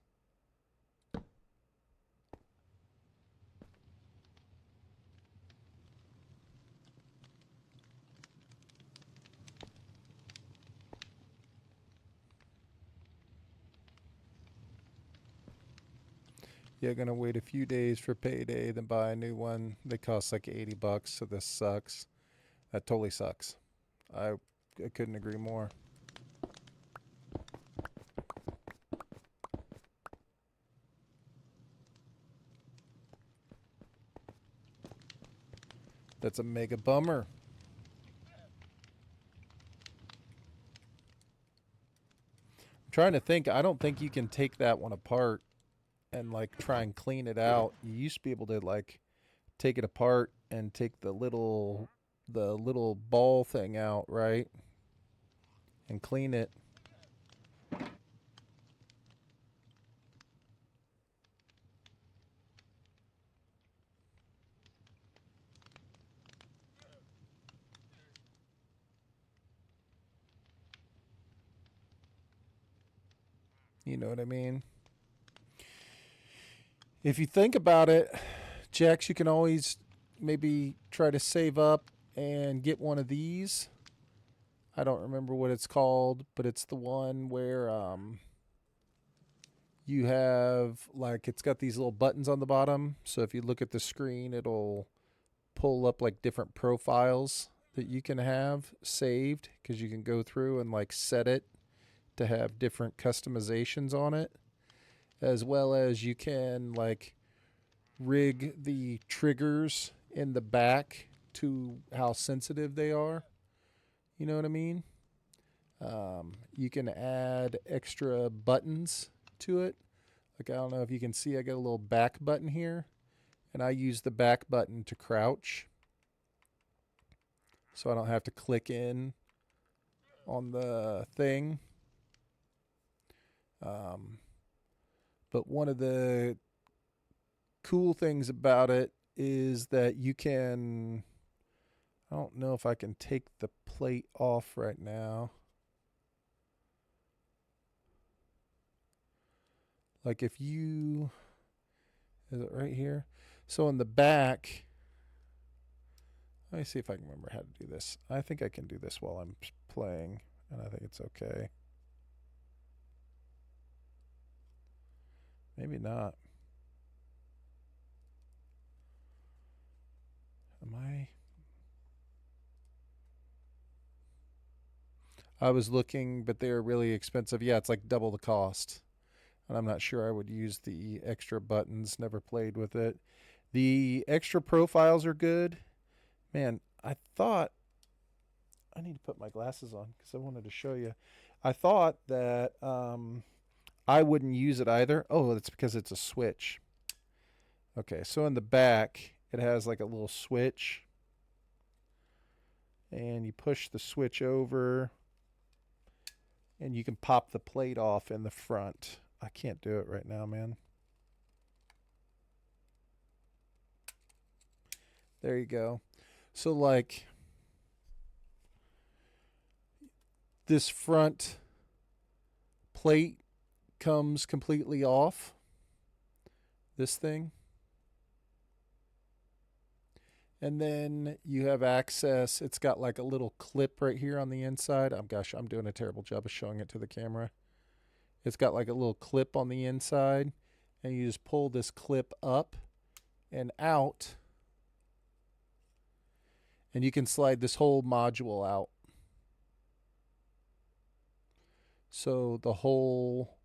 Yeah, gonna wait a few days for payday, then buy a new one. They cost like $80, so this sucks. That totally sucks. I couldn't agree more. That's a mega bummer. I'm trying to think. I don't think you can take that one apart and like try and clean it out. You used to be able to like take it apart and take the little ball thing out, right? And clean it. You know what I mean? If you think about it, Jax, you can always maybe try to save up and get one of these. I don't remember what it's called, but it's the one where you have like it's got these little buttons on the bottom. So if you look at the screen, it'll pull up like different profiles that you can have saved because you can go through and like set it to have different customizations on it. as well as you can like rig the triggers in the back to how sensitive they are. You know what I mean? You can add extra buttons to it. Like, I don't know if you can see, I got a little back button here, and I use the back button to crouch so I don't have to click in on the thing. But one of the cool things about it is that you can, I don't know if I can take the plate off right now. Like if you, is it right here? So in the back, let me see if I can remember how to do this. I think I can do this while I'm playing, and I think it's okay. Maybe not. Am I? I was looking, but they're really expensive. Yeah, it's like double the cost. And I'm not sure I would use the extra buttons. Never played with it. The extra profiles are good. Man, I thought I need to put my glasses on because I wanted to show you. I thought that I wouldn't use it either. Oh, that's because it's a switch. Okay, so in the back, it has like a little switch. And you push the switch over, and you can pop the plate off in the front. I can't do it right now, man. There you go. So like this front plate comes completely off. This thing. And then you have access. It's got like a little clip right here on the inside. Oh gosh, I'm doing a terrible job of showing it to the camera. It's got like a little clip on the inside, and you just pull this clip up and out, and you can slide this whole module out. So the whole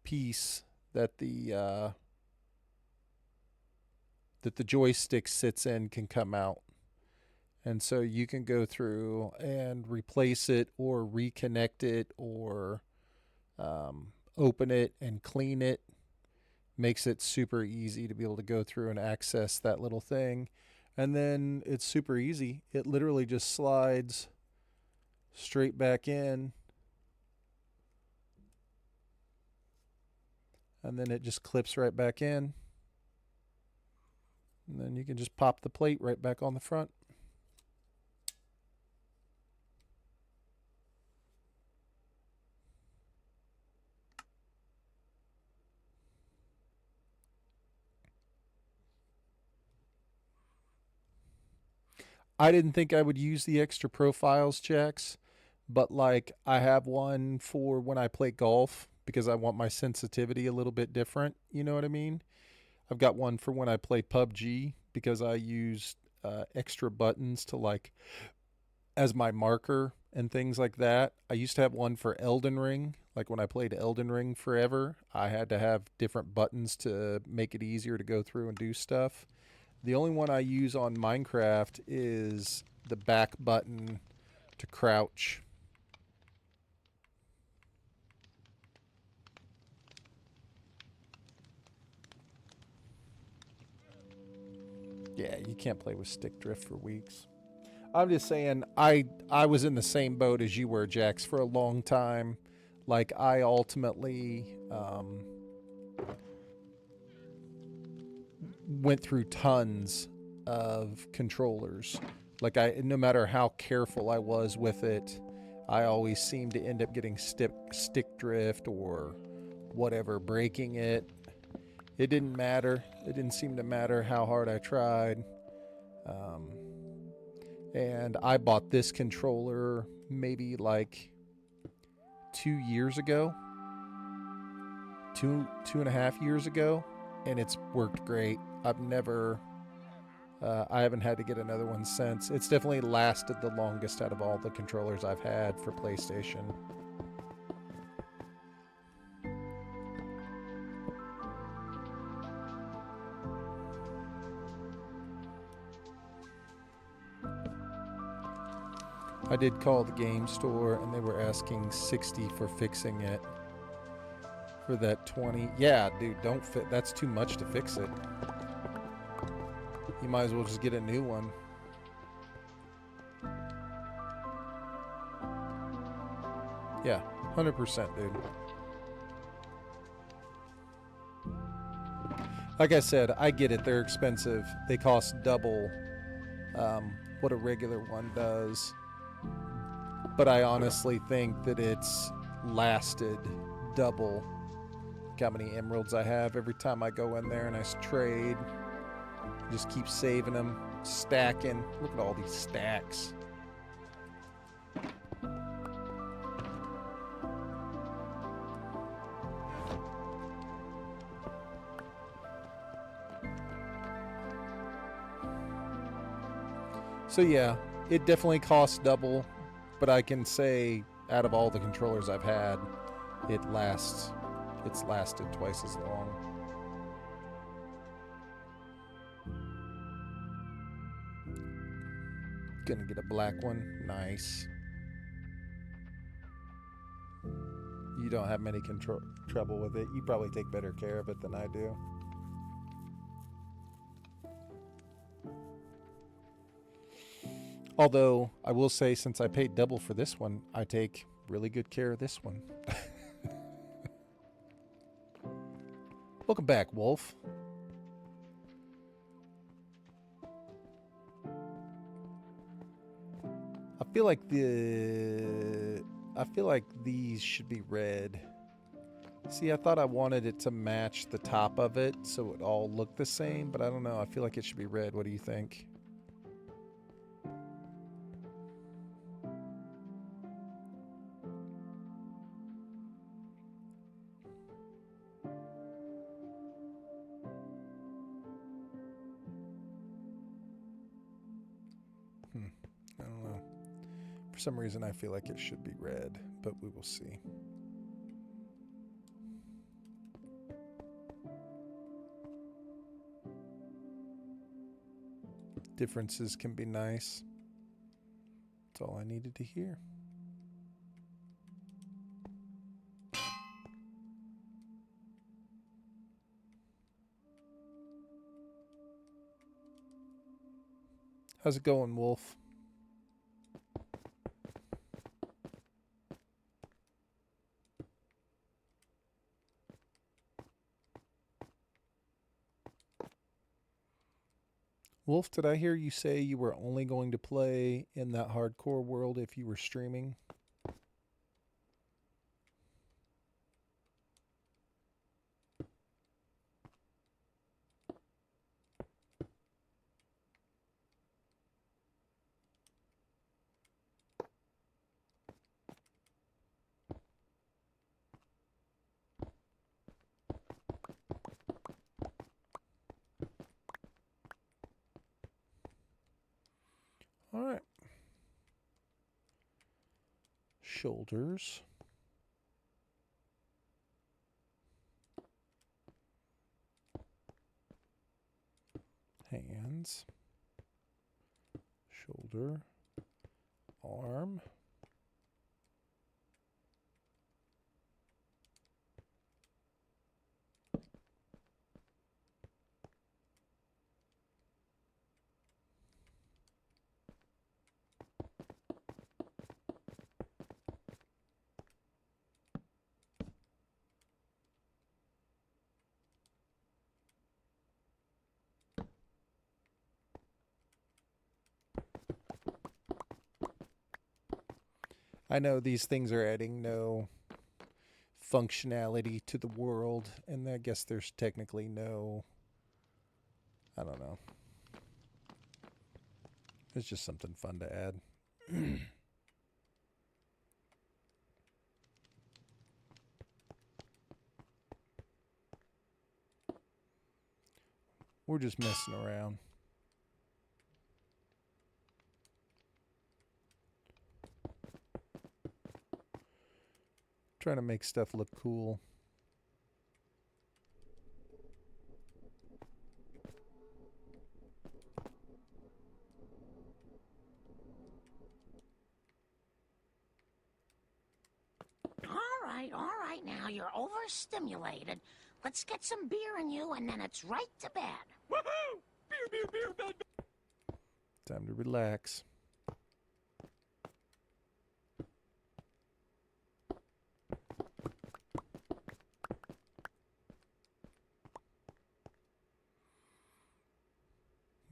piece that the joystick sits in can come out. And so you can go through and replace it or reconnect it or open it and clean it. Makes it super easy to be able to go through and access that little thing. And then it's super easy. It literally just slides straight back in. And then it just clips right back in. And then you can just pop the plate right back on the front. I didn't think I would use the extra profiles checks, but like I have one for when I play golf because I want my sensitivity a little bit different. You know what I mean? I've got one for when I play PUBG because I use extra buttons to like as my marker and things like that. I used to have one for Elden Ring. Like when I played Elden Ring forever, I had to have different buttons to make it easier to go through and do stuff. The only one I use on Minecraft is the back button to crouch. Yeah, you can't play with stick drift for weeks. I'm just saying, I was in the same boat as you were, Jax, for a long time. Like, I ultimately went through tons of controllers. Like, no matter how careful I was with it, I always seemed to end up getting stick drift or whatever, breaking it. It didn't matter. It didn't seem to matter how hard I tried. And I bought this controller maybe like 2 years ago, two and a half years ago, and it's worked great. I haven't had to get another one since. It's definitely lasted the longest out of all the controllers I've had for PlayStation. I did call the game store and they were asking 60 for fixing it. For that 20. Yeah, dude, don't fit. That's too much to fix it. You might as well just get a new one. Yeah, 100%, dude. Like I said, I get it. They're expensive. They cost double what a regular one does. But I honestly think that it's lasted double. Look how many emeralds I have every time I go in there and I trade. Just keep saving them, stacking. Look at all these stacks. So yeah, it definitely costs double, but I can say out of all the controllers I've had, it's lasted twice as long. Gonna get a black one. Nice. You don't have many trouble with it. You probably take better care of it than I do. Although, I will say, since I paid double for this one, I take really good care of this one. Welcome back, Wolf. I feel like these should be red. See, I thought I wanted it to match the top of it so it all looked the same, but I don't know. I feel like it should be red. What do you think? I don't know. For some reason, I feel like it should be red, but we will see. Differences can be nice. That's all I needed to hear. How's it going, Wolf? Wolf, did I hear you say you were only going to play in that hardcore world if you were streaming? All right. Shoulders. Hands. Shoulder. Arm. I know these things are adding no functionality to the world, and I guess there's technically no, I don't know. It's just something fun to add. We're just messing around. Trying to make stuff look cool. right. Now you're overstimulated. Let's get some beer in you, and then it's right to bed. Woohoo! Beer, bed. Time to relax.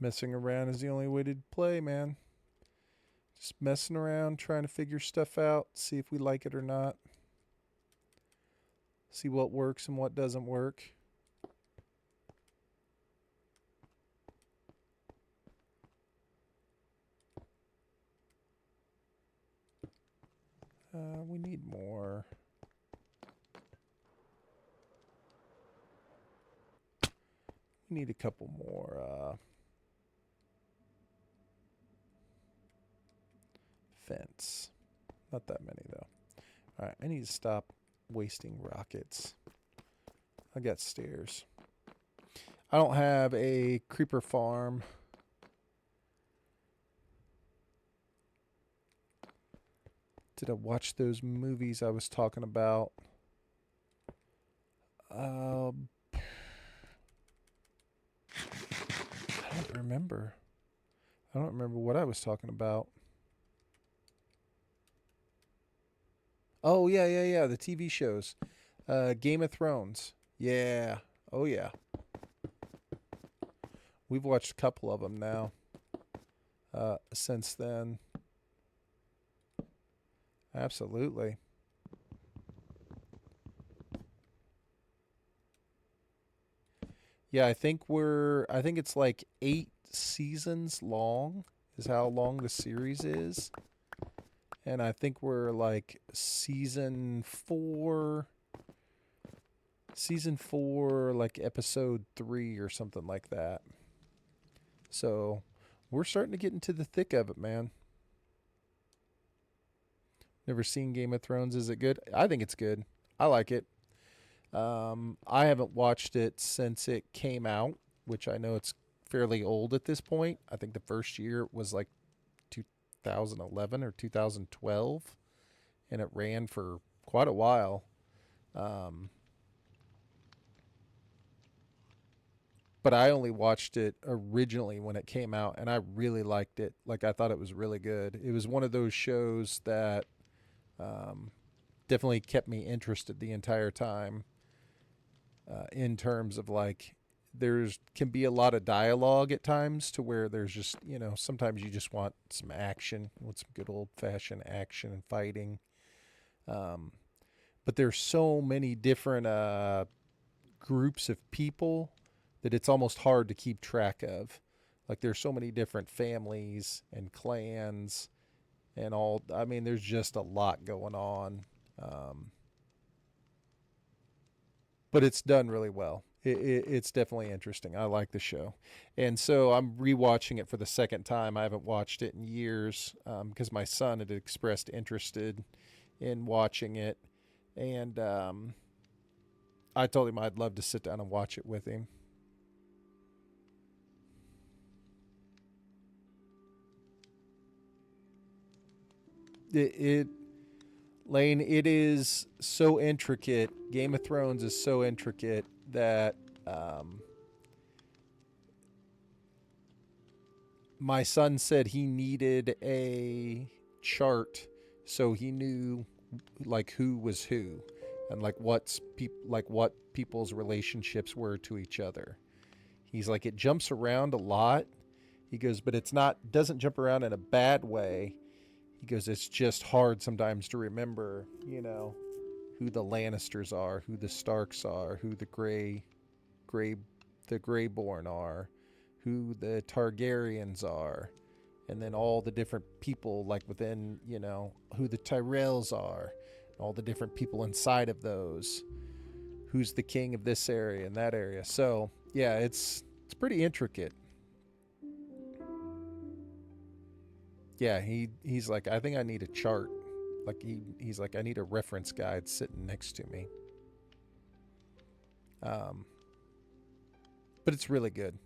Messing around is the only way to play, man. Just messing around, trying to figure stuff out, see if we like it or not. See what works and what doesn't work. We need more. We need a couple more fence. Not that many though. Alright, I need to stop wasting rockets. I got stairs. I don't have a creeper farm. Did I watch those movies I was talking about? I don't remember. I don't remember what I was talking about. Oh, yeah. The TV shows. Game of Thrones. Yeah. Oh, yeah. We've watched a couple of them now. Since then. Absolutely. Yeah, I think it's like 8 seasons long is how long the series is. And I think we're like season 4, like episode 3 or something like that. So we're starting to get into the thick of it, man. Never seen Game of Thrones. Is it good? I think it's good. I like it. I haven't watched it since it came out, which I know it's fairly old at this point. I think the first year was like 2011 or 2012, and it ran for quite a while. But I only watched it originally when it came out, and I really liked it. Like, I thought it was really good. It was one of those shows that definitely kept me interested the entire time. In terms of like, there's can be a lot of dialogue at times to where there's just, sometimes you just want some action, want some good old fashioned action and fighting. But there's so many different groups of people that it's almost hard to keep track of. Like, there's so many different families and clans and all. I mean, there's just a lot going on. But it's done really well. It's definitely interesting. I like the show. And so I'm rewatching it for the second time. I haven't watched it in years because my son had expressed interested in watching it. And I told him I'd love to sit down and watch it with him. Lane, it is so intricate. Game of Thrones is so intricate that my son said he needed a chart so he knew like who was who and like what people's relationships were to each other. He's like, it jumps around a lot. He goes, but doesn't jump around in a bad way. He goes, it's just hard sometimes to remember, who the Lannisters are, who the Starks are, who the Greyborn are, who the Targaryens are, and then all the different people like within, who the Tyrells are, all the different people inside of those, who's the king of this area and that area. So yeah, it's pretty intricate. Yeah, he's like, I think I need a chart. Like he's like, I need a reference guide sitting next to me. But it's really good.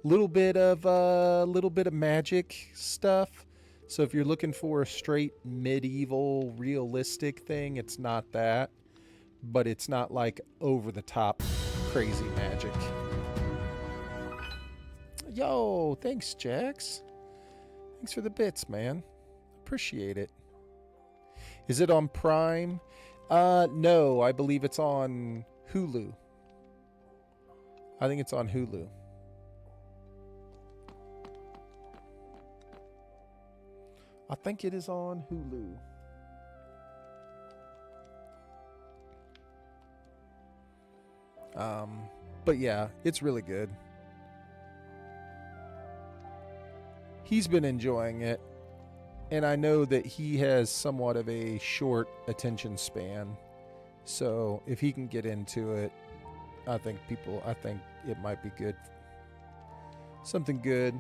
Little bit of magic stuff. So if you're looking for a straight medieval realistic thing, it's not that. But it's not like over the top crazy magic. Yo, thanks, Jax. Thanks for the bits, man. Appreciate it. Is it on Prime? No, I believe it's on Hulu. I think it's on Hulu. I think it is on Hulu. But yeah, it's really good. He's been enjoying it, and I know that he has somewhat of a short attention span. So if he can get into it, I think it might be good. Something good.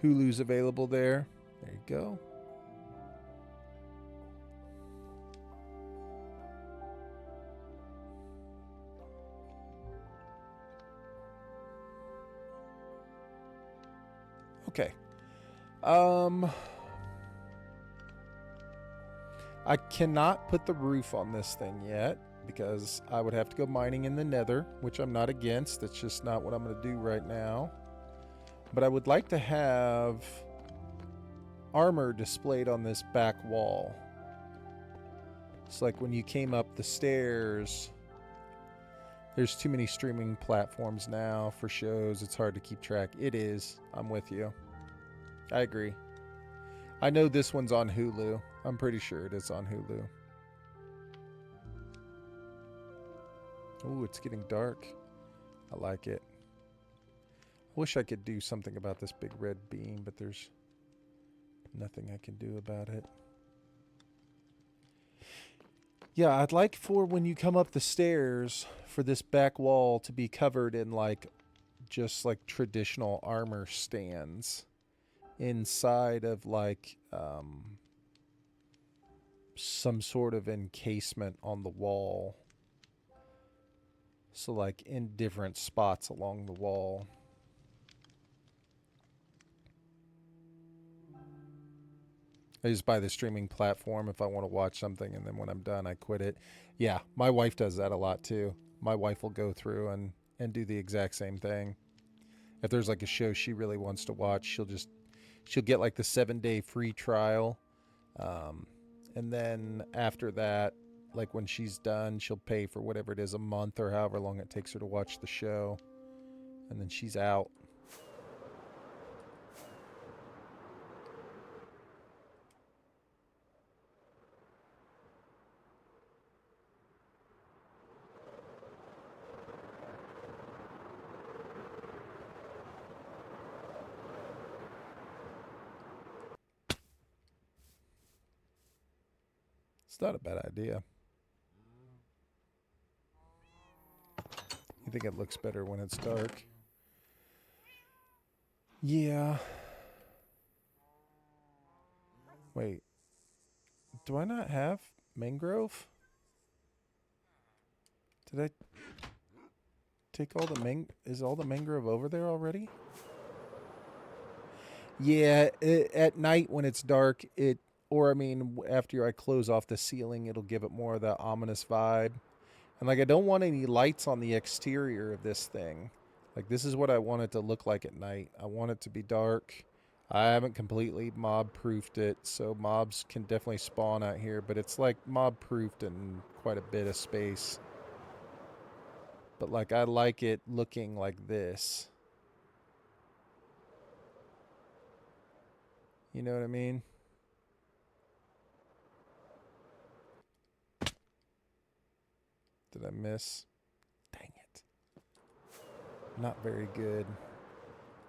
Hulu's available there. There you go. Okay. I cannot put the roof on this thing yet because I would have to go mining in the nether, which I'm not against. That's just not what I'm going to do right now. But I would like to have armor displayed on this back wall. It's like when you came up the stairs. There's too many streaming platforms now for shows. It's hard to keep track. It is. I'm with you. I agree. I know this one's on Hulu. I'm pretty sure it is on Hulu. Ooh, it's getting dark. I like it. I wish I could do something about this big red beam, but there's nothing I can do about it. Yeah, I'd like for when you come up the stairs for this back wall to be covered in like just like traditional armor stands inside of like some sort of encasement on the wall. So like in different spots along the wall. I just buy the streaming platform if I want to watch something, and then when I'm done, I quit it. Yeah, my wife does that a lot too. My wife will go through and do the exact same thing. If there's like a show she really wants to watch, she'll get like the 7-day free trial. And then after that, like when she's done, she'll pay for whatever it is, a month or however long it takes her to watch the show. And then she's out. It's not a bad idea. You think it looks better when it's dark? Yeah. Wait. Do I not have mangrove? Did I take all the is all the mangrove over there already? Yeah, at night when it's dark, after I close off the ceiling, it'll give it more of that ominous vibe. And like, I don't want any lights on the exterior of this thing. Like, this is what I want it to look like at night. I want it to be dark. I haven't completely mob-proofed it, so mobs can definitely spawn out here, but it's like mob-proofed in quite a bit of space. But like, I like it looking like this. You know what I mean? Did I miss? Dang it. Not very good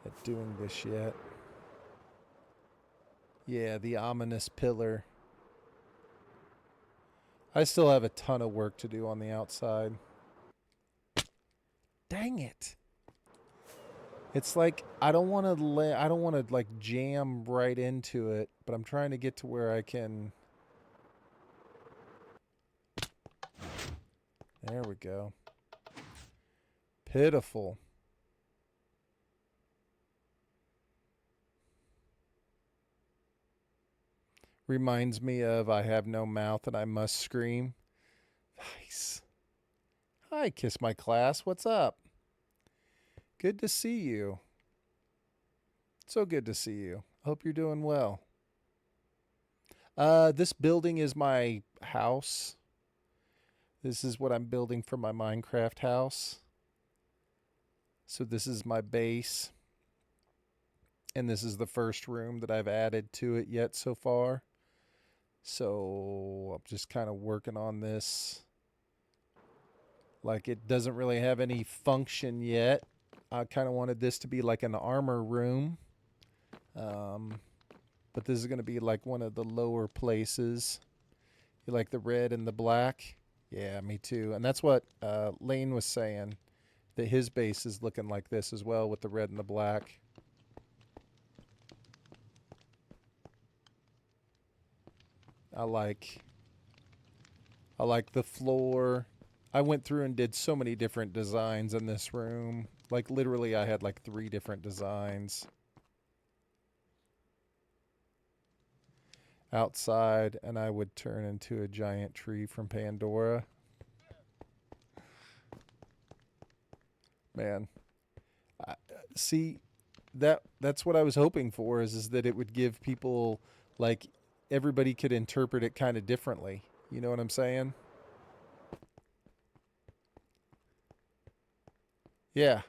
at doing this yet. Yeah, the ominous pillar. I still have a ton of work to do on the outside. Dang it. It's like I don't want to like jam right into it, but I'm trying to get to where I can. There we go. Pitiful. Reminds me of I have no mouth and I must scream. Nice. Hi, Kiss My Class. What's up? Good to see you. So good to see you. Hope you're doing well. This building is my house. This is what I'm building for my Minecraft house. So this is my base. And this is the first room that I've added to it yet so far. So I'm just kind of working on this. Like, it doesn't really have any function yet. I kind of wanted this to be like an armor room. But this is going to be like one of the lower places. You like the red and the black? Yeah, me too. And that's what Lane was saying, that his base is looking like this as well with the red and the black. I like the floor. I went through and did so many different designs in this room. Like, literally, I had like 3 different designs. Outside, and I would turn into a giant tree from Pandora. Man. See, that's what I was hoping for, is that it would give people, like, everybody could interpret it kind of differently. You know what I'm saying? Yeah,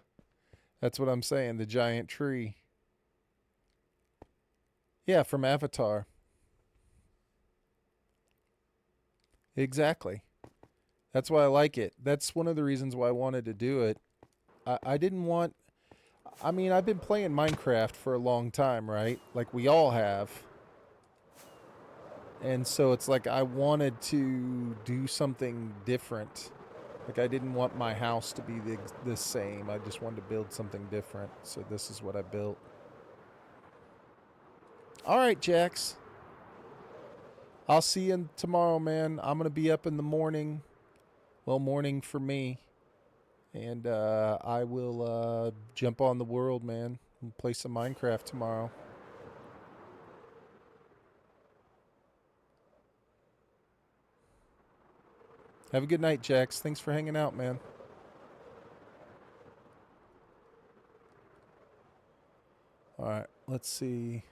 that's what I'm saying. The giant tree. Yeah, from Avatar. Exactly. That's why I like it. That's one of the reasons why I wanted to do it. I didn't want... I mean, I've been playing Minecraft for a long time, right? Like, we all have. And so it's like I wanted to do something different. Like, I didn't want my house to be the same. I just wanted to build something different. So this is what I built. All right, Jax. I'll see you tomorrow, man. I'm going to be up in the morning. Well, morning for me. And I will jump on the world, man, and play some Minecraft tomorrow. Have a good night, Jax. Thanks for hanging out, man. All right, let's see.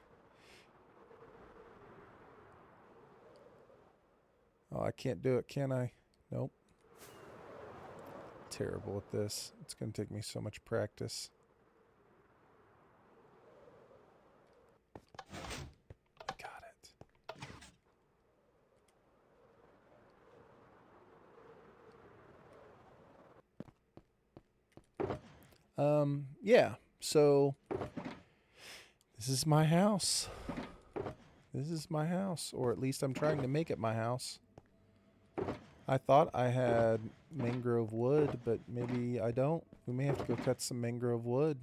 Oh, I can't do it, can I? Nope. Terrible at this. It's going to take me so much practice. Got it. Yeah. So this is my house. This is my house, or at least I'm trying to make it my house. I thought I had mangrove wood, but maybe I don't. We may have to go cut some mangrove wood.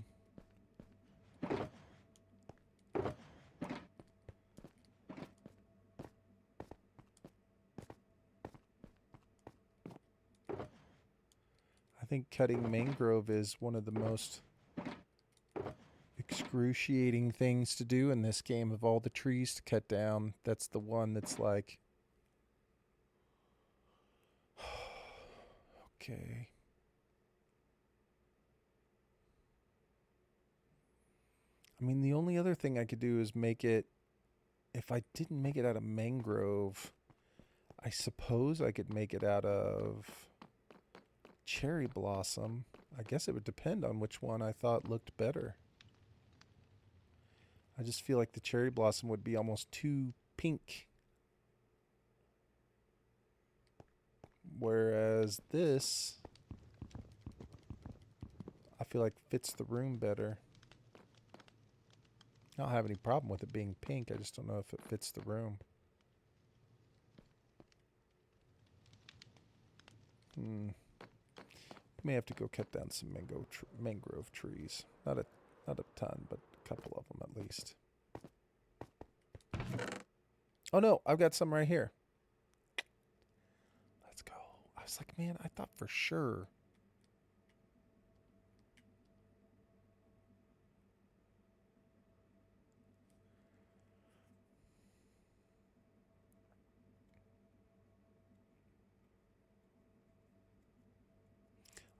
I think cutting mangrove is one of the most excruciating things to do in this game. Of all the trees to cut down, that's the one that's like... Okay. I mean, the only other thing I could do is make it... If I didn't make it out of mangrove, I suppose I could make it out of cherry blossom. I guess it would depend on which one I thought looked better. I just feel like the cherry blossom would be almost too pink. Whereas this, I feel like fits the room better. I don't have any problem with it being pink. I just don't know if it fits the room. May have to go cut down some mangrove trees. Not a ton, but a couple of them at least. Oh no, I've got some right here. Let's go. I was like, man, I thought for sure.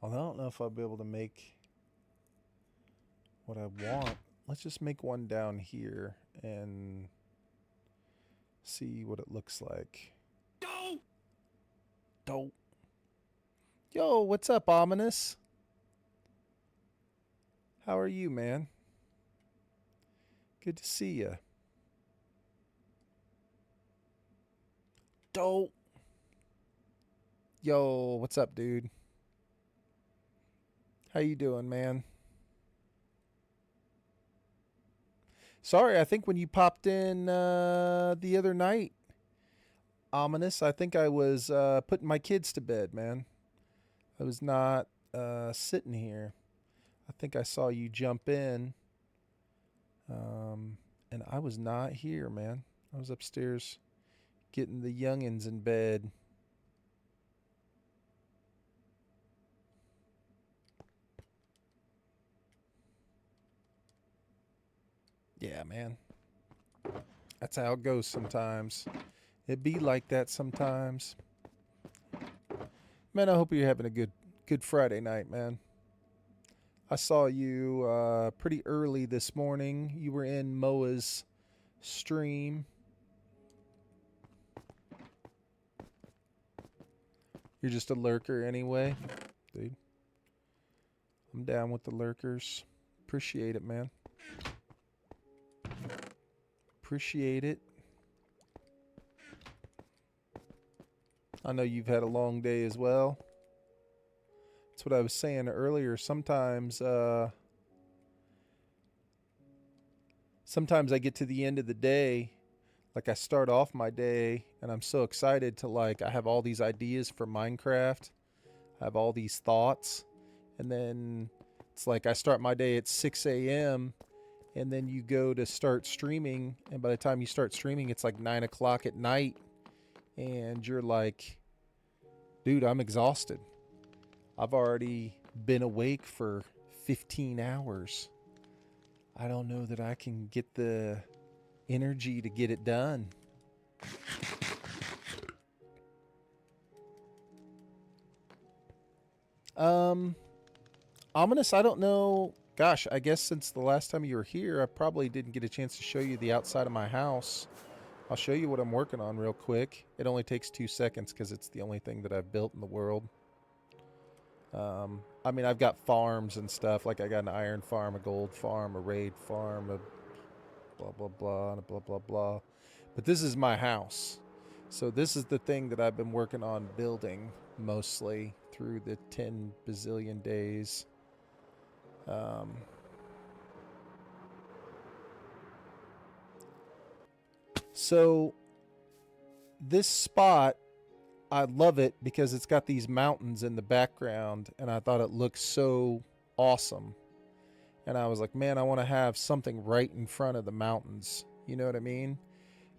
Although I don't know if I'll be able to make what I want. Let's just make one down here and see what it looks like. Dope. Yo, what's up, Ominous? How are you, man? Good to see you. Dope. Yo, what's up, dude? How you doing, man? Sorry, I think when you popped in the other night, Ominous, I think I was putting my kids to bed, man. I was not sitting here. I think I saw you jump in, and I was not here, man. I was upstairs getting the youngins in bed. Yeah, man. That's how it goes sometimes. It be like that sometimes. Man, I hope you're having a good Friday night, man. I saw you pretty early this morning. You were in Moa's stream. You're just a lurker anyway, dude. I'm down with the lurkers. Appreciate it, man. Appreciate it. I know you've had a long day as well. That's what I was saying earlier. Sometimes I get to the end of the day, like I start off my day and I'm so excited to I have all these ideas for Minecraft. I have all these thoughts. And then it's like I start my day at 6 a.m. and then you go to start streaming. And by the time you start streaming, it's like 9 o'clock at night. And you're like, dude, I'm exhausted. I've already been awake for 15 hours. I don't know that I can get the energy to get it done. Ominous, I don't know. Gosh, I guess since the last time you were here, I probably didn't get a chance to show you the outside of my house. I'll show you what I'm working on real quick. It only takes 2 seconds because it's the only thing that I've built in the world. I mean, I've got farms and stuff. Like I got an iron farm, a gold farm, a raid farm, a blah, blah, blah, and a blah, blah, blah. But this is my house. So this is the thing that I've been working on building mostly through the 10 bazillion days. So this spot, I love it because it's got these mountains in the background and I thought it looked so awesome. And I was like, man, I want to have something right in front of the mountains. You know what I mean?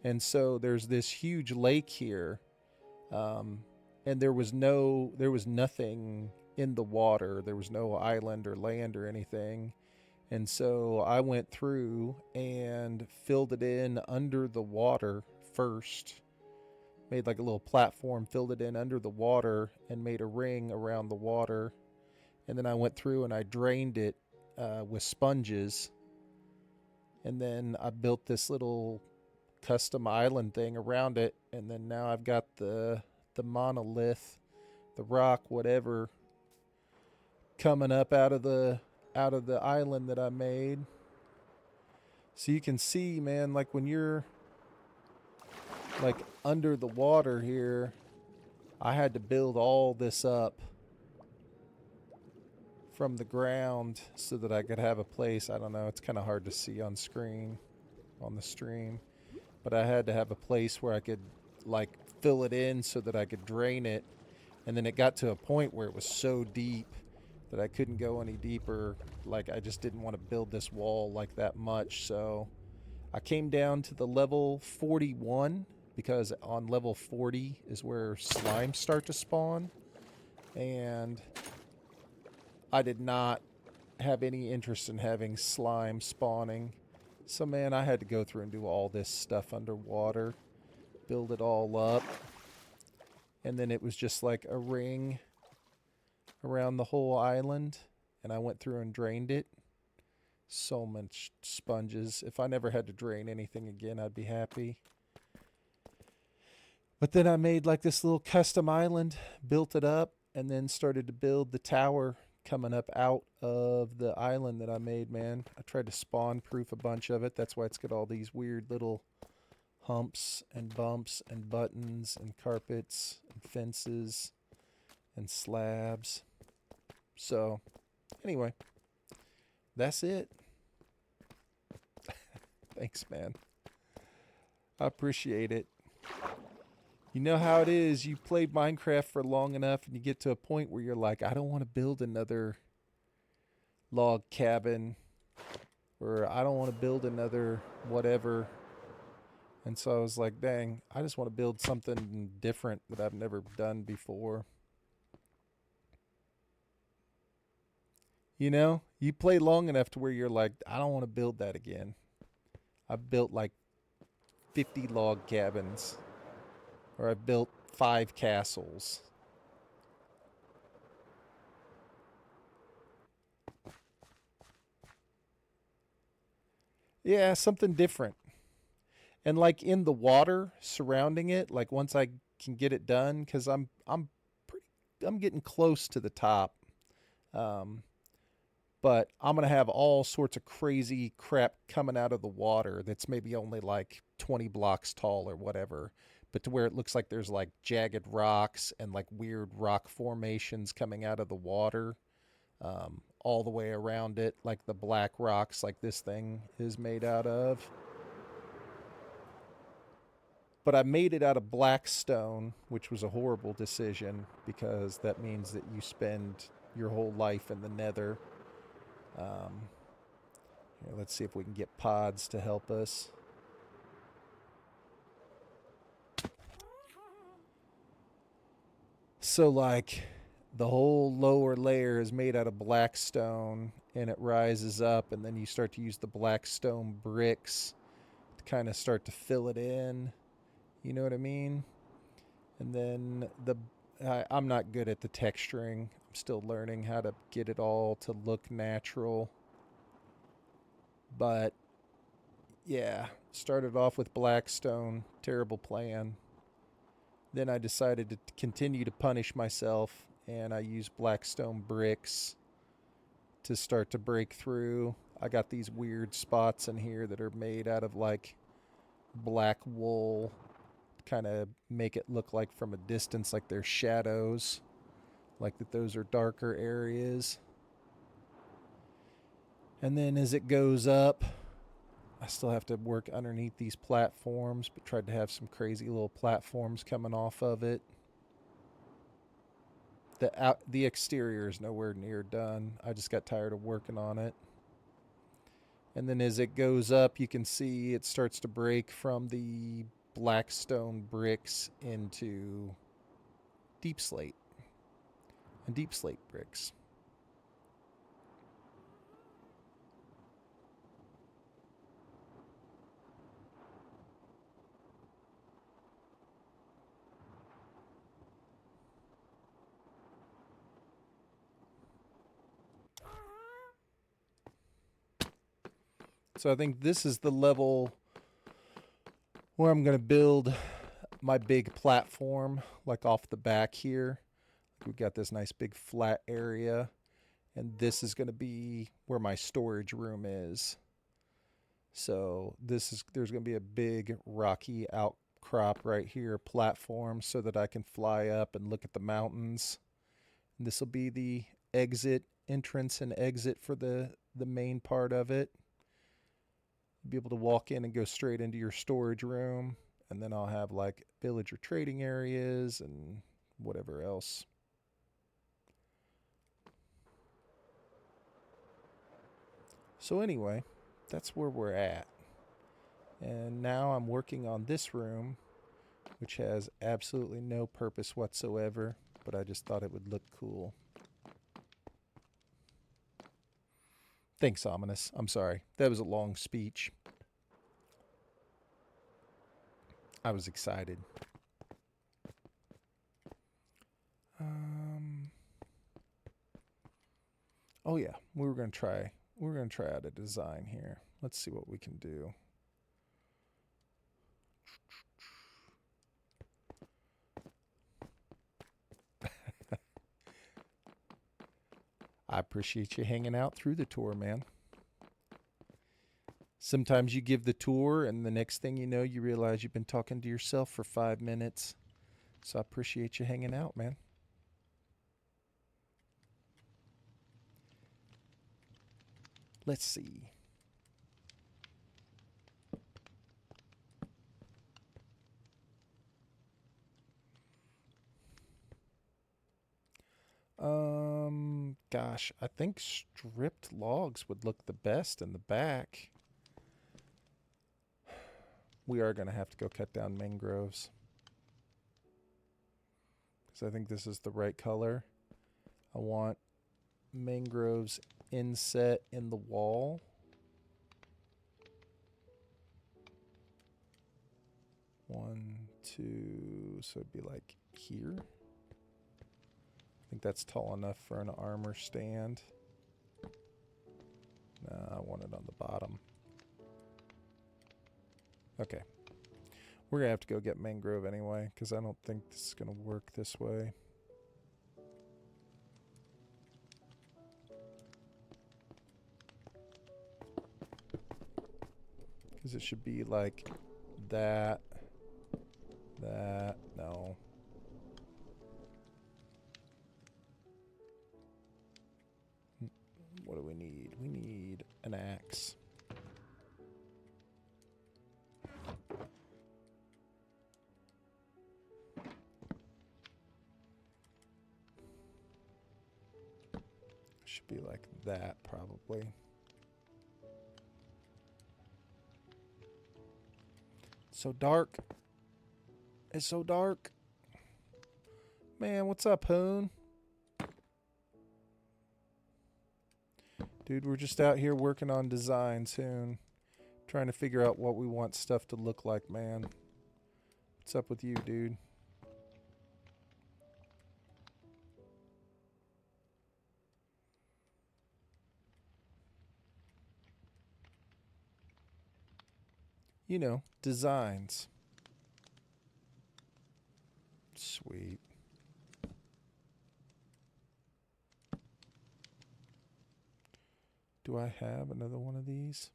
And so there's this huge lake here. And there was nothing in the water. There was no island or land or anything. And so I went through and filled it in under the water first. Made like a little platform, filled it in under the water, and made a ring around the water. And then I went through and I drained it with sponges. And then I built this little custom island thing around it. And then now I've got the monolith, the rock, whatever, coming up out of the island that I made. So you can see, man, like when you're like under the water here, I had to build all this up from the ground so that I could have a place. I don't know, it's kind of hard to see on screen on the stream, but I had to have a place where I could like fill it in so that I could drain it. And then it got to a point where it was so deep that I couldn't go any deeper. Like I just didn't want to build this wall like that much. So I came down to the level 41 because on level 40 is where slimes start to spawn. And I did not have any interest in having slime spawning. So man, I had to go through and do all this stuff underwater, build it all up. And then it was just like a ring around the whole island, and I went through and drained it. So much sponges. If I never had to drain anything again, I'd be happy. But then I made like this little custom island, built it up, and then started to build the tower coming up out of the island that I made, man. I tried to spawn proof a bunch of it. That's why it's got all these weird little humps and bumps and buttons and carpets and fences and slabs. So, anyway, that's it. Thanks, man. I appreciate it. You know how it is. You play Minecraft for long enough and you get to a point where you're like, I don't want to build another log cabin, or I don't want to build another whatever. And so I was like, dang, I just want to build something different that I've never done before. You know, you play long enough to where you're like, I don't want to build that again. I've built like 50 log cabins, or I've built 5 castles. Yeah, something different. And like in the water surrounding it, like once I can get it done, because I'm getting close to the top. But I'm gonna have all sorts of crazy crap coming out of the water that's maybe only like 20 blocks tall or whatever, but to where it looks like there's like jagged rocks and like weird rock formations coming out of the water, all the way around it, like the black rocks like this thing is made out of. But I made it out of black stone, which was a horrible decision because that means that you spend your whole life in the nether. Here, let's see if we can get pods to help us. So, like, the whole lower layer is made out of black stone, and it rises up, and then you start to use the black stone bricks to kind of start to fill it in. You know what I mean? And then I'm not good at the texturing. I'm still learning how to get it all to look natural. But yeah, started off with Blackstone. Terrible plan. Then I decided to continue to punish myself, and I used Blackstone bricks to start to break through. I got these weird spots in here that are made out of like black wool, kind of make it look like from a distance like they're shadows, like that those are darker areas. And then as it goes up, I still have to work underneath these platforms, but tried to have some crazy little platforms coming off of it. The exterior is nowhere near done. I just got tired of working on it. And then as it goes up, you can see it starts to break from the blackstone bricks into deep slate and deep slate bricks. So I think this is the level where I'm going to build my big platform, like off the back here. We've got this nice big flat area, and this is going to be where my storage room is. So there's going to be a big rocky outcrop right here, platform, so that I can fly up and look at the mountains. And this will be the entrance and exit for the main part of it. Be able to walk in and go straight into your storage room, and then I'll have like villager trading areas and whatever else. So anyway, that's where we're at. And now I'm working on this room, which has absolutely no purpose whatsoever, but I just thought it would look cool. Thanks, Ominous. I'm sorry. That was a long speech. I was excited. Oh yeah, we're gonna try out a design here. Let's see what we can do. I appreciate you hanging out through the tour, man. Sometimes you give the tour, and the next thing you know, you realize you've been talking to yourself for 5 minutes. So I appreciate you hanging out, man. Let's see. Gosh, I think stripped logs would look the best in the back. We are going to have to go cut down mangroves, because I think this is the right color. I want mangroves inset in the wall. One, two, so it'd be like here. I think that's tall enough for an armor stand. Nah, I want it on the bottom. Okay. We're going to have to go get mangrove anyway, because I don't think this is going to work this way. Because it should be like that. No. What do we need? We need an axe. Should be like that, probably. It's so dark. It's so dark. Man, what's up, Hoon? Dude, we're just out here working on design soon. Trying to figure out what we want stuff to look like, man. What's up with you, dude? You know, designs. Sweet. Do I have another one of these?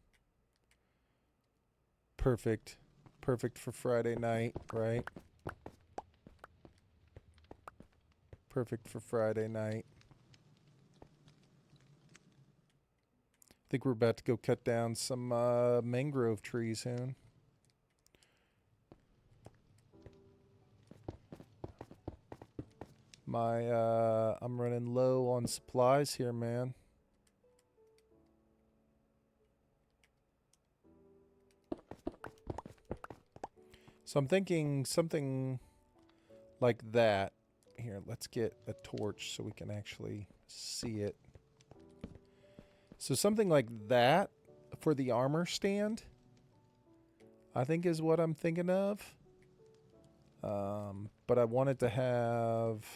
Perfect. Perfect for Friday night, right? Perfect for Friday night. I think we're about to go cut down some mangrove trees soon. I'm running low on supplies here, man. So I'm thinking something like that. Here, let's get a torch so we can actually see it. So something like that for the armor stand, I think is what I'm thinking of. But I wanted to have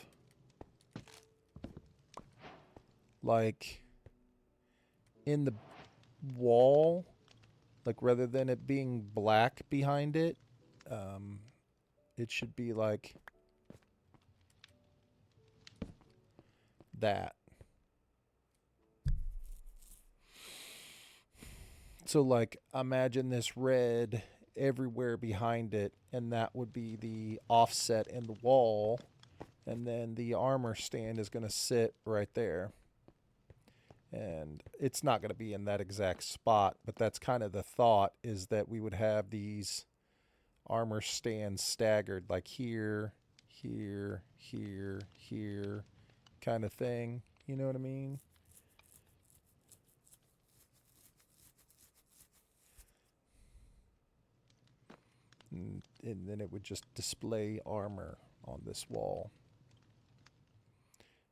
like in the wall, like rather than it being black behind it, it should be like that. So like imagine this red everywhere behind it, and that would be the offset in the wall, and then the armor stand is going to sit right there. And it's not going to be in that exact spot, but that's kind of the thought, is that we would have these armor stands staggered like here, here, here, here kind of thing. You know what I mean? And then it would just display armor on this wall.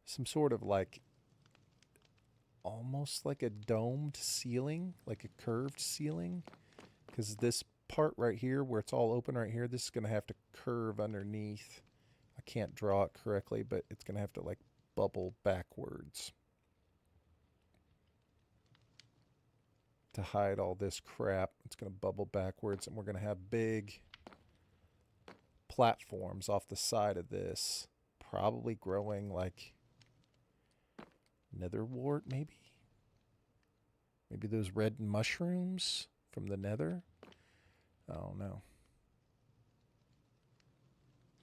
Some sort of like almost like a domed ceiling, like a curved ceiling, because this part right here where it's all open right here, this is going to have to curve underneath. I can't draw it correctly, but it's going to have to like bubble backwards. to hide all this crap. It's going to bubble backwards, and we're going to have big platforms off the side of this, probably growing like netherwort, maybe those red mushrooms from the nether. I don't know,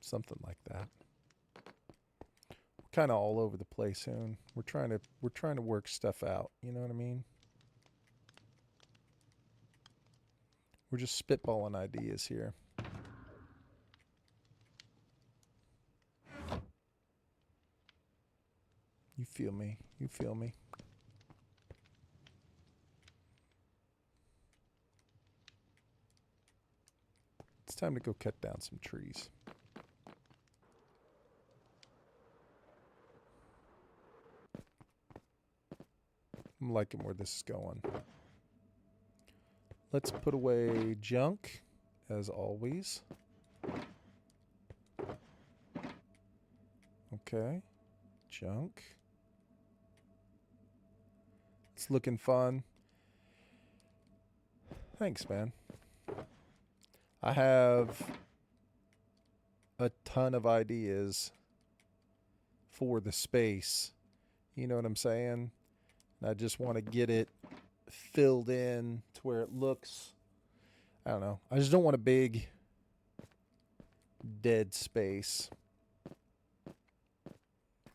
something like that. Kind of all over the place soon. We're trying to work stuff out, you know what I mean? We're just spitballing ideas here. You feel me? You feel me? It's time to go cut down some trees. I'm liking where this is going. Let's put away junk, as always. Okay. Junk. It's looking fun. Thanks, man. I have a ton of ideas for the space. You know what I'm saying? And I just want to get it filled in to where it looks, I don't know. I just don't want a big dead space.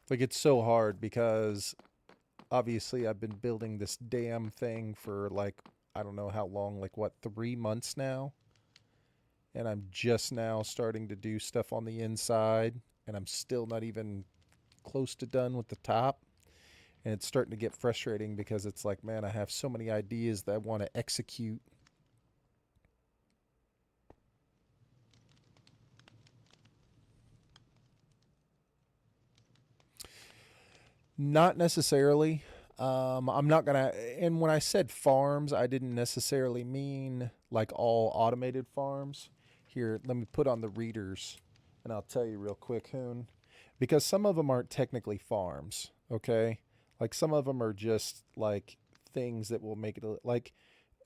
Like, it's so hard because obviously I've been building this damn thing for like, I don't know how long, like what, 3 months now? And I'm just now starting to do stuff on the inside, and I'm still not even close to done with the top. And it's starting to get frustrating because it's like, man, I have so many ideas that I want to execute. Not necessarily. I'm not going to, and when I said farms, I didn't necessarily mean like all automated farms. Here, let me put on the readers, and I'll tell you real quick, Hoon. Because some of them aren't technically farms, okay? Like, some of them are just like things that will make it like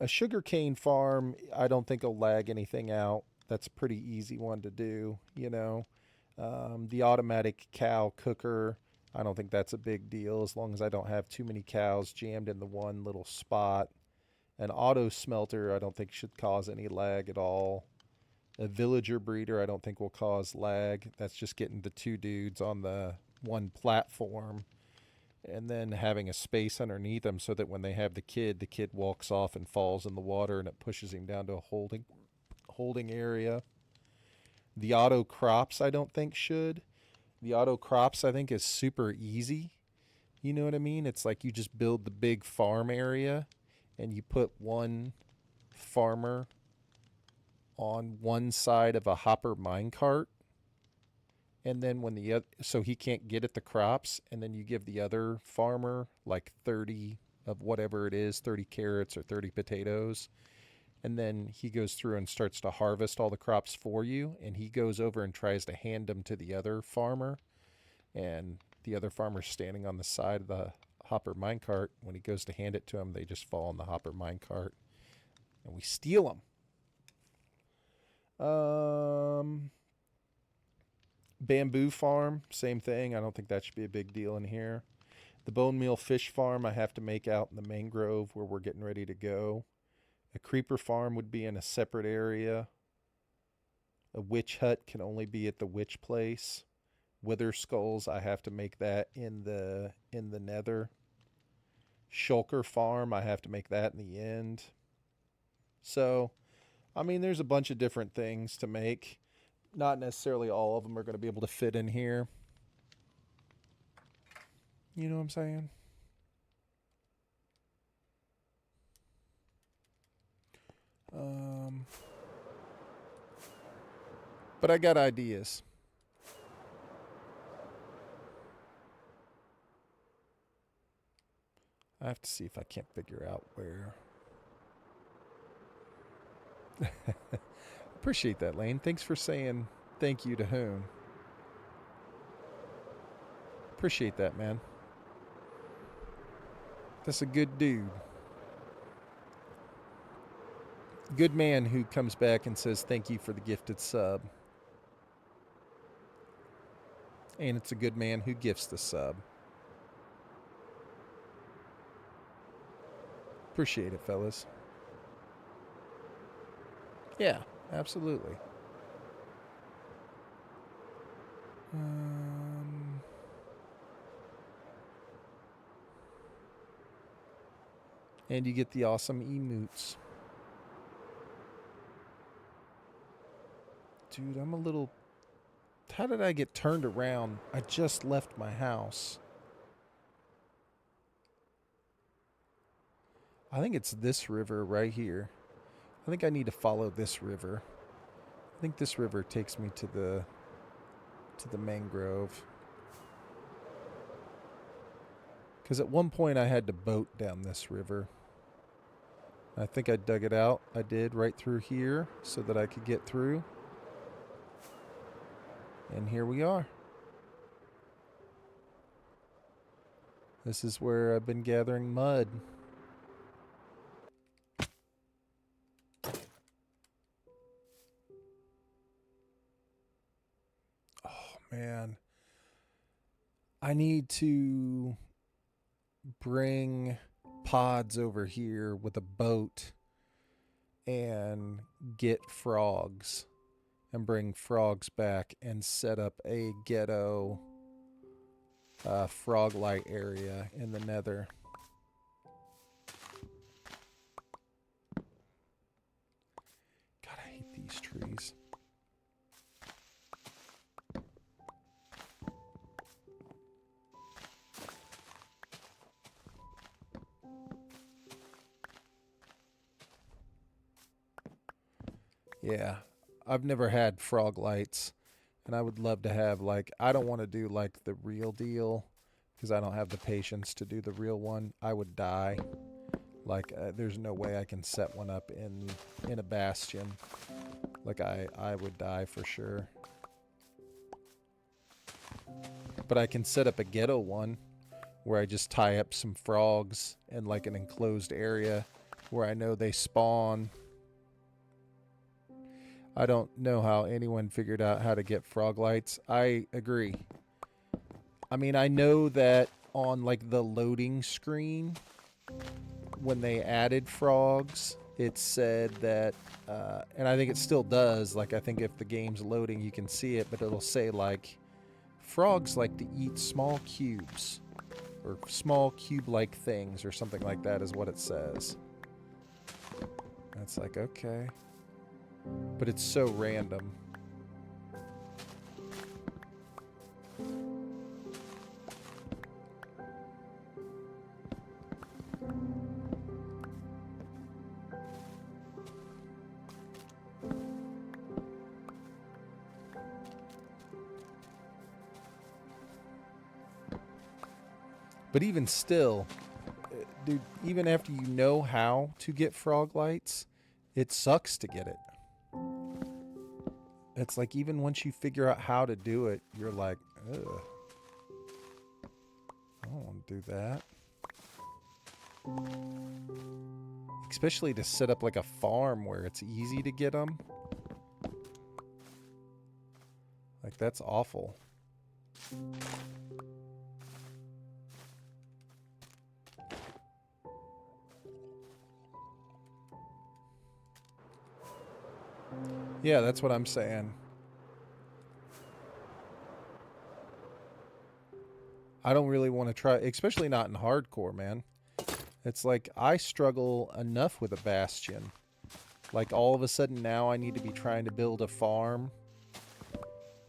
a sugarcane farm. I don't think will lag anything out. That's a pretty easy one to do, you know. The automatic cow cooker, I don't think that's a big deal as long as I don't have too many cows jammed in the one little spot. An auto smelter, I don't think should cause any lag at all. A villager breeder, I don't think will cause lag. That's just getting the two dudes on the one platform and then having a space underneath them so that when they have the kid walks off and falls in the water and it pushes him down to a holding area. The auto crops, I don't think should. The auto crops, I think, is super easy. You know what I mean? It's like you just build the big farm area and you put one farmer on one side of a hopper minecart, and then when the other, so he can't get at the crops, and then you give the other farmer like 30 of whatever it is, 30 carrots or 30 potatoes, and then he goes through and starts to harvest all the crops for you, and he goes over and tries to hand them to the other farmer, and the other farmer's standing on the side of the hopper minecart. When he goes to hand it to him, they just fall in the hopper minecart, and we steal them. Bamboo farm, same thing. I don't think that should be a big deal in here. The bone meal fish farm I have to make out in the mangrove where we're getting ready to go. A creeper farm would be in a separate area. A witch hut can only be at the witch place. Wither skulls, I have to make that in the nether. Shulker farm, I have to make that in the end. So, I mean, there's a bunch of different things to make. Not necessarily all of them are going to be able to fit in here. You know what I'm saying? But I got ideas. I have to see if I can't figure out where. Appreciate that, Lane. Thanks for saying thank you to whom. Appreciate that, man. That's a good dude. Good man who comes back and says thank you for the gifted sub. And it's a good man who gifts the sub. Appreciate it, fellas. Yeah, absolutely. And you get the awesome emotes. Dude, I'm a little... How did I get turned around? I just left my house. I think it's this river right here. I think I need to follow this river. I think this river takes me to the mangrove. Because at one point I had to boat down this river. I think I dug it out. I did right through here so that I could get through. And here we are. This is where I've been gathering mud. Oh, man. I need to bring pods over here with a boat and get frogs and bring frogs back and set up a ghetto frog light area in the nether. God, I hate these trees. Yeah, I've never had frog lights, and I would love to have, like, I don't want to do like the real deal because I don't have the patience to do the real one. I would die. Like, there's no way I can set one up in a bastion. Like, I would die for sure. But I can set up a ghetto one where I just tie up some frogs in like an enclosed area where I know they spawn. I don't know how anyone figured out how to get frog lights. I agree. I mean, I know that on like the loading screen, when they added frogs, it said that, and I think it still does, like I think if the game's loading you can see it, but it'll say like, frogs like to eat small cubes, or small cube-like things, or something like that is what it says. That's like, okay. But it's so random. But even still, dude, even after you know how to get frog lights, it sucks to get it. It's like even once you figure out how to do it, you're like, ugh. I don't want to do that. Especially to set up like a farm where it's easy to get them. Like, that's awful. Yeah, that's what I'm saying. I don't really want to try, especially not in hardcore, man. It's like I struggle enough with a bastion. Like all of a sudden now I need to be trying to build a farm.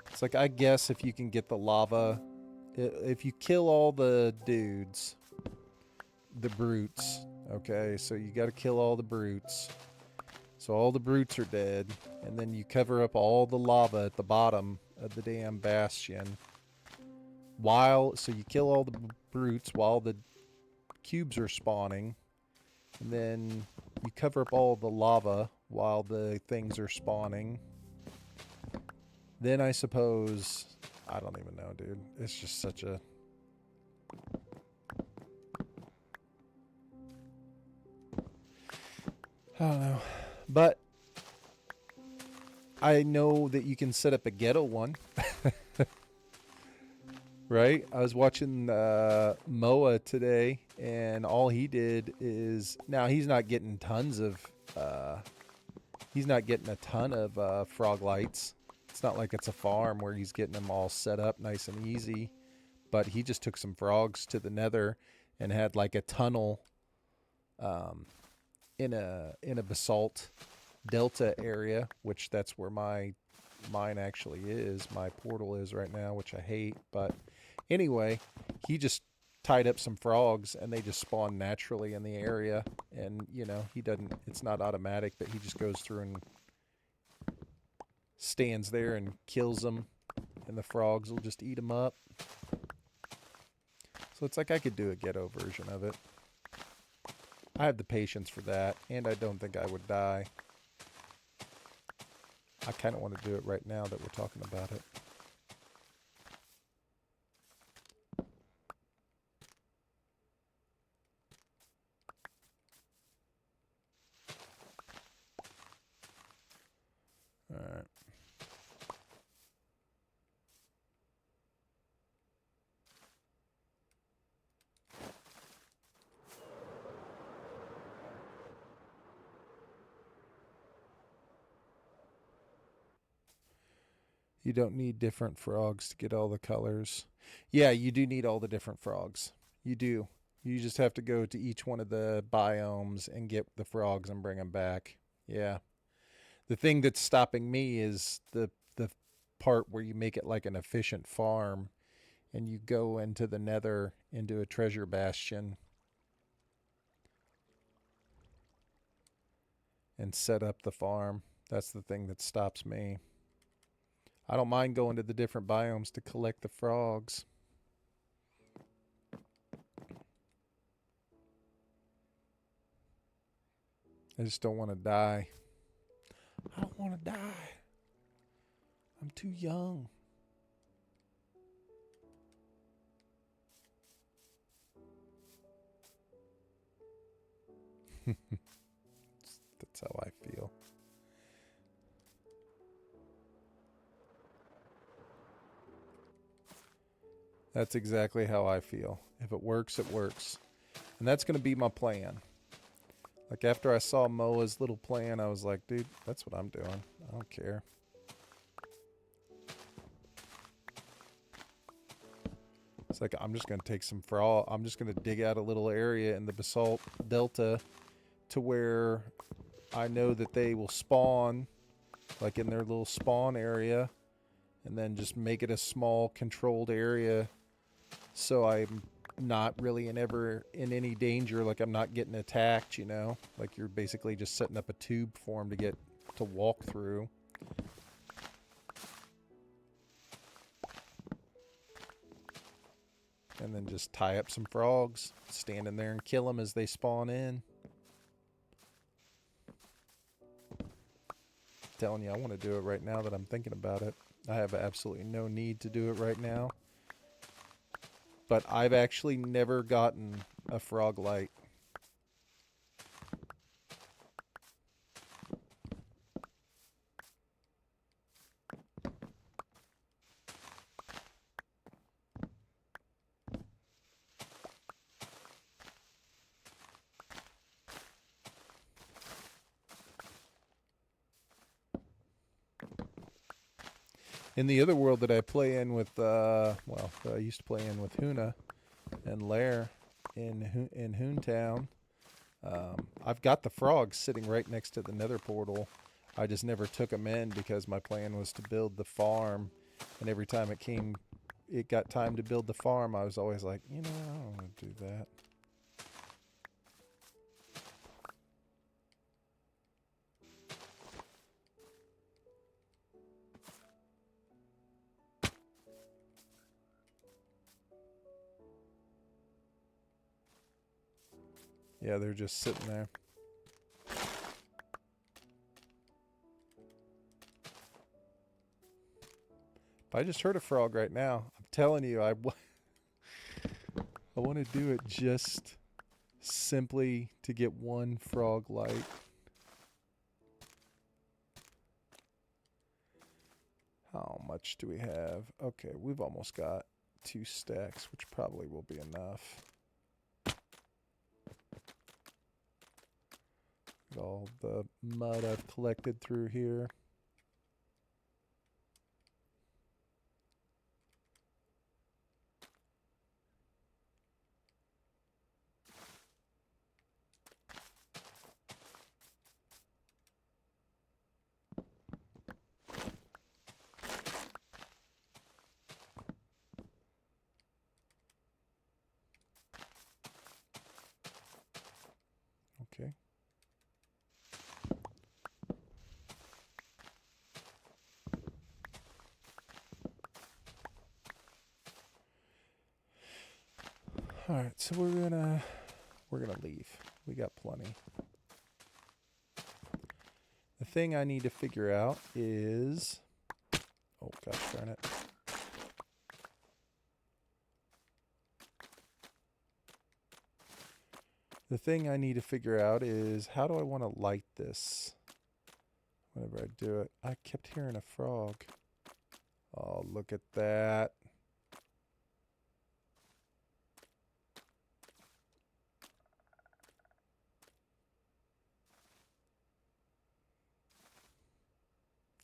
It's like, I guess if you can get the lava, if you kill all the dudes, the brutes, okay, so you got to kill all the brutes. So all the brutes are dead, and then you cover up all the lava at the bottom of the damn bastion. So you kill all the brutes while the cubes are spawning, and then you cover up all the lava while the things are spawning. Then I suppose, I don't even know, dude. It's just such a... I don't know. But I know that you can set up a ghetto one. Right? I was watching Moa today, and all he did is, now he's not getting tons of he's not getting a ton of frog lights. It's not like it's a farm where he's getting them all set up nice and easy. But he just took some frogs to the nether and had like a tunnel in a basalt delta area, which that's where mine actually is. My portal is right now, which I hate. But anyway, he just tied up some frogs and they just spawn naturally in the area. And you know, he doesn't, it's not automatic, but he just goes through and stands there and kills them, and the frogs will just eat them up. So it's like I could do a ghetto version of it. I have the patience for that, and I don't think I would die. I kind of want to do it right now that we're talking about it. All right. You don't need different frogs to get all the colors. Yeah, you do need all the different frogs. You do. You just have to go to each one of the biomes and get the frogs and bring them back. Yeah. The thing that's stopping me is the part where you make it like an efficient farm and you go into the nether into a treasure bastion and set up the farm. That's the thing that stops me. I don't mind going to the different biomes to collect the frogs. I just don't want to die. I don't want to die. I'm too young. That's how I feel. That's exactly how I feel. If it works, it works. And that's going to be my plan. Like after I saw Moa's little plan, I was like, dude, that's what I'm doing. I don't care. It's like, I'm just going to take some frog. I'm just going to dig out a little area in the basalt delta to where I know that they will spawn, like in their little spawn area, and then just make it a small controlled area so I'm not really in any danger. Like I'm not getting attacked, you know? Like you're basically just setting up a tube for them to walk through. And then just tie up some frogs, stand in there and kill them as they spawn in. I'm telling you, I want to do it right now that I'm thinking about it. I have absolutely no need to do it right now. But I've actually never gotten a frog light. In the other world that I play in with, that I used to play in with Huna and Lair in Hoontown, I've got the frogs sitting right next to the nether portal. I just never took them in because my plan was to build the farm. And every time it got time to build the farm, I was always like, you know, I don't want to do that. Yeah, they're just sitting there. If I just heard a frog right now, I'm telling you, I want to do it just simply to get one frog light. How much do we have? Okay, we've almost got 2 stacks, which probably will be enough. All the mud I've collected through here. Okay. All right, so we're gonna leave. We got plenty. The thing I need to figure out is, oh gosh darn it. The thing I need to figure out is, how do I want to light this whenever I do it? I kept hearing a frog. Oh, look at that.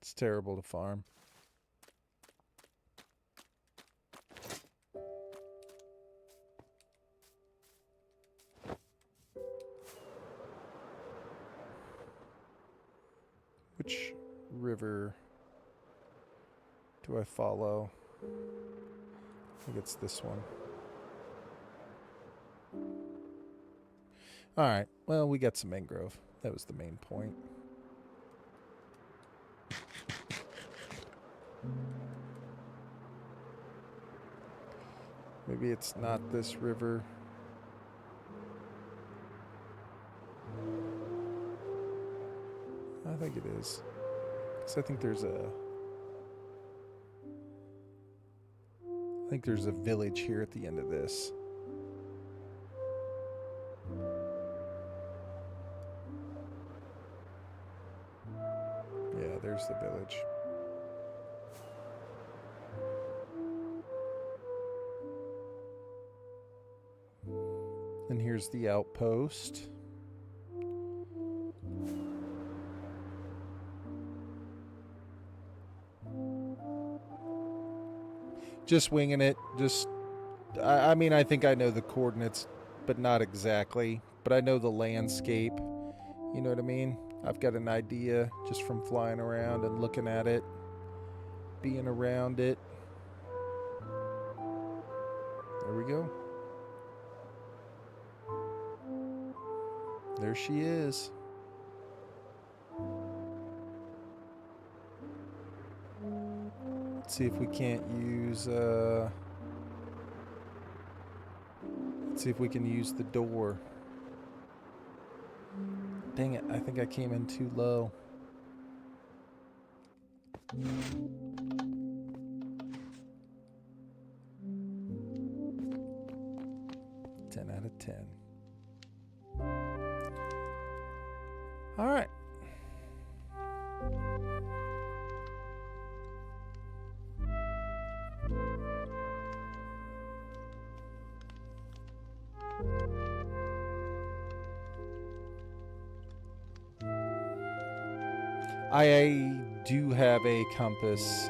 It's terrible to farm. Which river do I follow? I think it's this one. Alright, well, we got some mangrove. That was the main point. Maybe it's not this river. I think it is. Because I think there's a village here at the end of this. Yeah, there's the village. And here's the outpost. Just winging it. I mean, I think I know the coordinates, but not exactly. But I know the landscape. You know what I mean? I've got an idea just from flying around and looking at it, being around it. There we go. There she is. Let's see if we can't use, let's see if we can use the door. Dang it, I think I came in too low. Ten out of 10. All right. I do have a compass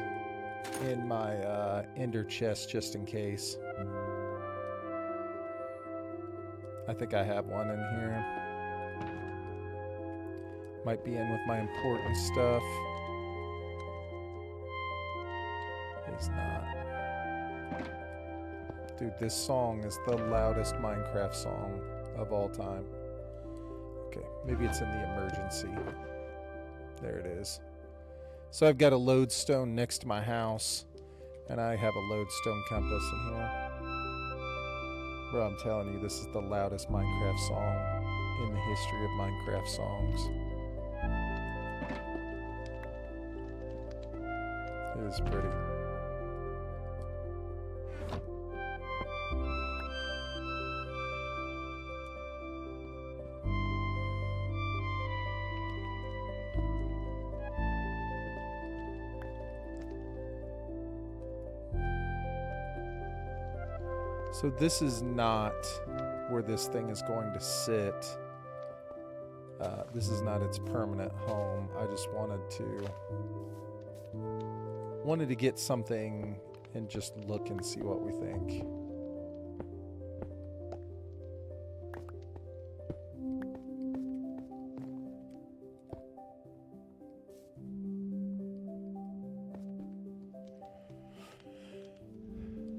in my ender chest just in case. I think I have one in here. Might be in with my important stuff. It's not. Dude, this song is the loudest Minecraft song of all time. Okay, maybe it's in the emergency. There it is. So I've got a lodestone next to my house, and I have a lodestone compass in here. Bro, I'm telling you, this is the loudest Minecraft song in the history of Minecraft songs. It is pretty. So this is not where this thing is going to sit. This is not its permanent home. I just wanted to get something and just look and see what we think.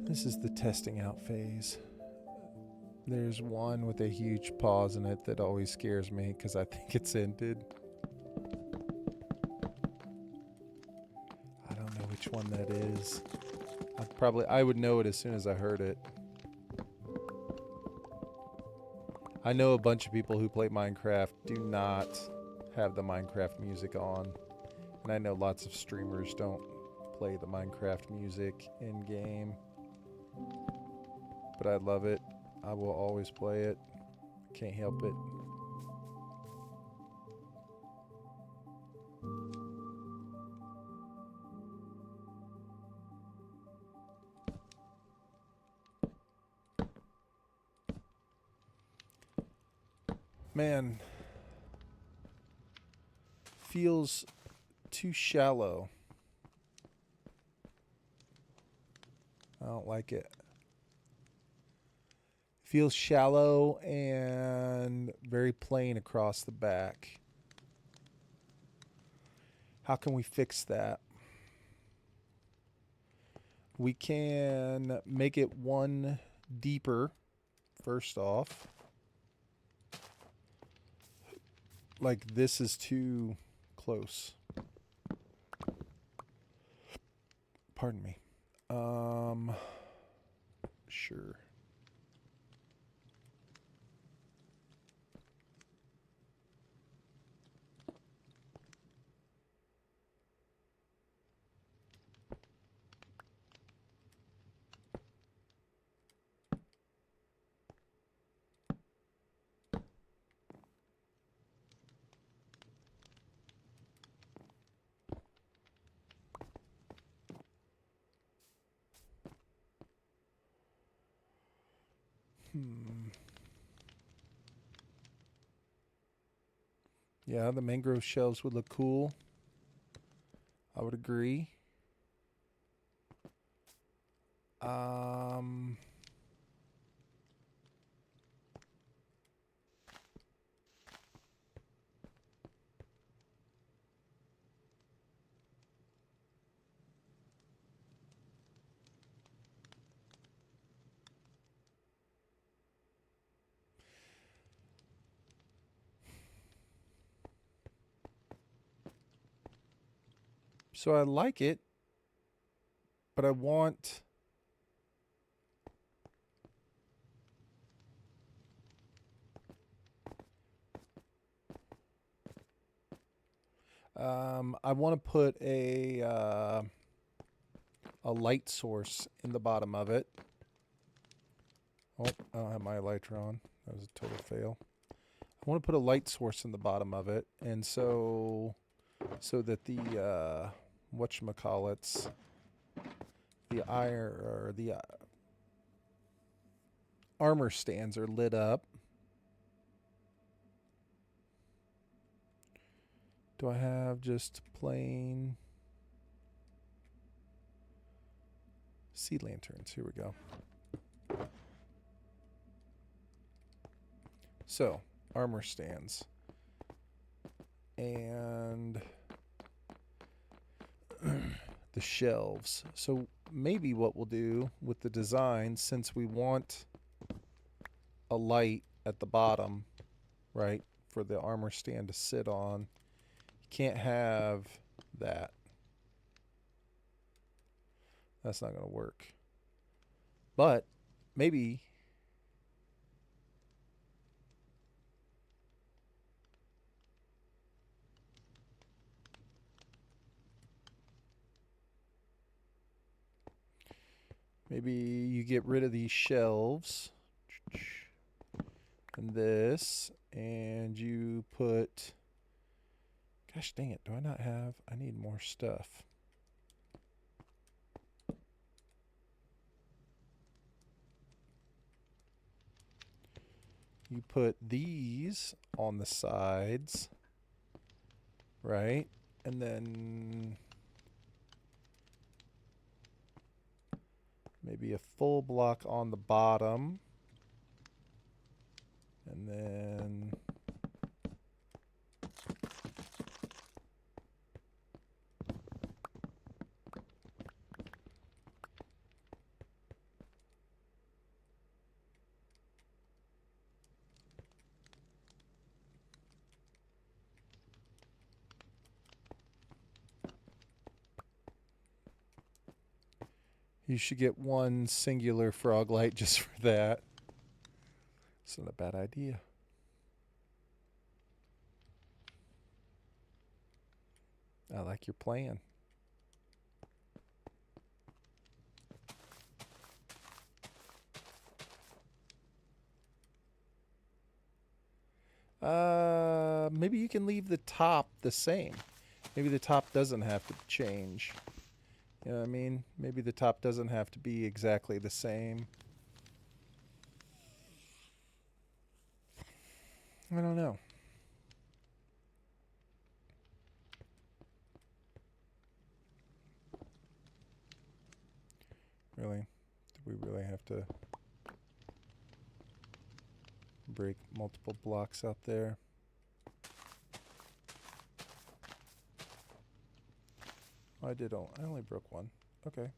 This is the testing out phase. There's one with a huge pause in it that always scares me because I think it's ended. I don't know which one that is. I would know it as soon as I heard it. I know a bunch of people who play Minecraft do not have the Minecraft music on. And I know lots of streamers don't play the Minecraft music in game. But I love it. I will always play it. Can't help it. Man, feels too shallow. I don't like it. Feels shallow and very plain across the back. How can we fix that? We can make it one deeper, first off. Like this is too close. Pardon me. Sure. Yeah, the mangrove shelves would look cool. I would agree. So I like it, but I want I want to put a light source in the bottom of it. Oh, I don't have my lighter on. That was a total fail. I want to put a light source in the bottom of it, and so that the whatchamacallits, the iron or the armor stands are lit up. Do I have just plain sea lanterns? Here we go. So, armor stands. And the shelves. So maybe what we'll do with the design, since we want a light at the bottom, right, for the armor stand to sit on, you can't have that. That's not going to work. But maybe you get rid of these shelves and this, and you put, gosh dang it, do I not have, I need more stuff. you put these on the sides, right? And then maybe a full block on the bottom. And then you should get one singular frog light just for that. It's not a bad idea. I like your plan. Maybe you can leave the top the same. Maybe the top doesn't have to change. You know what I mean? Maybe the top doesn't have to be exactly the same. I don't know. Really? Do we really have to break multiple blocks out there? Oh, I only broke one. Okay.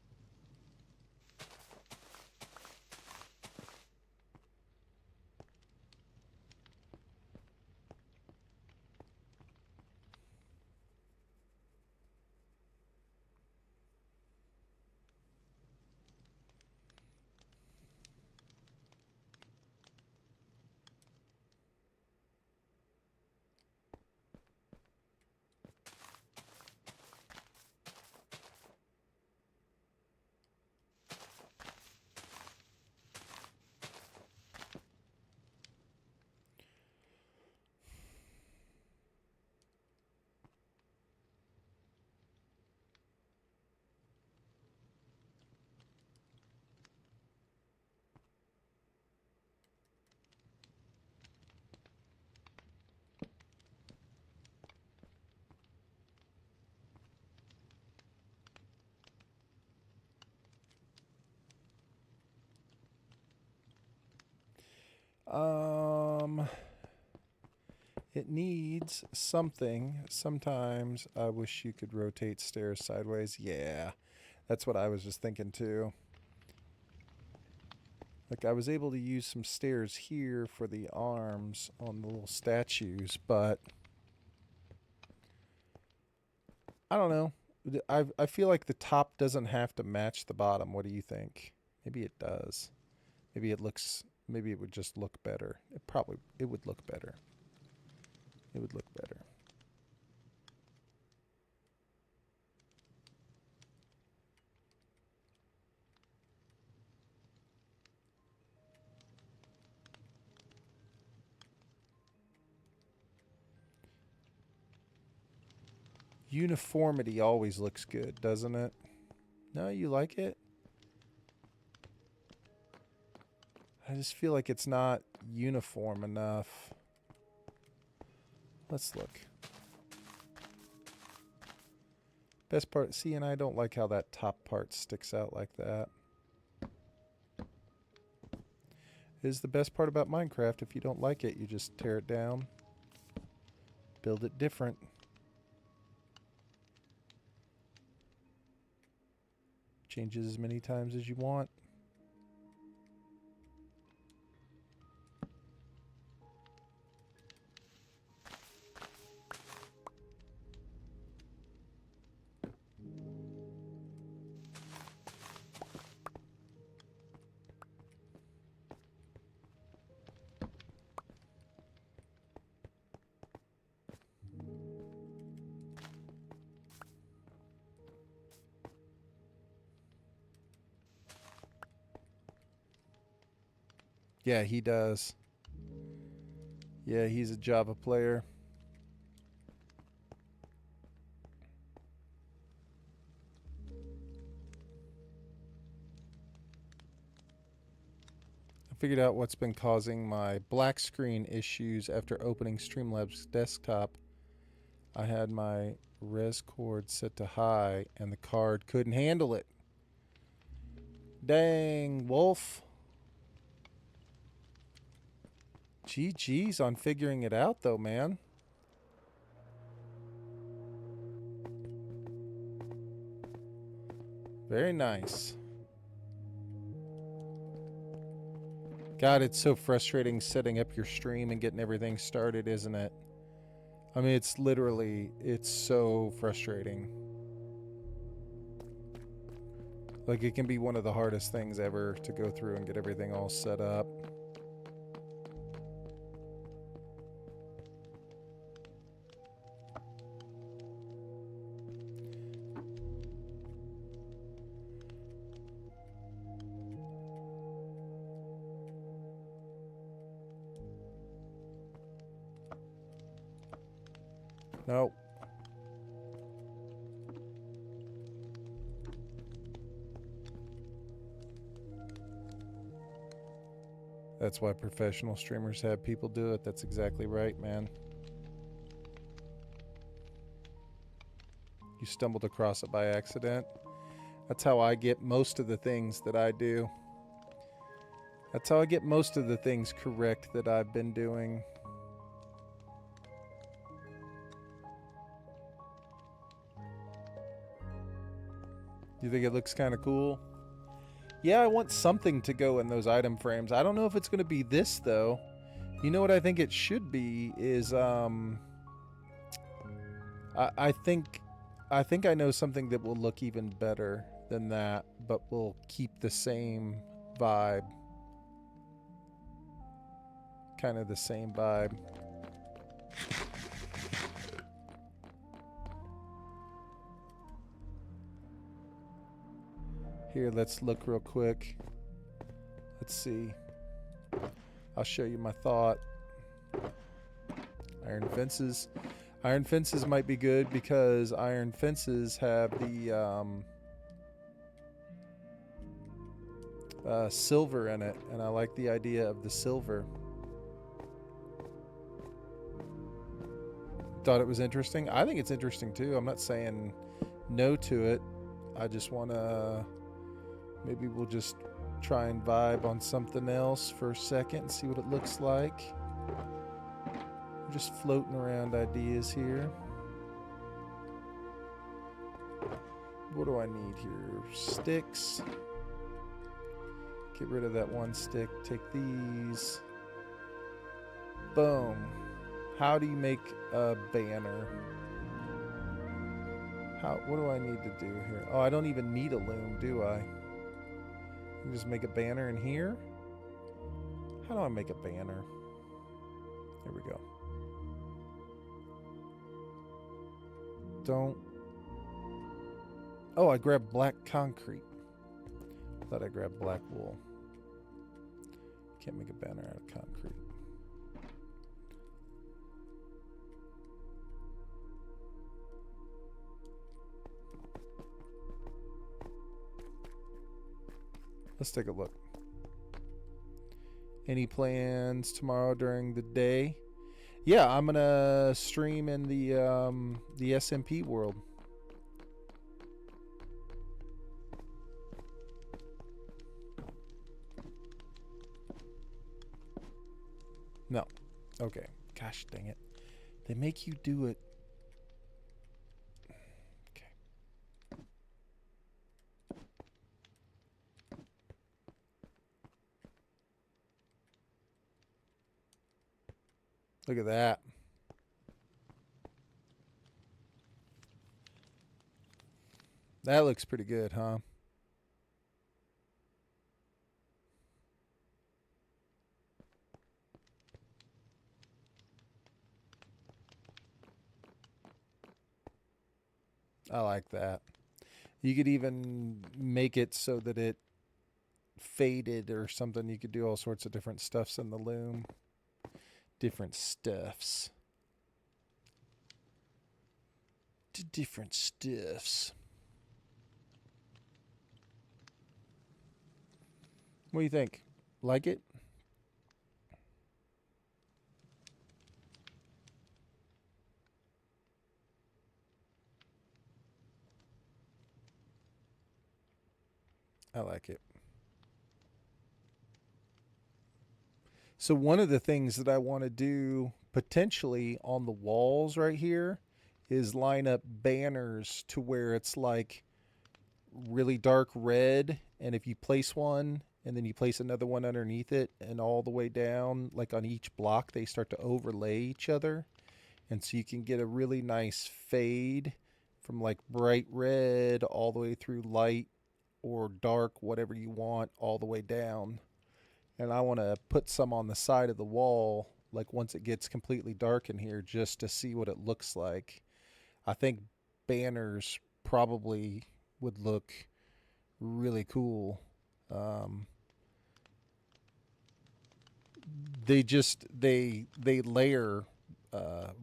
It needs something. Sometimes I wish you could rotate stairs sideways. Yeah, that's what I was just thinking too. Like I was able to use some stairs here for the arms on the little statues, but I don't know. I feel like the top doesn't have to match the bottom. What do you think? Maybe it does. Maybe it looks. Maybe it would just look better. It would look better. It would look better. Uniformity always looks good, doesn't it? No, you like it? I just feel like it's not uniform enough. Let's look. Best part, see, and I don't like how that top part sticks out like that. It is the best part about Minecraft. If you don't like it, you just tear it down. Build it different. Change it as many times as you want. Yeah, he does. Yeah, he's a Java player. Figured out what's been causing my black screen issues after opening Streamlabs desktop. I had my res cord set to high and the card couldn't handle it. Dang, Wolf. GG's on figuring it out though, man. Very nice. God, it's so frustrating setting up your stream and getting everything started, isn't it? I mean, it's so frustrating. Like, it can be one of the hardest things ever to go through and get everything all set up. No. That's why professional streamers have people do it. That's exactly right, man. You stumbled across it by accident. That's how I get most of the things that I do. That's how I get most of the things correct that I've been doing. You think it looks kind of cool? Yeah, I want something to go in those item frames. I don't know if it's going to be this, though. You know what I think it should be is, I think I know something that will look even better than that, but will keep the same vibe. Kind of the same vibe. Here, let's look real quick. Let's see. I'll show you my thought. Iron fences. Iron fences might be good because iron fences have the silver in it, and I like the idea of the silver. Thought it was interesting. I think it's interesting too. I'm not saying no to it. I just want to... Maybe we'll just try and vibe on something else for a second and see what it looks like. I'm just floating around ideas here. What do I need here? Sticks. Get rid of that one stick. Take these. Boom. How do you make a banner? What do I need to do here? Oh, I don't even need a loom, do I? I can just make a banner in here. How do I make a banner? There we go. Don't. Oh, I grabbed black concrete. Thought I grabbed black wool. Can't make a banner out of concrete. Let's take a look. Any plans tomorrow during the day? Yeah, I'm gonna stream in the SMP world. No. Okay. Gosh dang it. They make you do it. Okay. Look at that. That looks pretty good, huh? I like that. You could even make it so that it faded or something. You could do all sorts of different stuffs in the loom. Different stuffs. Different stuffs. What do you think? Like it? I like it. So one of the things that I want to do potentially on the walls right here is line up banners to where it's like really dark red, and if you place one and then you place another one underneath it and all the way down, like on each block, they start to overlay each other. And so you can get a really nice fade from like bright red all the way through light or dark, whatever you want, all the way down. And I want to put some on the side of the wall, like once it gets completely dark in here, just to see what it looks like. I think banners probably would look really cool. Um, they layer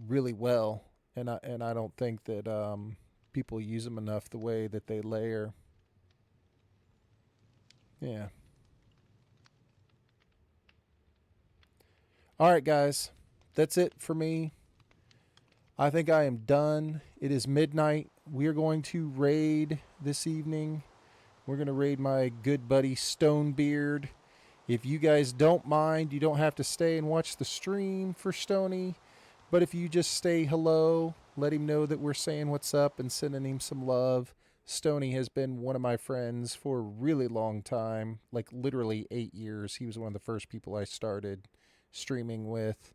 really well, and I don't think that people use them enough the way that they layer. Yeah. All right, guys, that's it for me. I think I am done. It is midnight. We are going to raid this evening. We're going to raid my good buddy Stonebeard. If you guys don't mind, you don't have to stay and watch the stream for Stony. But if you just say hello, let him know that we're saying what's up and sending him some love. Stony has been one of my friends for a really long time, like literally 8 years. He was one of the first people I started streaming with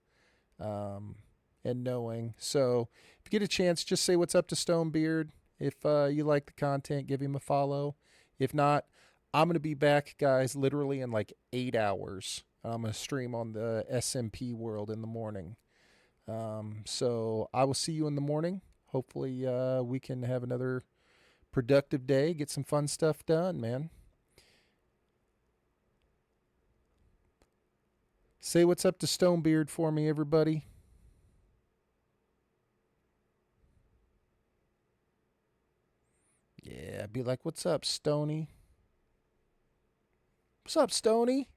and knowing. So if you get a chance, just say what's up to Stonebeard. If you like the content, give him a follow. If not, I'm going to be back, guys, literally in like 8 hours. I'm going to stream on the SMP world in the morning. So I will see you in the morning. Hopefully we can have another productive day, get some fun stuff done, man. Say what's up to Stonebeard for me, everybody. Yeah, be like, what's up, Stony? What's up, Stony?